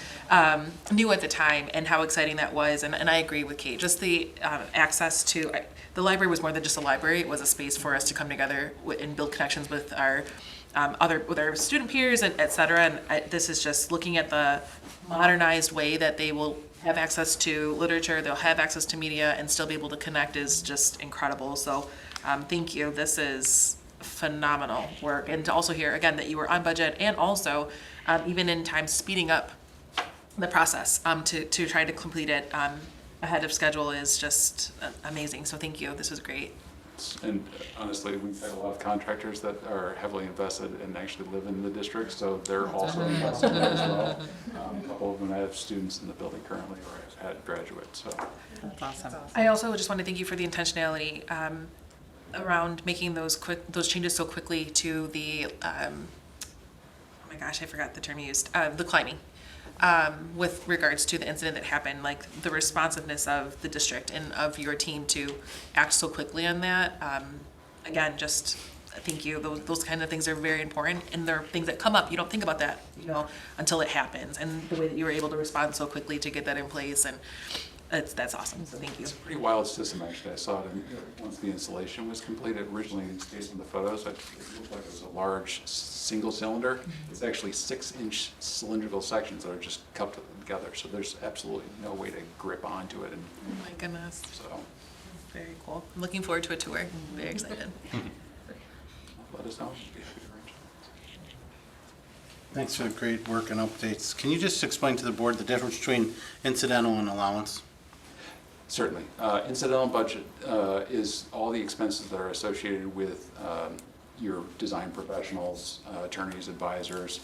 Speaker 7: new at the time, and how exciting that was. And I agree with Kate, just the access to, the library was more than just a library. It was a space for us to come together and build connections with our with our student peers, and et cetera. And this is just looking at the modernized way that they will have access to literature, they'll have access to media, and still be able to connect is just incredible. So thank you. This is phenomenal work. And to also hear, again, that you were on budget and also even in time speeding up the process to try to complete it ahead of schedule is just amazing. So thank you. This was great.
Speaker 15: And honestly, we've had a lot of contractors that are heavily invested and actually live in the district, so they're also invested as well. A couple of them have students in the building currently or have had graduates, so.
Speaker 7: That's awesome. I also just want to thank you for the intentionality around making those changes so quickly to the, oh my gosh, I forgot the term you used, the climbing. With regards to the incident that happened, like the responsiveness of the district and of your team to act so quickly on that. Again, just thank you. Those kind of things are very important, and they're things that come up. You don't think about that, until it happens. And the way that you were able to respond so quickly to get that in place, and that's awesome. So thank you.
Speaker 15: It's a pretty wild system, actually. I saw it once the installation was completed. Originally, based on the photos, it looked like it was a large single cylinder. It's actually 6-inch cylindrical sections that are just coupled together. So there's absolutely no way to grip onto it.
Speaker 7: Oh my goodness.
Speaker 15: So
Speaker 7: Very cool. I'm looking forward to a tour. I'm very excited.
Speaker 15: let us know. We'd be happy to arrange it.
Speaker 9: Thanks for the great work and updates. Can you just explain to the board the difference between incidental and allowance?
Speaker 15: Certainly. Incidental budget is all the expenses that are associated with your design professionals, attorneys, advisors,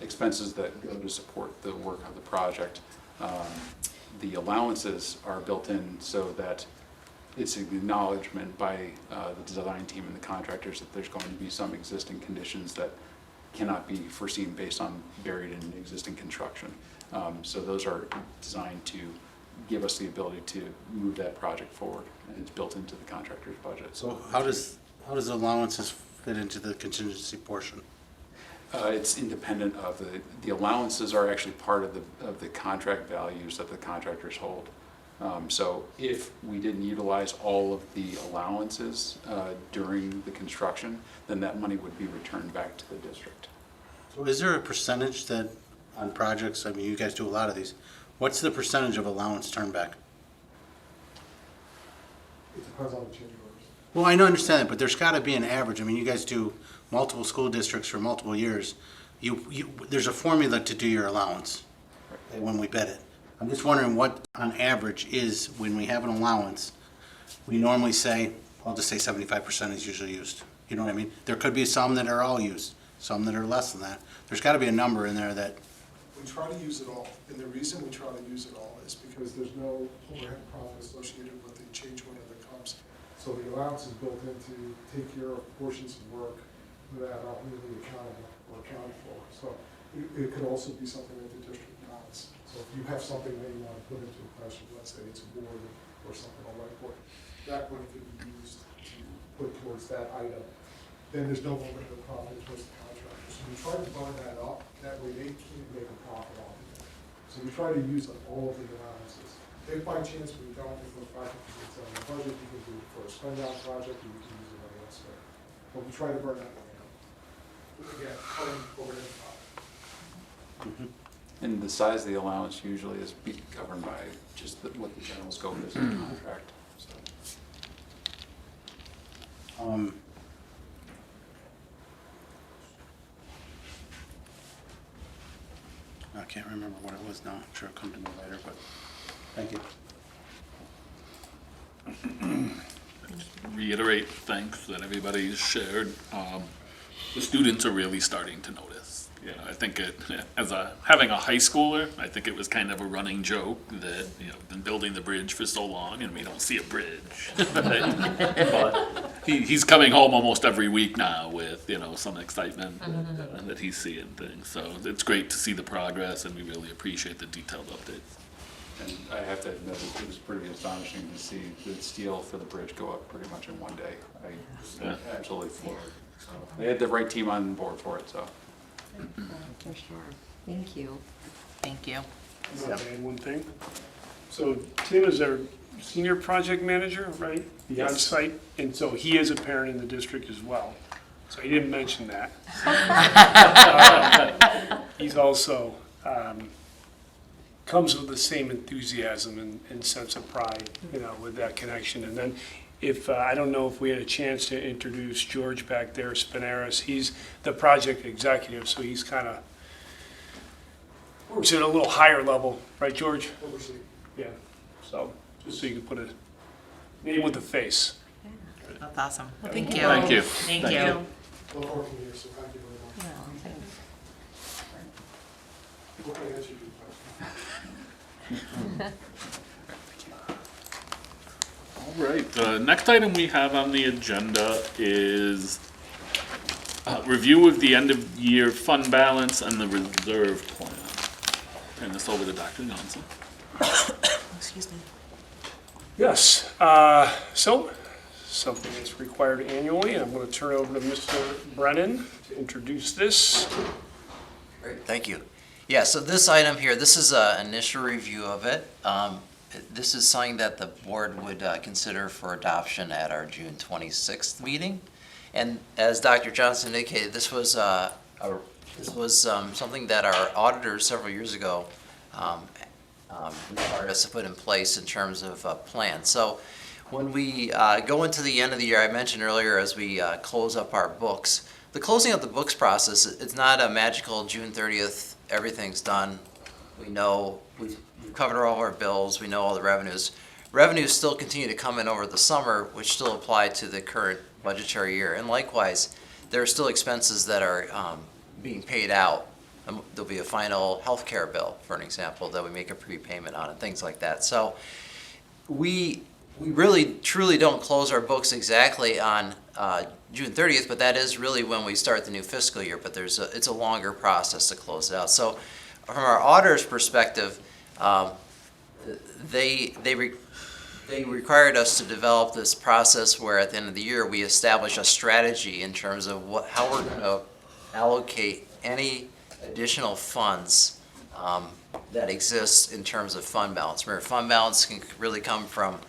Speaker 15: expenses that go to support the work of the project. The allowances are built in so that it's an acknowledgement by the design team and the contractors that there's going to be some existing conditions that cannot be foreseen based on buried in existing construction. So those are designed to give us the ability to move that project forward, and it's built into the contractor's budget.
Speaker 9: So how does allowances fit into the contingency portion?
Speaker 15: It's independent of the allowances are actually part of the contract values that the contractors hold. So if we didn't utilize all of the allowances during the construction, then that money would be returned back to the district.
Speaker 9: So is there a percentage that on projects, I mean, you guys do a lot of these, what's the percentage of allowance turned back?
Speaker 16: It depends on the change orders.
Speaker 9: Well, I don't understand that, but there's got to be an average. I mean, you guys do multiple school districts for multiple years. There's a formula to do your allowance when we bid it. I'm just wondering what, on average, is when we have an allowance, we normally say, I'll just say 75% is usually used. You know what I mean? There could be some that are all used, some that are less than that. There's got to be a number in there that.
Speaker 16: We try to use it all, and the reason we try to use it all is because there's no overhead profit associated with the change order that comes. So the allowance is built in to take care of portions of work that aren't really accountable or accounted for. So it could also be something that the district counts. So if you have something that you want to put into a classroom, let's say it's a board or something on whiteboard, that money could be used to put towards that item. Then there's no overhead profit towards the contractor. So we try to burn that up. That way they can't make a profit off of it. So we try to use up all of the allowances. If by chance we don't, if we're practically it's on the budget, we can do it for a spend down project, and we can use the money elsewhere. But we try to burn that money out. Again, cutting overhead profit.
Speaker 15: And the size of the allowance usually is governed by just what the general scope is of the contract. So.
Speaker 9: can't remember what it was now. I'm sure it'll come to me later, but thank you.
Speaker 1: Reiterate thanks that everybody's shared. The students are really starting to notice. You know, I think having a high schooler, I think it was kind of a running joke that, you know, been building the bridge for so long and we don't see a bridge. But he's coming home almost every week now with, you know, some excitement that he's seeing things. So it's great to see the progress, and we really appreciate the detailed updates.
Speaker 15: And I have to admit, it was pretty astonishing to see the steel for the bridge go up pretty much in one day. I was absolutely floored. So they had the right team on board for it, so.
Speaker 11: For sure. Thank you.
Speaker 2: Thank you.
Speaker 4: I'd like to add one thing. So Tim is our senior project manager, right? The on-site, and so he is a parent in the district as well. So he didn't mention that. He's also, comes with the same enthusiasm and sense of pride, you know, with that connection. And then I don't know if we had a chance to introduce George back there, Spinaris. He's the project executive, so he's kind of works at a little higher level, right, George? Yeah, so just so you can put a name with a face.
Speaker 2: That's awesome.
Speaker 13: Thank you.
Speaker 1: Thank you.
Speaker 2: Thank
Speaker 1: Thank
Speaker 2: you.
Speaker 1: you.
Speaker 16: Both working here, so thank you very much. Hope I answered your question.
Speaker 1: All right, the next item we have on the agenda is review of the end-of-year fund balance and the reserve plan. Turn this over to Dr. Johnson.
Speaker 7: Excuse me.
Speaker 4: Yes, so something that's required annually. I'm going to turn it over to Mr. Brennan to introduce this.
Speaker 5: Great, thank you. Yeah, so this item here, this is an initial review of it. This is something that the board would consider for adoption at our June 26th meeting. And as Dr. Johnson indicated, this was something that our auditors several years ago required us to put in place in terms of a plan. So when we go into the end of the year, I mentioned earlier, as we close up our books, the closing of the books process, it's not a magical June 30th, everything's done. We know we've covered all of our bills, we know all the revenues. Revenues still continue to come in over the summer, which still apply to the current budgetary year. And likewise, there are still expenses that are being paid out. There'll be a final healthcare bill, for an example, that we make a prepayment on and things like that. So we really truly don't close our books exactly on June 30th, but that is really when we start the new fiscal year. But it's a longer process to close it out. So from our auditor's perspective, they required us to develop this process where at the end of the year we establish a strategy in terms of how we're going to allocate any additional funds that exist in terms of fund balance. Remember, fund balance can really come from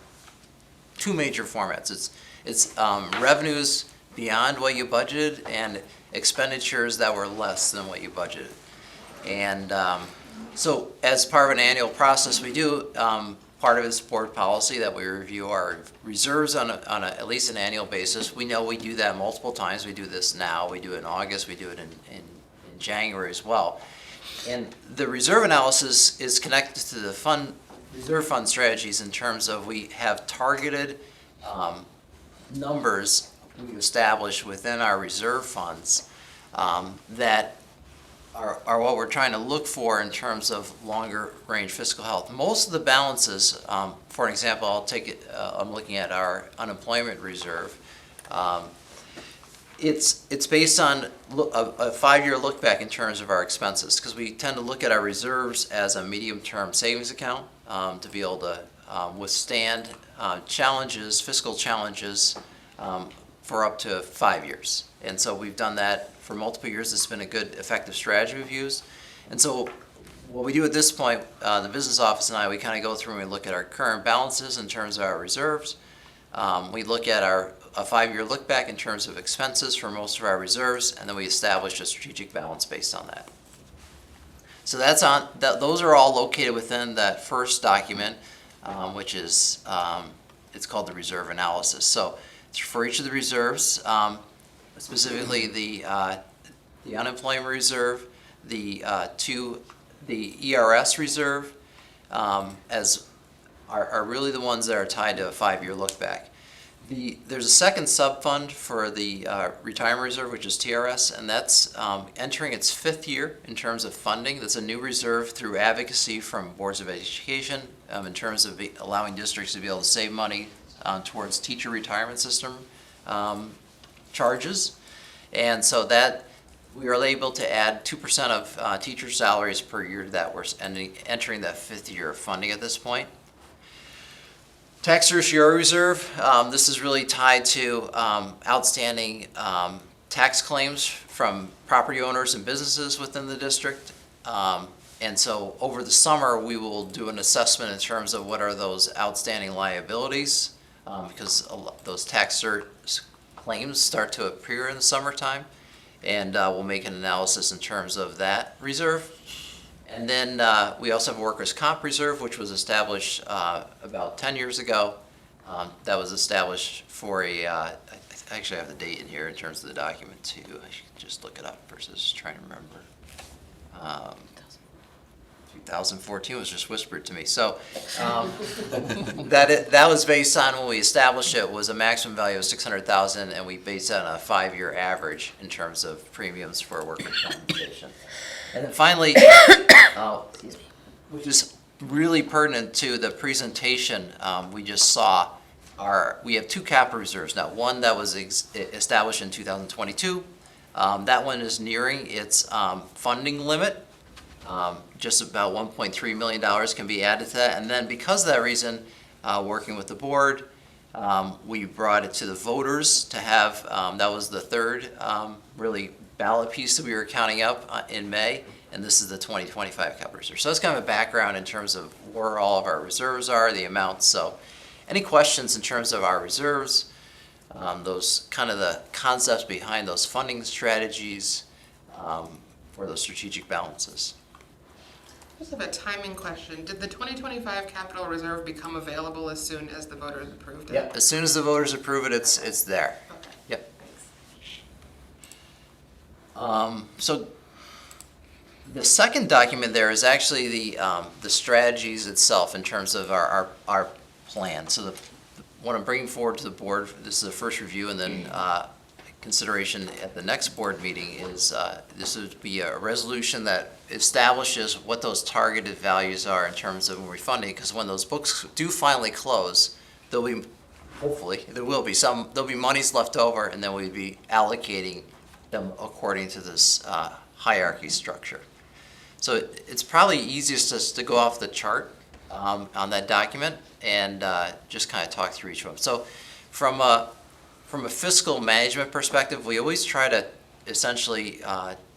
Speaker 5: two major formats. It's revenues beyond what you budgeted and expenditures that were less than what you budgeted. And so as part of an annual process we do, part of it is board policy that we review our reserves on at least an annual basis. We know we do that multiple times. We do this now, we do it in August, we do it in January as well. And the reserve analysis is connected to the reserve fund strategies in terms of we have targeted numbers we establish within our reserve funds that are what we're trying to look for in terms of longer range fiscal health. Most of the balances, for example, I'm looking at our unemployment reserve. It's based on a 5-year look back in terms of our expenses, because we tend to look at our reserves as a medium-term savings account to be able to withstand challenges, fiscal challenges, for up to 5 years. And so we've done that for multiple years. It's been a good, effective strategy we've used. And so what we do at this point, the business office and I, we kind of go through and we look at our current balances in terms of our reserves. We look at a 5-year look back in terms of expenses for most of our reserves, and then we establish a strategic balance based on that. So those are all located within that first document, which is, it's called the reserve analysis. So for each of the reserves, specifically the unemployment reserve, the two the ERS reserve as are really the ones that are tied to a 5-year look back. There's a second sub-fund for the retirement reserve, which is TRS, and that's entering its 5th year in terms of funding. That's a new reserve through advocacy from boards of education in terms of allowing districts to be able to save money towards teacher retirement system charges. And so that we are able to add 2% of teacher salaries per year that we're entering that 5th year of funding at this point. Tax certiorari reserve, this is really tied to outstanding tax claims from property owners and businesses within the district. And so over the summer, we will do an assessment in terms of what are those outstanding liabilities, because those tax cert claims start to appear in the summertime. And we'll make an analysis in terms of that reserve. And then we also have a workers' comp reserve, which was established about 10 years ago. That was established for I actually have the date in here in terms of the document too. I should just look it up versus trying to remember. 2014 was just whispered to me. So that was based on, when we established it, was a maximum value of $600,000, and we based that on a 5-year average in terms of premiums for workers' compensation. And then finally, which is really pertinent to the presentation we just saw, we have 2 capital reserves now. One that was established in 2022. That one is nearing its funding limit. Just about $1.3 million can be added to that. And then because of that reason, working with the board, we brought it to the voters to have, that was the 3rd really ballot piece that we were counting up in May, and this is the 2025 capital reserve. So that's kind of a background in terms of where all of our reserves are, the amounts. So any questions in terms of our reserves, those kind of the concepts behind those funding strategies for those strategic balances?
Speaker 3: I just have a timing question. Did the 2025 capital reserve become available as soon as the voters approved it?
Speaker 5: Yep, as soon as the voters approve it, it's there.
Speaker 3: Okay.
Speaker 5: Yep. So the second document there is actually the strategies itself in terms of our plan. So what I'm bringing forward to the board, this is the first review, and then consideration at the next board meeting is this would be a resolution that establishes what those targeted values are in terms of refunding, because when those books do finally close, there'll be, hopefully, there'll be monies left over, and then we'd be allocating them according to this hierarchy structure. So it's probably easiest just to go off the chart on that document and just kind of talk through each one. So from a fiscal management perspective, we always try to essentially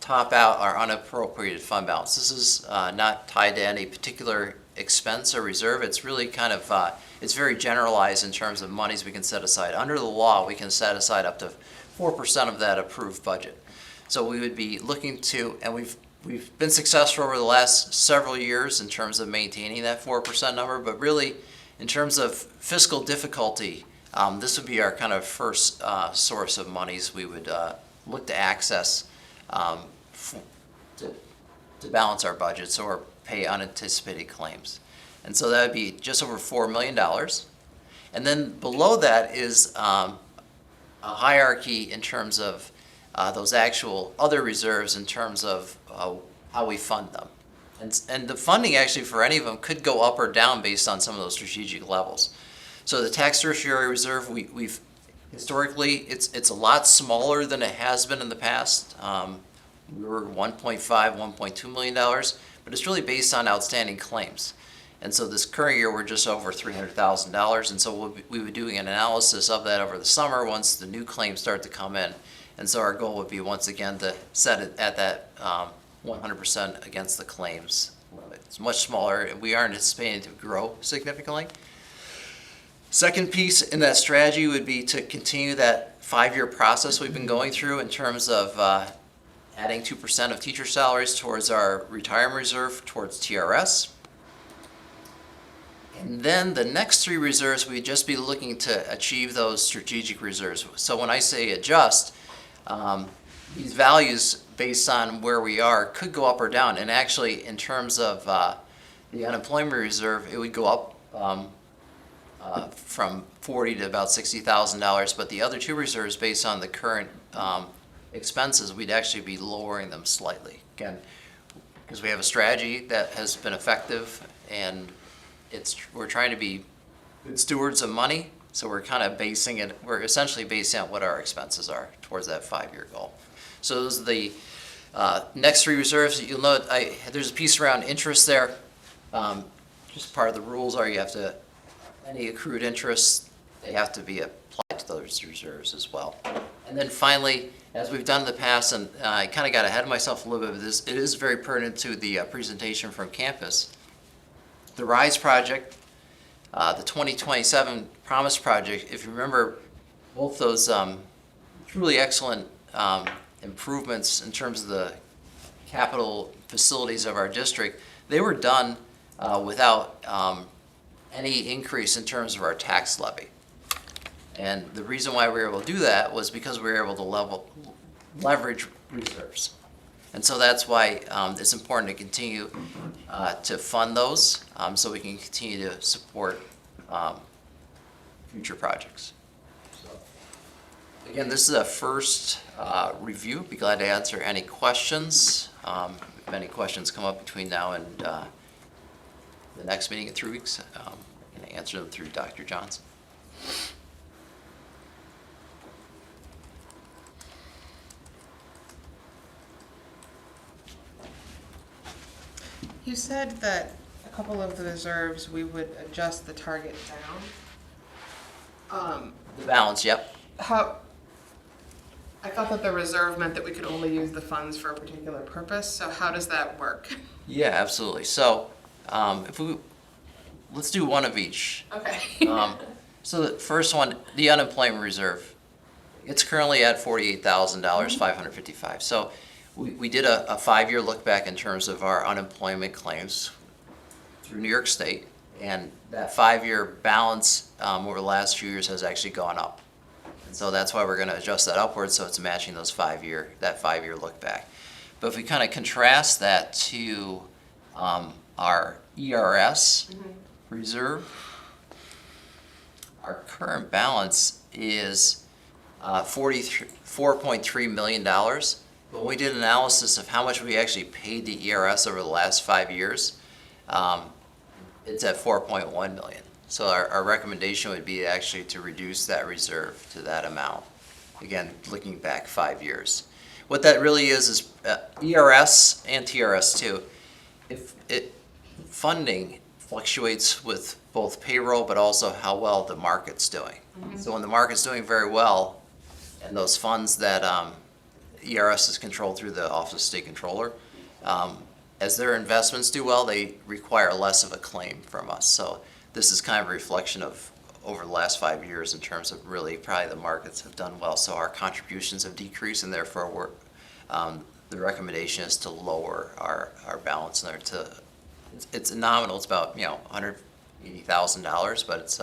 Speaker 5: top out our unappropriated fund balance. This is not tied to any particular expense or reserve. It's really kind of, it's very generalized in terms of monies we can set aside. Under the law, we can set aside up to 4% of that approved budget. So we would be looking to, and we've been successful over the last several years in terms of maintaining that 4% number, but really in terms of fiscal difficulty, this would be our kind of first source of monies we would look to access to balance our budgets or pay unanticipated claims. And so that would be just over $4 million. And then below that is a hierarchy in terms of those actual other reserves in terms of how we fund them. And the funding actually for any of them could go up or down based on some of those strategic levels. So the tax tertiary reserve, we've historically, it's a lot smaller than it has been in the past. We were $1.5, $1.2 million, but it's really based on outstanding claims. And so this current year, we're just over $300,000, and so we would be doing an analysis of that over the summer once the new claims start to come in. And so our goal would be once again to set it at that 100% against the claims limit. It's much smaller, and we are anticipating to grow significantly. Second piece in that strategy would be to continue that 5-year process we've been going through in terms of adding 2% of teacher salaries towards our retirement reserve towards TRS. And then the next 3 reserves, we'd just be looking to achieve those strategic reserves. So when I say adjust, these values based on where we are, could go up or down. And actually, in terms of the unemployment reserve, it would go up from $40,000 to about $60,000. But the other two reserves, based on the current expenses, we'd actually be lowering them slightly. Again, because we have a strategy that has been effective, and we're trying to be good stewards of money. So we're kind of we're essentially basing on what our expenses are towards that 5-year goal. So those are the next three reserves. You'll note there's a piece around interest there. Just part of the rules are any accrued interest, they have to be applied to those reserves as well. And then finally, as we've done in the past, and I kind of got ahead of myself a little bit with this, it is very pertinent to the presentation from campus. The RISE project, the 2027 Promise project, if you remember, both those truly excellent improvements in terms of the capital facilities of our district, they were done without any increase in terms of our tax levy. And the reason why we were able to do that was because we were able to leverage reserves. And so that's why it's important to continue to fund those so we can continue to support future projects. So, again, this is a first review. Be glad to answer any questions. If any questions come up between now and the next meeting in 3 weeks, I can answer them through Dr. Johnson.
Speaker 3: You said that a couple of the reserves, we would adjust the target down.
Speaker 5: The balance, yep.
Speaker 3: I thought that the reserve meant that we could only use the funds for a particular purpose, so how does that work?
Speaker 5: Yeah, absolutely. So let's do one of each.
Speaker 3: Okay.
Speaker 5: So the first one, the unemployment reserve, it's currently at $48,555. So we did a 5-year look back in terms of our unemployment claims through New York State, and that 5-year balance over the last few years has actually gone up. And so that's why we're going to adjust that upwards, so it's matching that 5-year look back. But if we kind of contrast that to our ERS reserve, our current balance is $44.3 million. But when we did an analysis of how much we actually paid the ERS over the last 5 years, it's at $4.1 million. So our recommendation would be actually to reduce that reserve to that amount. Again, looking back 5 years. What that really is ERS and TRS too. Funding fluctuates with both payroll, but also how well the market's doing. So when the market's doing very well, and those funds that ERS is controlled through the Office of State Controller, as their investments do well, they require less of a claim from us. So this is kind of a reflection of over the last 5 years in terms of really probably the markets have done well. So our contributions have decreased, and therefore the recommendation is to lower our balance there to, it's nominal, it's about $180,000, but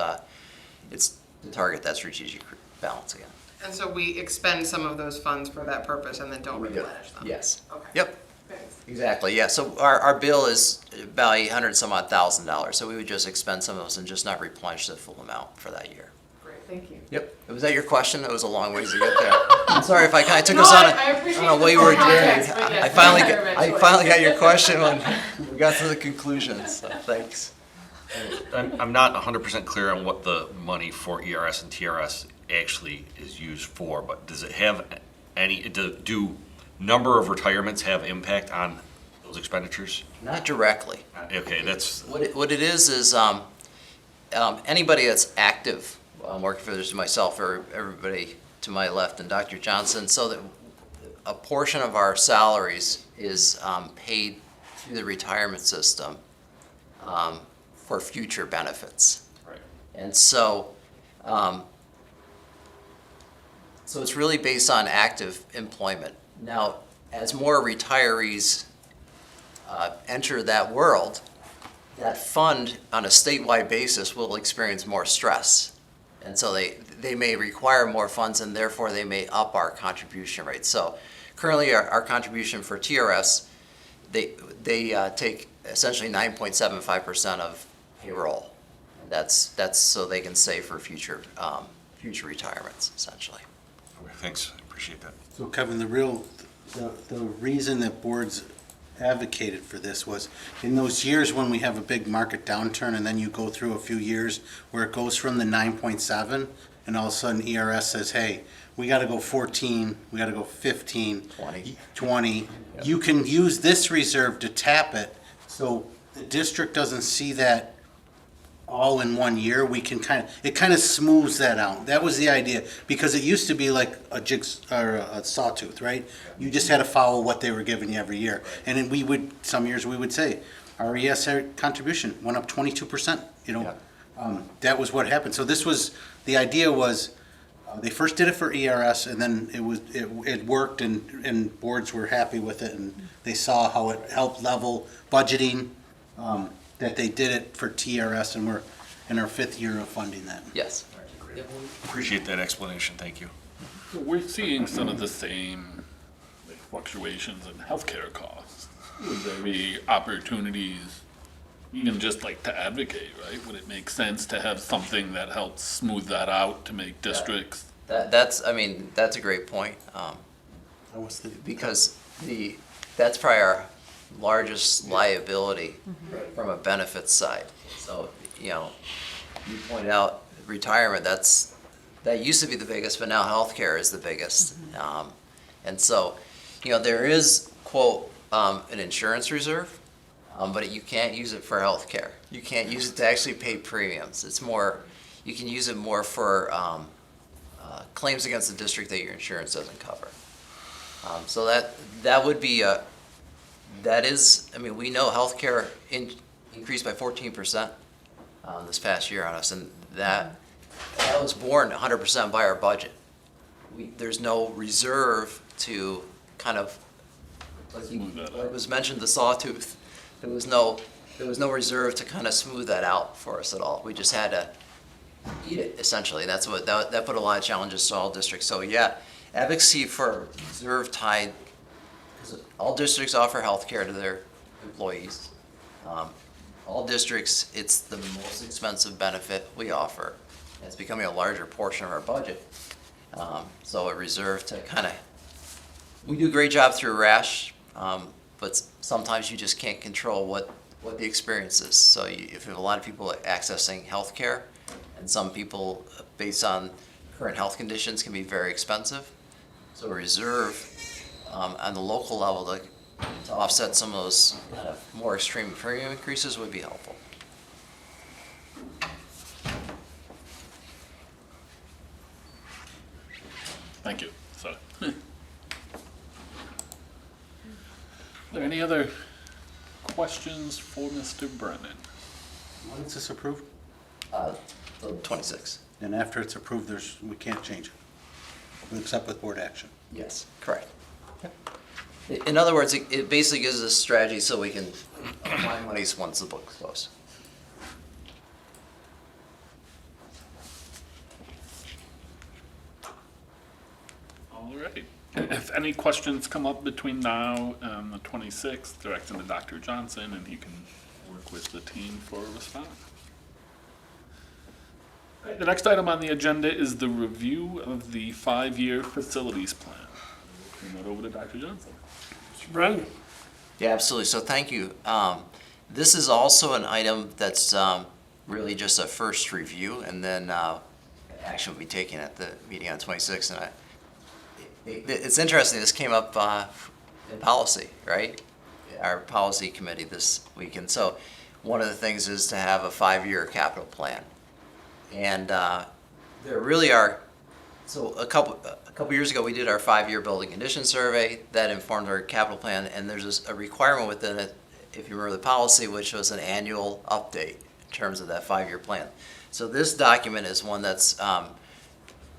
Speaker 5: it's the target that strategic balance again.
Speaker 3: And so we expend some of those funds for that purpose and then don't replenish them?
Speaker 5: Yes.
Speaker 3: Okay.
Speaker 5: Yep.
Speaker 3: Thanks.
Speaker 5: Exactly, yeah. So our bill is about $800,000. So we would just expend some of those and just not replenish the full amount for that year.
Speaker 3: Great, thank you.
Speaker 5: Yep. Was that your question? It was a long ways to get there. I'm sorry if I kind of took us on a wayward journey. I finally got your question when we got to the conclusion, so thanks.
Speaker 8: I'm not 100% clear on what the money for ERS and TRS actually is used for, but does it have do number of retirements have impact on those expenditures?
Speaker 5: Not directly.
Speaker 8: Okay, that's...
Speaker 5: What it is anybody that's active, working for this myself or everybody to my left and Dr. Johnson, so that a portion of our salaries is paid through the retirement system for future benefits.
Speaker 8: Right.
Speaker 5: And so it's really based on active employment. Now, as more retirees enter that world, that fund on a statewide basis will experience more stress. And so they may require more funds, and therefore they may up our contribution rate. So currently our contribution for TRS, they take essentially 9.75% of payroll. That's so they can save for future retirements, essentially.
Speaker 8: Okay, thanks, I appreciate that.
Speaker 9: So Kevin, the reason that boards advocated for this was in those years when we have a big market downturn and then you go through a few years where it goes from the 9.7 and all of a sudden ERS says, hey, we gotta go 14, we gotta go 15, 20. You can use this reserve to tap it, so the district doesn't see that all in one year. We can it kind of smooths that out. That was the idea, because it used to be like a or a sawtooth, right? You just had to follow what they were giving you every year. And then some years we would say, our ES contribution went up 22%, that was what happened. So the idea was, they first did it for ERS, and then it worked, and boards were happy with it, and they saw how it helped level budgeting, that they did it for TRS, and we're in our 5th year of funding that.
Speaker 5: Yes.
Speaker 8: Appreciate that explanation, thank you.
Speaker 1: We're seeing some of the same fluctuations in healthcare costs. Would there be opportunities, even just like to advocate, right? Would it make sense to have something that helps smooth that out to make districts?
Speaker 5: That's a great point. Because that's probably our largest liability from a benefits side. So, you pointed out retirement, that used to be the biggest, but now healthcare is the biggest. And so, there is, quote, an insurance reserve, but you can't use it for healthcare. You can't use it to actually pay premiums. It's more, you can use it more for claims against the district that your insurance doesn't cover. So that would be we know healthcare increased by 14% this past year on us, and that was borne 100% by our budget. There's no reserve to kind of, like was mentioned, the sawtooth. There was no reserve to kind of smooth that out for us at all. We just had to eat it, essentially. That's what that put a lot of challenges to all districts. So yeah, advocacy for reserve tied. All districts offer health care to their employees. All districts, it's the most expensive benefit we offer. It's becoming a larger portion of our budget. So a reserve to we do a great job through RASH, but sometimes you just can't control what the experience is. So if you have a lot of people accessing health care, and some people, based on current health conditions, can be very expensive. So a reserve on the local level to offset some of those kind of more extreme premium increases would be helpful.
Speaker 1: Thank you. So, are there any other questions for Mr. Brennan?
Speaker 9: When is this approved?
Speaker 5: The 26.
Speaker 9: And after it's approved, we can't change it, except with board action.
Speaker 5: Yes, correct. In other words, it basically gives us a strategy so we can apply monies once the book's closed.
Speaker 1: All right. If any questions come up between now and the 26th, direct them to Dr. Johnson, and he can work with the team for a response. The next item on the agenda is the review of the 5-year facilities plan. Turn that over to Dr. Johnson.
Speaker 4: Mr. Brennan?
Speaker 5: Yeah, absolutely. So thank you. This is also an item that's really just a first review, and then action will be taken at the meeting on 26th. And it's interesting, this came up in policy, right? Our policy committee this week. And so one of the things is to have a 5-year capital plan. And there really are, so a couple years ago, we did our 5-year building condition survey that informed our capital plan, and there's a requirement within it, if you remember the policy, which was an annual update in terms of that 5-year plan. So this document is one that's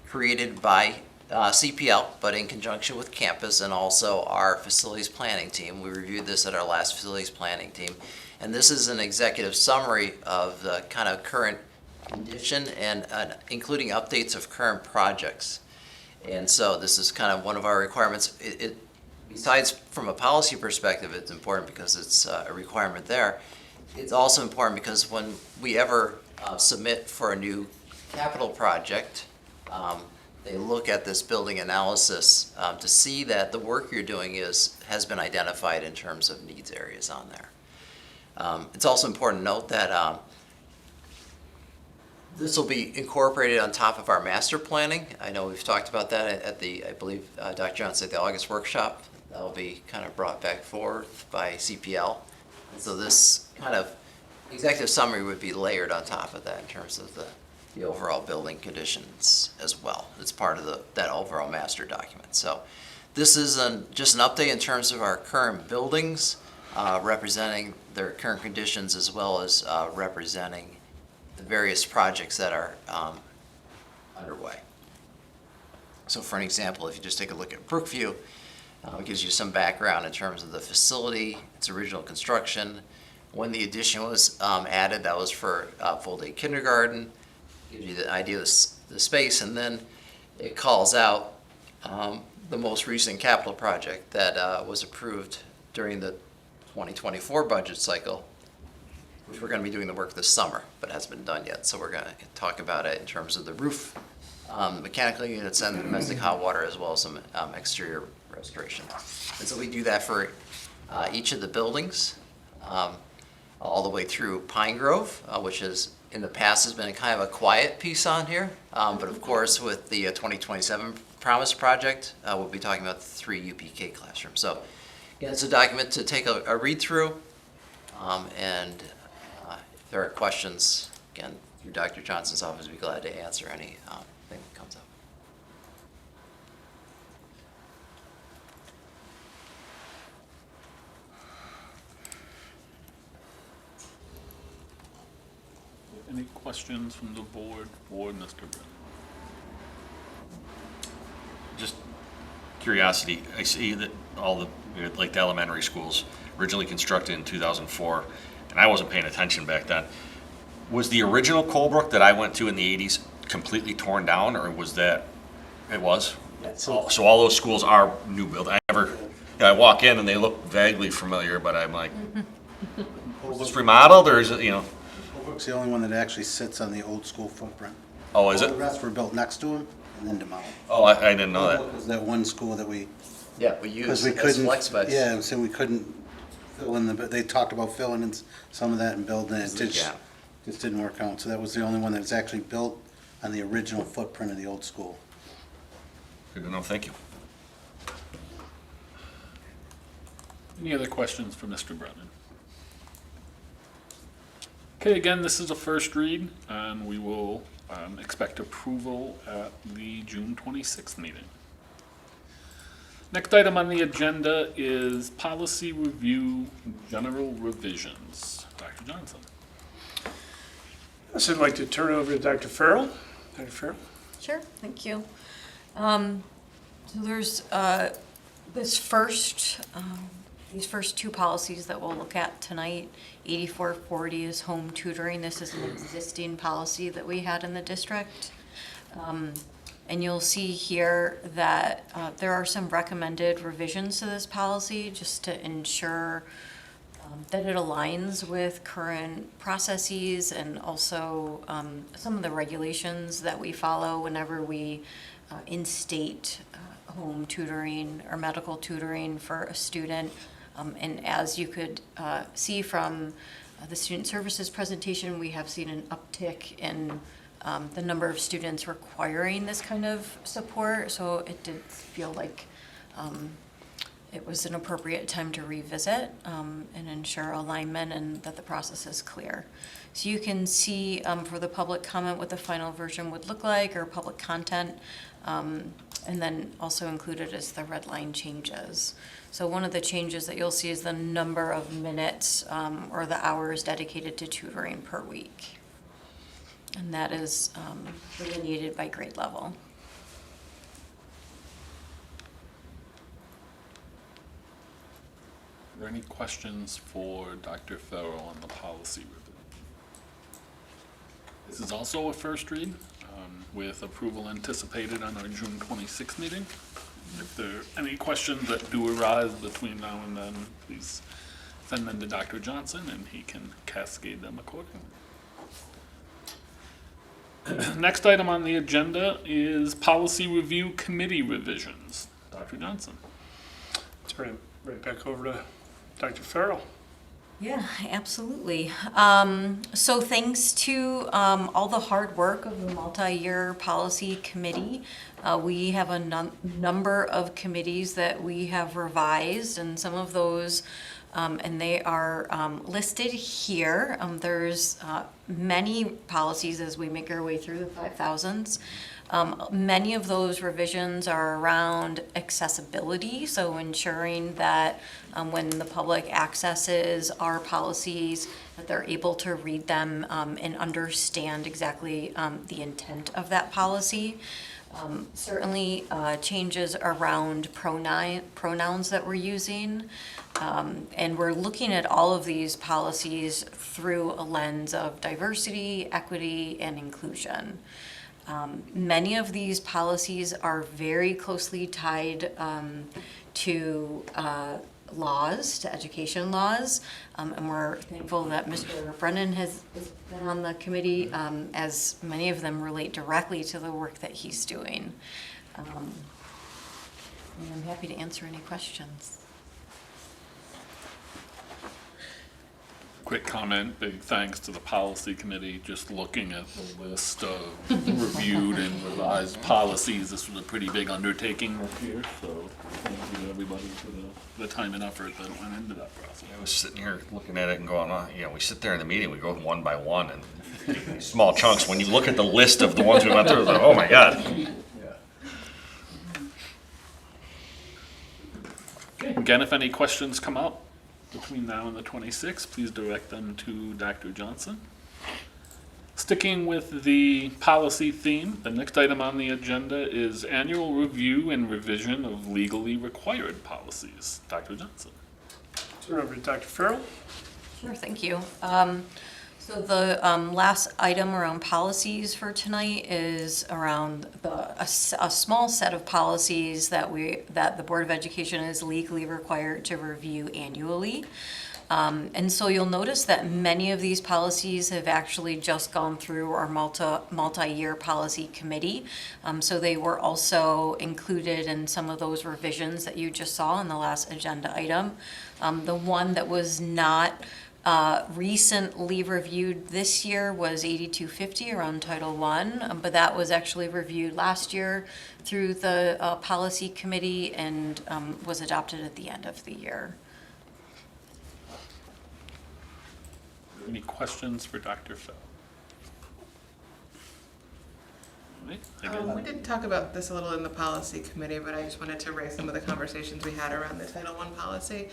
Speaker 5: created by CPL, but in conjunction with campus and also our facilities planning team. We reviewed this at our last facilities planning team, and this is an executive summary of the kind of current condition and including updates of current projects. And so this is kind of one of our requirements. besides from a policy perspective, it's important because it's a requirement there. It's also important because when we ever submit for a new capital project, they look at this building analysis to see that the work you're doing has been identified in terms of needs areas on there. It's also important to note that this will be incorporated on top of our master planning. I know we've talked about that at the, I believe, Dr. Johnson, at the August workshop. That will be kind of brought back forward by CPL. And so this kind of executive summary would be layered on top of that in terms of the overall building conditions as well. It's part of that overall master document. So this is just an update in terms of our current buildings, representing their current conditions as well as representing the various projects that are underway. So for an example, if you just take a look at Brookview, it gives you some background in terms of the facility, its original construction, when the addition was added, that was for full-day kindergarten, gives you the idea of the space, and then it calls out the most recent capital project that was approved during the 2024 budget cycle, which we're going to be doing the work this summer, but hasn't been done yet. So we're going to talk about it in terms of the roof, mechanical units, and domestic hot water, as well as some exterior restoration. And so we do that for each of the buildings, all the way through Pine Grove, which is in the past has been kind of a quiet piece on here. But of course, with the 2027 Promise Project, we'll be talking about the 3 UPK classrooms. So again, it's a document to take a read through, and if there are questions, again, through Dr. Johnson's office, we'd be glad to answer anything that comes up.
Speaker 1: Any questions from the board or Mr. Brennan?
Speaker 8: Just curiosity, I see that all the, like the elementary schools, originally constructed in 2004, and I wasn't paying attention back then. Was the original Colebrook that I went to in the 80s completely torn down, or was that, it was? So all those schools are new build. I walk in and they look vaguely familiar, but I'm like, was this remodeled, or is it,
Speaker 9: Colebrook's the only one that actually sits on the old school footprint.
Speaker 8: Oh, is
Speaker 9: All
Speaker 8: it?
Speaker 9: the rest were built next to them and then demolished.
Speaker 8: Oh, I didn't know that.
Speaker 9: Colebrook was that one school that we,
Speaker 5: Yeah, we use
Speaker 9: because we
Speaker 5: as
Speaker 9: couldn't.
Speaker 5: flex space.
Speaker 9: Yeah, so we couldn't fill in they talked about filling in some of that and building it. It
Speaker 5: Yeah.
Speaker 9: just didn't work out. So that was the only one that was actually built on the original footprint of the old school.
Speaker 8: Good to know, thank you.
Speaker 1: Any other questions for Mr. Brennan? Okay, again, this is a first read, and we will expect approval at the June 26th meeting. Next item on the agenda is policy review, general revisions. Dr. Johnson.
Speaker 4: So I'd like to turn it over to Dr. Farrell. Dr. Farrell?
Speaker 10: Sure, thank you. So there's these first 2 policies that we'll look at tonight. 8440 is home tutoring. This is an existing policy that we had in the district. And you'll see here that there are some recommended revisions to this policy just to ensure that it aligns with current processes and also some of the regulations that we follow whenever we in-state home tutoring or medical tutoring for a student. And as you could see from the student services presentation, we have seen an uptick in the number of students requiring this kind of support. So it did feel like it was an appropriate time to revisit and ensure alignment and that the process is clear. So you can see for the public comment what the final version would look like, or public content, and then also included is the red line changes. So one of the changes that you'll see is the number of minutes or the hours dedicated to tutoring per week. And that is delineated by grade level.
Speaker 1: Are there any questions for Dr. Farrell on the policy review? This is also a first read with approval anticipated on our June 26th meeting. If there are any questions that do arise between now and then, please send them to Dr. Johnson and he can cascade them accordingly. Next item on the agenda is policy review committee revisions. Dr. Johnson.
Speaker 4: Turn it right back over to Dr. Farrell.
Speaker 10: Yeah, absolutely. So thanks to all the hard work of the multi-year policy committee, we have a number of committees that we have revised, and some of those, and they are listed here. There's many policies as we make our way through the 5,000s. Many of those revisions are around accessibility, so ensuring that when the public accesses our policies, that they're able to read them and understand exactly the intent of that policy. Certainly changes around pronouns that we're using. And we're looking at all of these policies through a lens of diversity, equity, and inclusion. Many of these policies are very closely tied to laws, to education laws, and we're thankful that Mr. Brennan has been on the committee, as many of them relate directly to the work that he's doing. And I'm happy to answer any questions.
Speaker 1: Quick comment, big thanks to the policy committee, just looking at the list of reviewed and revised policies. This was a pretty big undertaking this year, so thank you to everybody for the time and effort that went into that process.
Speaker 8: I was sitting here looking at it and going, we sit there in the meeting, we go one by one and small chunks. When you look at the list of the ones we went through, it's like, oh my God.
Speaker 1: Okay, again, if any questions come up between now and the 26th, please direct them to Dr. Johnson. Sticking with the policy theme, the next item on the agenda is annual review and revision of legally required policies. Dr. Johnson.
Speaker 4: Turn over to Dr. Farrell.
Speaker 10: Sure, thank you. So the last item around policies for tonight is around a small set of policies that the Board of Education is legally required to review annually. And so you'll notice that many of these policies have actually just gone through our multi-year policy committee. So they were also included in some of those revisions that you just saw in the last agenda item. The one that was not recently reviewed this year was 8250 around Title I, but that was actually reviewed last year through the policy committee and was adopted at the end of the year.
Speaker 1: Any questions for Dr. Fell?
Speaker 3: We did talk about this a little in the policy committee, but I just wanted to raise some of the conversations we had around the Title I policy.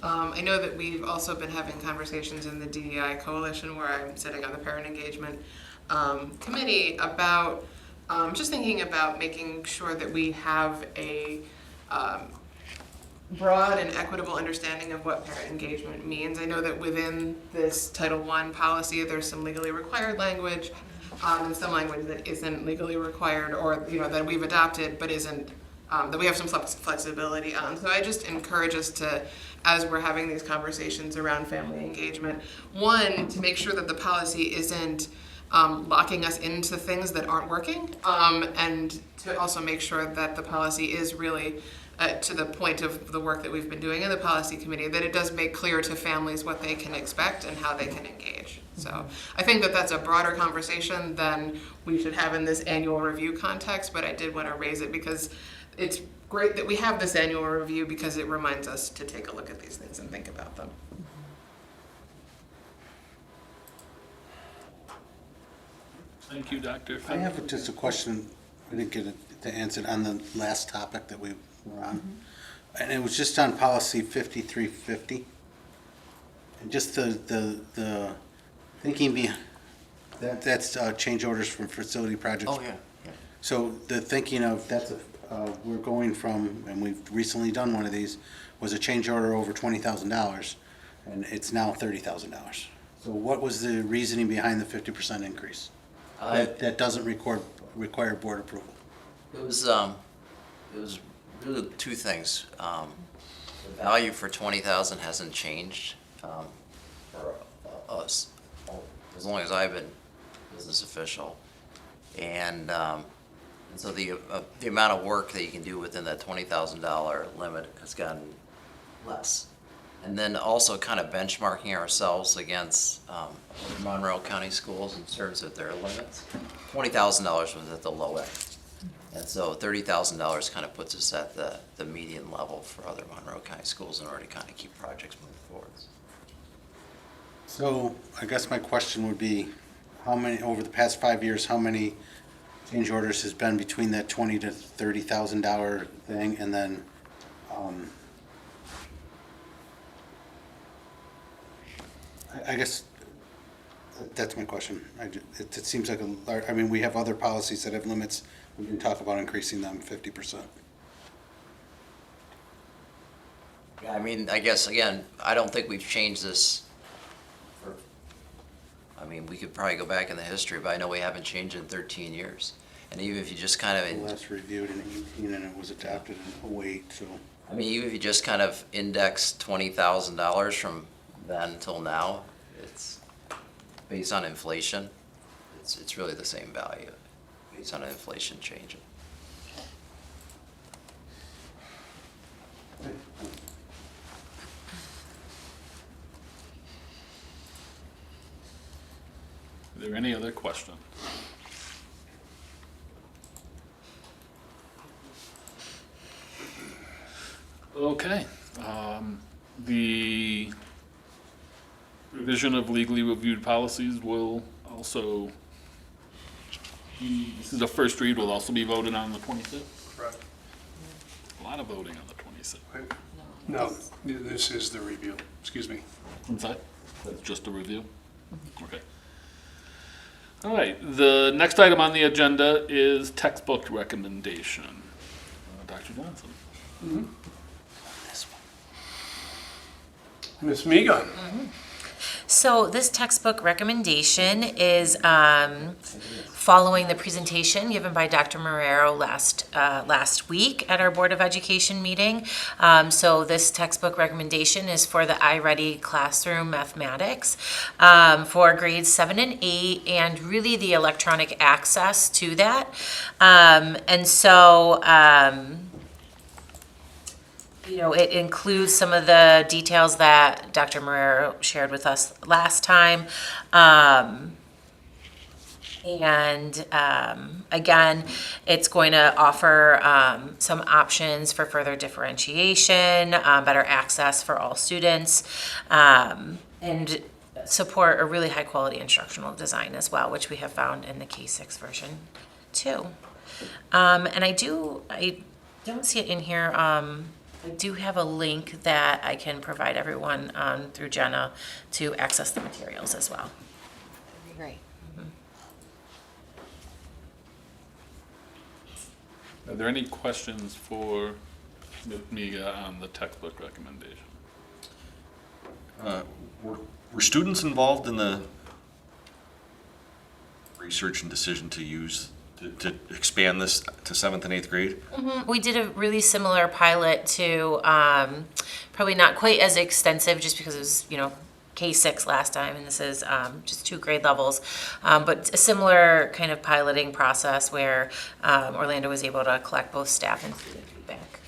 Speaker 3: I know that we've also been having conversations in the DEI coalition where I'm sitting on the parent engagement committee about just thinking about making sure that we have a broad and equitable understanding of what parent engagement means. I know that within this Title I policy, there's some legally required language, and some language that isn't legally required, or that we've adopted but isn't, that we have some flexibility on. So I just encourage us to, as we're having these conversations around family engagement, one, to make sure that the policy isn't locking us into things that aren't working, and to also make sure that the policy is really to the point of the work that we've been doing in the policy committee, that it does make clear to families what they can expect and how they can engage. So I think that that's a broader conversation than we should have in this annual review context, but I did want to raise it because it's great that we have this annual review because it reminds us to take a look at these things and think about them.
Speaker 1: Thank you, Dr.
Speaker 9: I have just a question, I didn't get it to answer on the last topic that we were on. And it was just on policy 5350. And just the thinking behind, that's change orders from facility projects.
Speaker 5: Oh, yeah.
Speaker 9: So the thinking of we're going from, and we've recently done one of these, was a change order over $20,000, and it's now $30,000. So what was the reasoning behind the 50% increase? That doesn't require board approval.
Speaker 5: It was Really two things. The value for 20,000 hasn't changed for us as long as I've been business official. And so the amount of work that you can do within that $20,000 limit has gotten less. And then also kind of benchmarking ourselves against Monroe County schools in terms of their limits. $20,000 was at the low end. And so $30,000 kind of puts us at the median level for other Monroe County schools in order to kind of keep projects moving forward.
Speaker 9: So I guess my question would be, how many, over the past 5 years, how many change orders has been between that $20,000 to $30,000 thing, and then, I guess that's my question. It seems like I mean, we have other policies that have limits. We can talk about increasing them 50%.
Speaker 5: Yeah, I mean, I guess, again, I don't think we've changed this. I mean, we could probably go back in the history, but I know we haven't changed in 13 years. And even if you just kind of...
Speaker 9: Last reviewed in 18 and it was adopted in 08, so...
Speaker 5: I mean, even if you just kind of index $20,000 from then till now, it's based on inflation. It's really the same value based on an inflation change.
Speaker 1: Are there any other questions? Okay. The revision of legally reviewed policies will also, this is a first read, will also be voted on the 26th?
Speaker 4: Correct.
Speaker 1: A lot of voting on the 26th.
Speaker 4: No, this is the review, excuse me.
Speaker 1: What's that? That's just a review? Okay. All right, the next item on the agenda is textbook recommendation. Dr. Johnson.
Speaker 4: Ms. Miga.
Speaker 2: So this textbook recommendation is following the presentation given by Dr. Marrero last week at our Board of Education meeting. So this textbook recommendation is for the iReady Classroom Mathematics for grades 7 and 8, and really the electronic access to that. And so you know, it includes some of the details that Dr. Marrero shared with us last time. Again, it's going to offer some options for further differentiation, better access for all students, and support a really high quality instructional design as well, which we have found in the K6 version too. And I don't see it in here. I do have a link that I can provide everyone through Jenna to access the materials as well.
Speaker 10: Great.
Speaker 1: Are there any questions for Ms. Miga on the textbook recommendation?
Speaker 8: Were students involved in the research and decision to use, to expand this to 7th and 8th grade?
Speaker 2: We did a really similar pilot to, probably not quite as extensive just because it was, you know, K6 last time, and this is just 2 grade levels, but a similar kind of piloting process where Orlando was able to collect both staff and student feedback.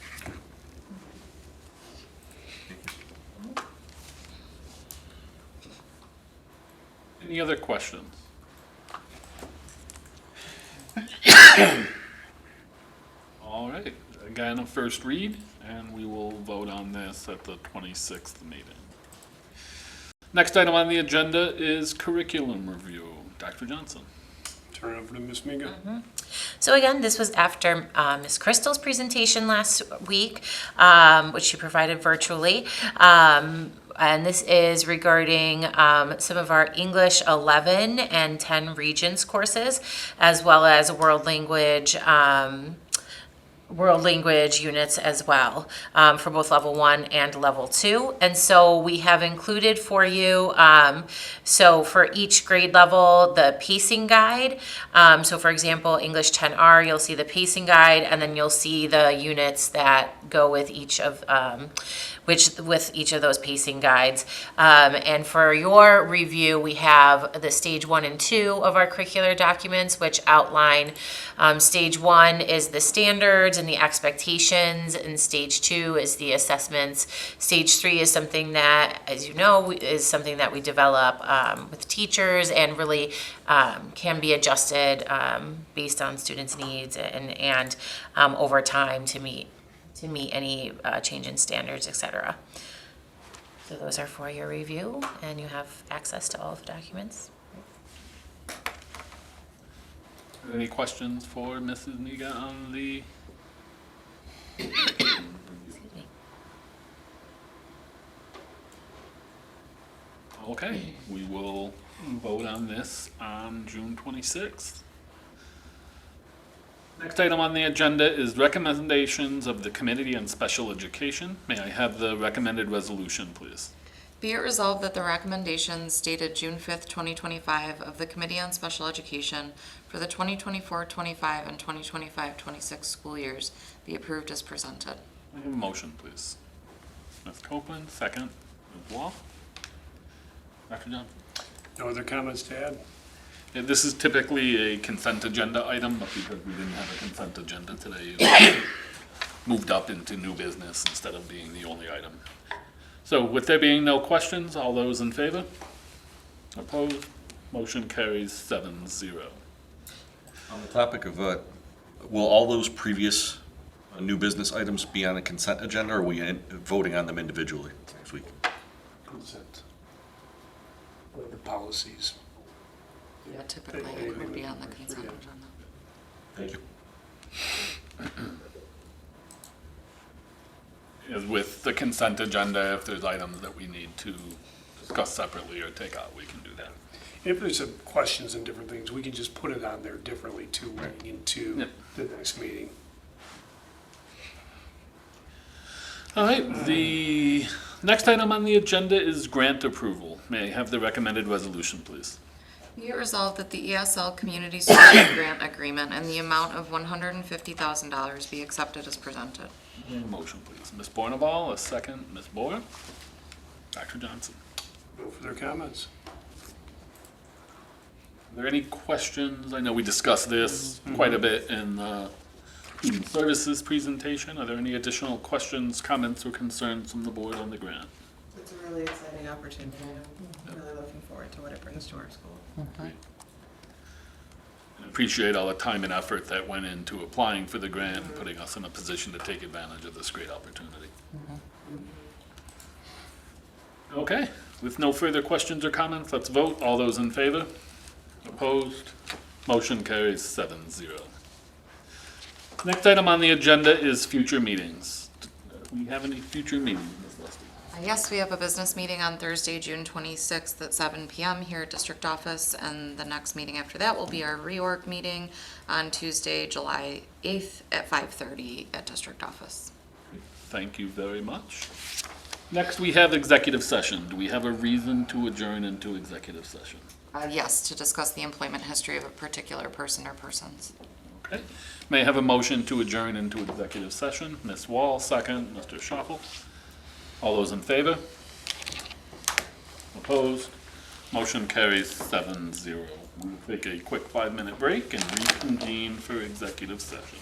Speaker 1: Any other questions? All right, again, a first read, and we will vote on this at the 26th meeting. Next item on the agenda is curriculum review. Dr. Johnson.
Speaker 4: Turn it over to Ms. Miga.
Speaker 2: So again, this was after Ms. Crystal's presentation last week, which she provided virtually. And this is regarding some of our English 11 and 10 Regents courses, as well as world language world language units as well, for both level 1 and level 2. And so we have included for you, so for each grade level, the pacing guide. So for example, English 10R, you'll see the pacing guide, and then you'll see the units that go with each of with each of those pacing guides. And for your review, we have the stage 1 and 2 of our curricular documents, which outline stage 1 is the standards and the expectations, and stage 2 is the assessments. Stage 3 is something that, as you know, is something that we develop with teachers and really can be adjusted based on students' needs and over time to meet any change in standards, etc. So those are for your review, and you have access to all of the documents.
Speaker 1: Any questions for Mrs. Niga on the? Okay, we will vote on this on June 26th. Next item on the agenda is recommendations of the Committee on Special Education. May I have the recommended resolution, please?
Speaker 17: Be it resolved that the recommendations dated June 5th, 2025 of the Committee on Special Education for the 2024-25 and 2025-26 school years be approved as presented.
Speaker 1: May I have a motion, please? Ms. Copeland, second. Ms. Wall? Dr. Johnson?
Speaker 4: No other comments to add?
Speaker 1: Yeah, this is typically a consent agenda item, but because we didn't have a consent agenda today, it moved up into new business instead of being the only item. So with there being no questions, all those in favor? Opposed? Motion carries 7-0.
Speaker 8: On the topic of, will all those previous new business items be on a consent agenda, or are we voting on them individually next week?
Speaker 4: Consent. Like the policies.
Speaker 17: Yeah, typically it would be on the consent agenda.
Speaker 8: Thank you.
Speaker 1: As with the consent agenda, if there's items that we need to discuss separately or take out, we can do that.
Speaker 4: If there's some questions and different things, we can just put it on there differently too, running into
Speaker 1: Yep.
Speaker 4: the next meeting.
Speaker 1: All right, the next item on the agenda is grant approval. May I have the recommended resolution, please?
Speaker 17: Be it resolved that the ESL Community Service Grant Agreement and the amount of $150,000 be accepted as presented.
Speaker 1: May I have a motion, please? Ms. Borneval, a second. Ms. Boyer? Dr. Johnson?
Speaker 4: No further comments?
Speaker 1: Are there any questions? I know we discussed this quite a bit in the student services presentation. Are there any additional questions, comments, or concerns from the board on the grant?
Speaker 3: It's a really exciting opportunity. I'm really looking forward to what it brings to our school.
Speaker 1: Great. And appreciate all the time and effort that went into applying for the grant and putting us in a position to take advantage of this great opportunity. Okay, with no further questions or comments, let's vote. All those in favor? Opposed? Motion carries 7-0. Next item on the agenda is future meetings. Do we have any future meetings, Ms. Lustig?
Speaker 17: Yes, we have a business meeting on Thursday, June 26th at 7 p.m. here at District Office, and the next meeting after that will be our reorg meeting on Tuesday, July 8th at 5:30 at District Office.
Speaker 1: Thank you very much. Next, we have executive session. Do we have a reason to adjourn into executive session?
Speaker 17: Yes, to discuss the employment history of a particular person or persons.
Speaker 1: Okay. May I have a motion to adjourn into executive session? Ms. Wall, second. Mr. Schaffel. All those in favor? Opposed? Motion carries 7-0. We'll take a quick 5-minute break and reconvene for executive session.